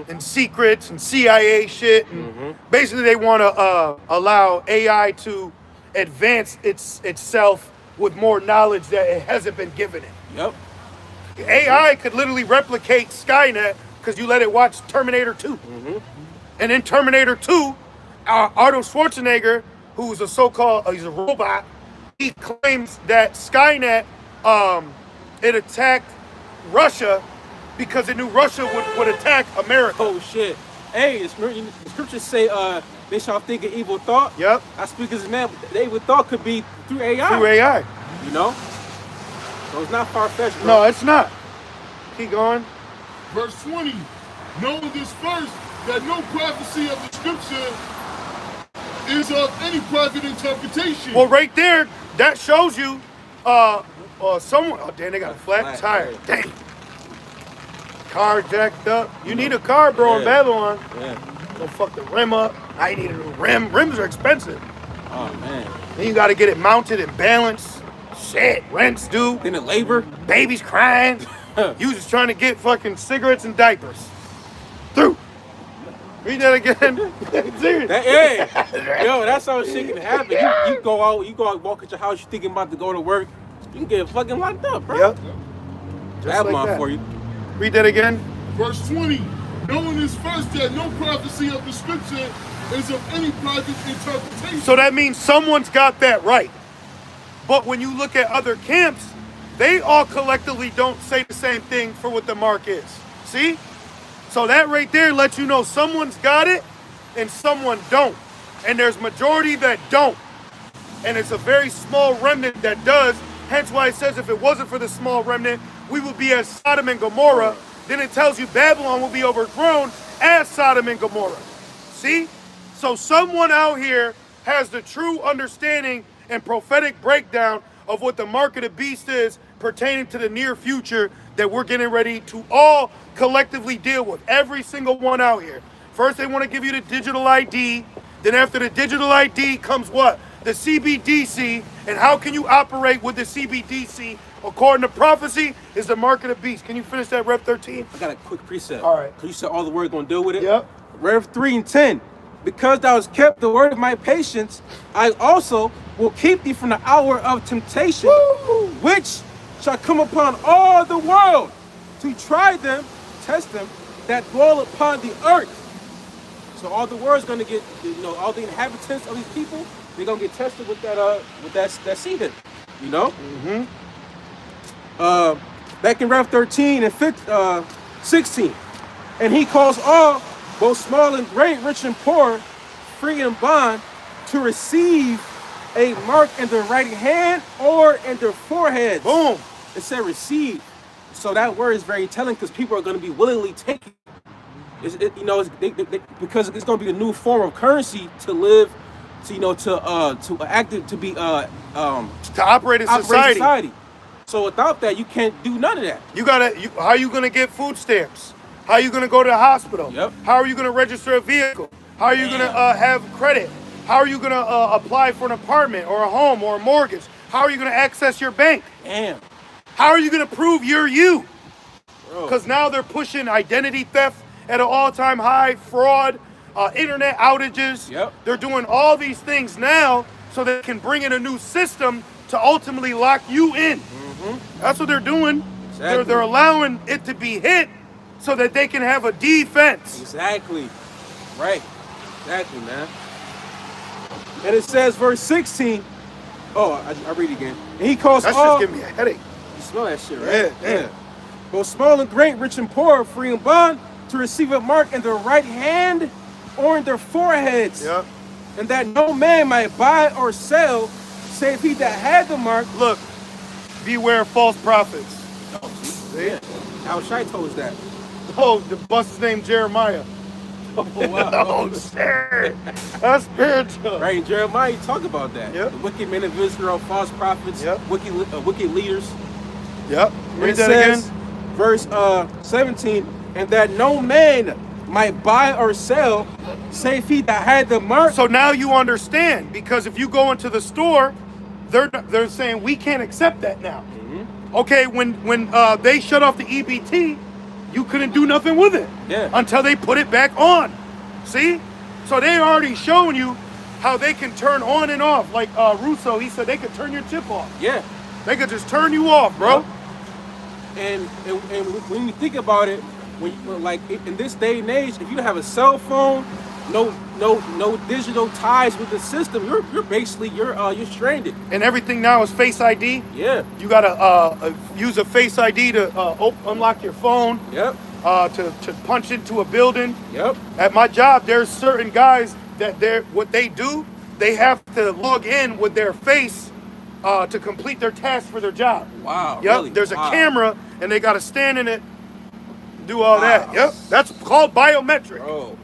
and secrets and CIA shit. And basically, they want to allow AI to advance itself with more knowledge that it hasn't been given it. Yep. AI could literally replicate Skynet because you let it watch Terminator 2. And in Terminator 2, Arnold Schwarzenegger, who's a so-called, he's a robot, he claims that Skynet, it attacked Russia because it knew Russia would attack America. Oh shit. Hey, the scriptures say they shall think an evil thought. Yep. I speak as a man, but the evil thought could be through AI. Through AI. You know? So it's not far-fetched, bro. No, it's not. Keep going. Verse 20. Knowing this first, that no prophecy of the scripture is of any private interpretation. Well, right there, that shows you someone. Oh, damn, they got a flat tire. Dang. Car jacked up. You need a car, bro, in Babylon. Yeah. Don't fuck the rim up. I need a new rim. Rims are expensive. Oh man. Then you got to get it mounted and balanced. Shit, rent's due. Then the labor. Baby's crying. You just trying to get fucking cigarettes and diapers. Through. Read that again. Serious. Yo, that's how shit can happen. You go out, walk at your house, you thinking about to go to work, you can get fucking locked up, bro. Yep. That like one that. for you. Read that again. Verse 20. Knowing this first, that no prophecy of the scripture is of any private interpretation. So that means someone's got that right. But when you look at other camps, they all collectively don't say the same thing for what the mark is. See? So that right there lets you know someone's got it and someone don't. And there's majority that don't. And it's a very small remnant that does. Hence why it says if it wasn't for the small remnant, we would be as Sodom and Gomorrah. Then it tells you Babylon will be overthrown as Sodom and Gomorrah. See? So someone out here has the true understanding and prophetic breakdown of what the mark of the beast is pertaining to the near future that we're getting ready to all collectively deal with. Every single one out here. First, they want to give you the digital ID. Then after the digital ID comes what? The CBDC. And how can you operate with the CBDC? According to prophecy, is the mark of the beast. Can you finish that, Rev 13? I got a quick precept. All right. Because you said all the word gonna deal with it. Yep. Rev 3 and 10. Because thou hast kept the word of my patience, I also will keep thee from the hour of temptation, which shall come upon all the world to try them, test them, that dwell upon the earth. So all the world's gonna get, all the inhabitants of these people, they're gonna get tested with that seed, you know? Back in Rev 13 and 16, and he calls all, both small and great, rich and poor, free and bond, to receive a mark in their right hand or in their foreheads. Boom. It said receive. So that word is very telling because people are going to be willingly taking it. Because it's going to be a new form of currency to live, to operate in society. So without that, you can't do none of that. How are you going to get food stamps? How are you going to go to the hospital? Yep. How are you going to register a vehicle? How are you going to have credit? How are you going to apply for an apartment or a home or a mortgage? How are you going to access your bank? Damn. How are you going to prove you're you? Bro. Because now they're pushing identity theft at an all-time high, fraud, internet outages. Yep. They're doing all these things now so they can bring in a new system to ultimately lock you in. That's what they're doing. Exactly. They're allowing it to be hit so that they can have a defense. Exactly. Right. Exactly, man. And it says, verse 16. Oh, I read it again. And he calls That's all. just giving me a headache. You smell that shit, right? Yeah. Both small and great, rich and poor, free and bond, to receive a mark in their right hand or in their foreheads. Yep. And that no man might buy or sell, save he that had the mark. Look, beware false prophets. See? Yeah. Al Shai told us that. Oh, the bust's named Jeremiah. Oh, wow. Oh, shit. That's spiritual. Right, Jeremiah talk about that. Yep. The wicked men and visitor of false prophets, Yep. wicked leaders. Yep. And Read it that says, again. verse 17, and that no man might buy or sell, save he that had the mark. So now you understand, because if you go into the store, they're saying we can't accept that now. Okay, when they shut off the EBT, you couldn't do nothing with it until they put it back on. See? So they already shown you how they can turn on and off. Like Russo, he said they could turn your chip off. Yeah. They could just turn you off, bro. And when you think about it, like in this day and age, if you don't have a cell phone, no digital ties with the system, you're basically you're stranded. And everything now is Face ID. Yeah. You gotta use a Face ID to unlock your phone. Yep. To punch into a building. Yep. At my job, there's certain guys that what they do, they have to log in with their face to complete their task for their job. Wow. Yep. Really? There's a Wow. camera, and they gotta stand in it, do all Wow. that. Yep. That's called biometric. Bro.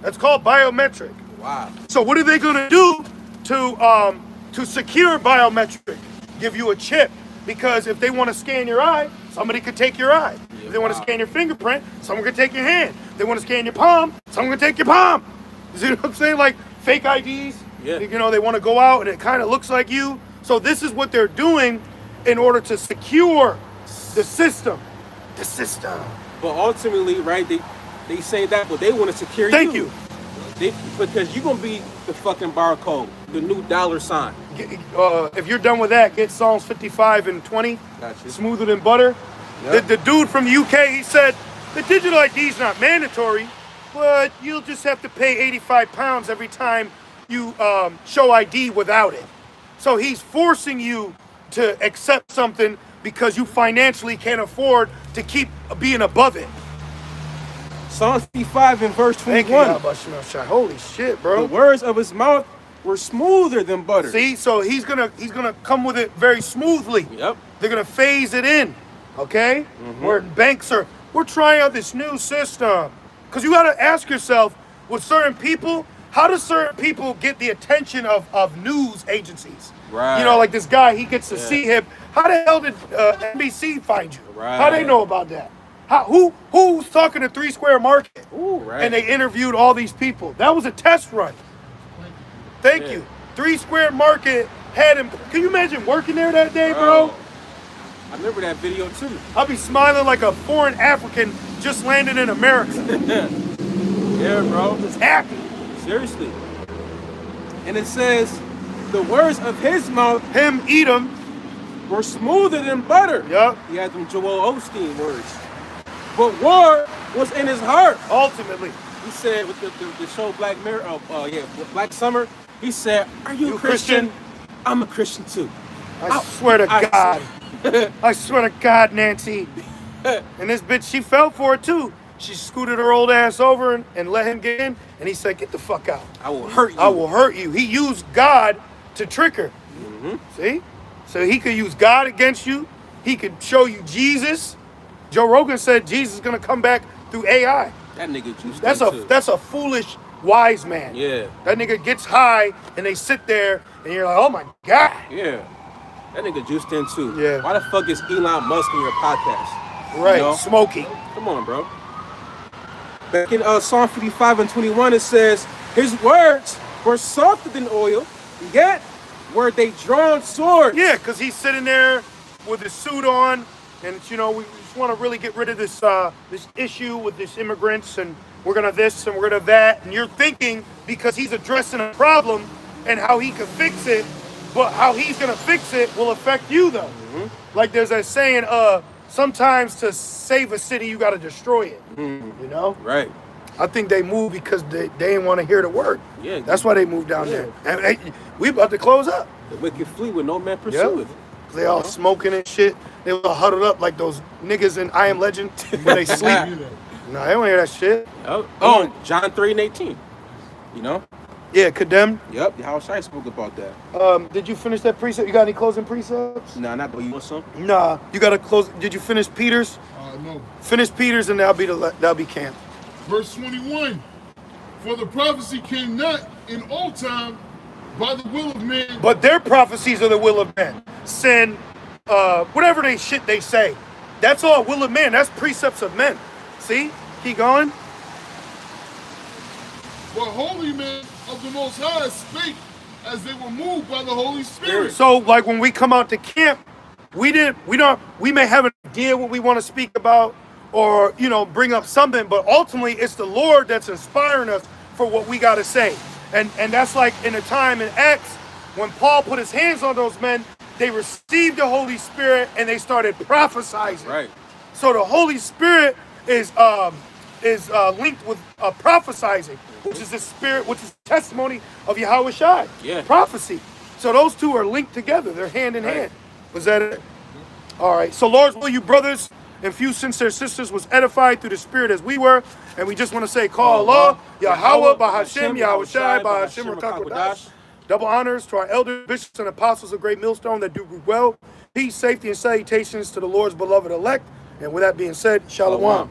That's called biometric. Wow. So what are they gonna do to secure biometric? Give you a chip, because if they want to scan your eye, somebody could take your eye. If they want to scan your fingerprint, someone could take your hand. If they want to scan your palm, someone could take your palm. You see what I'm saying? Like fake IDs. Yeah. You know, they want to go out and it kind of looks like you. So this is what they're doing in order to secure the system. The system. But ultimately, right? They say that, but they want to secure you. Thank you. Because you're gonna be the fucking barcode, the new $sign. If you're done with that, get Psalms 55 and 20. Gotcha. Smoother than butter. Yep. The dude from the UK, he said, the digital ID is not mandatory, but you'll just have to pay 85 pounds every time you show ID without it. So he's forcing you to accept something because you financially can't afford to keep being above it. Psalm 55 and verse Thank 21. you, Yahweh Shemel Shai. Holy shit, The bro. words of his mouth were smoother than butter. See, so he's gonna come with it very smoothly. Yep. They're gonna phase it in, okay? Where banks we're trying out this new system. Because you gotta ask yourself, with certain people, how do certain people get the attention of news agencies? Right. You know, like this guy, he gets to see him. How the hell did NBC find you? Right. How they know about that? Who's talking to 3 Square Market? Ooh, right. And they interviewed all these people. That was a test run. Thank you. 3 Square Market had him. Can you imagine working there that day, bro? I remember that video too. I'll be smiling like a foreign African just landed in America. Yeah, bro. Just happy. Seriously. And it says, the words of his mouth Him, eat him. were smoother than butter. Yup. He had them Joel Osteen words. But war was in his heart. Ultimately. He said with the show Black Mirror, Black Summer, he said, are you a Christian? I'm a Christian too. I swear to God. I swear to God, Nancy. And this bitch, she fell for it too. She scooted her old ass over and let him get in. And he said, get the fuck out. I will hurt you. I will hurt you. He used God to trick her. See? So he could use God against you. He could show you Jesus. Joe Rogan said Jesus is going to come back through AI. That nigga juiced That's a foolish wise man. Yeah. That nigga gets high and they sit there and you're like, oh my God. Yeah. That nigga juiced in too. Yeah. Why the fuck is Elon Musk in your podcast? Right, You know? smoking. Come on, bro. Back in Psalm 55 and 21, it says, his words were softer than oil, yet were they drawn swords. Yeah, because he's sitting there with his suit on, and you know, we just want to really get rid of this this issue with this immigrants, and we're gonna this and we're gonna that, and you're thinking because he's addressing a problem and how he can fix it, but how he's gonna fix it will affect you though. Like there's that saying, sometimes to save a city you gotta destroy it. You know? Right. I think they moved because they didn't want to hear the word. Yeah. That's why they moved down there. And hey, we about to close up. The wicked flee with no man pursue it. They all smoking and shit. They all huddled up like those niggas in I Am Legend when they sleep. No, they don't hear that shit. Oh, John 3 and 18. You know? Yeah, condemned. Yep, the house I spoke about that. Did you finish that precept? You got any closing precepts? Nah, not but you want some? Nah, you got to close. Did you finish Peter's? No. Finish Peter's and that'll be camp. Verse 21. For the prophecy came not in old time by the will of man, But their prophecies are the will of men. Sin, whatever they say. That's all will of man. That's precepts of men. See? Keep going. but holy men of the Most High spake as they were moved by the Holy Spirit. So like when we come out to camp, we may have an idea what we want to speak about or, bring up something, but ultimately it's the Lord that's inspiring us for what we got to say. And that's like in a time in Acts when Paul put his hands on those men, they received the Holy Spirit and they started prophesying. Right. So the Holy Spirit is linked with prophesizing, which is the spirit, which is testimony of Yahweh Shai. Yeah. Prophecy. So those two are linked together. They're hand in hand. Was that it? All right. So Lord's will, you brothers and few sincere sisters was edified through the Spirit as we were. And we just want to say, call Allah, Yahweh, Bahashem, Yahweh Shai, Bahashem, Rakakwadash. Double honors to our elders, bishops, and apostles of Great Millstone that do well. Peace, safety, and salutations to the Lord's beloved elect. And with that being said, Shalom.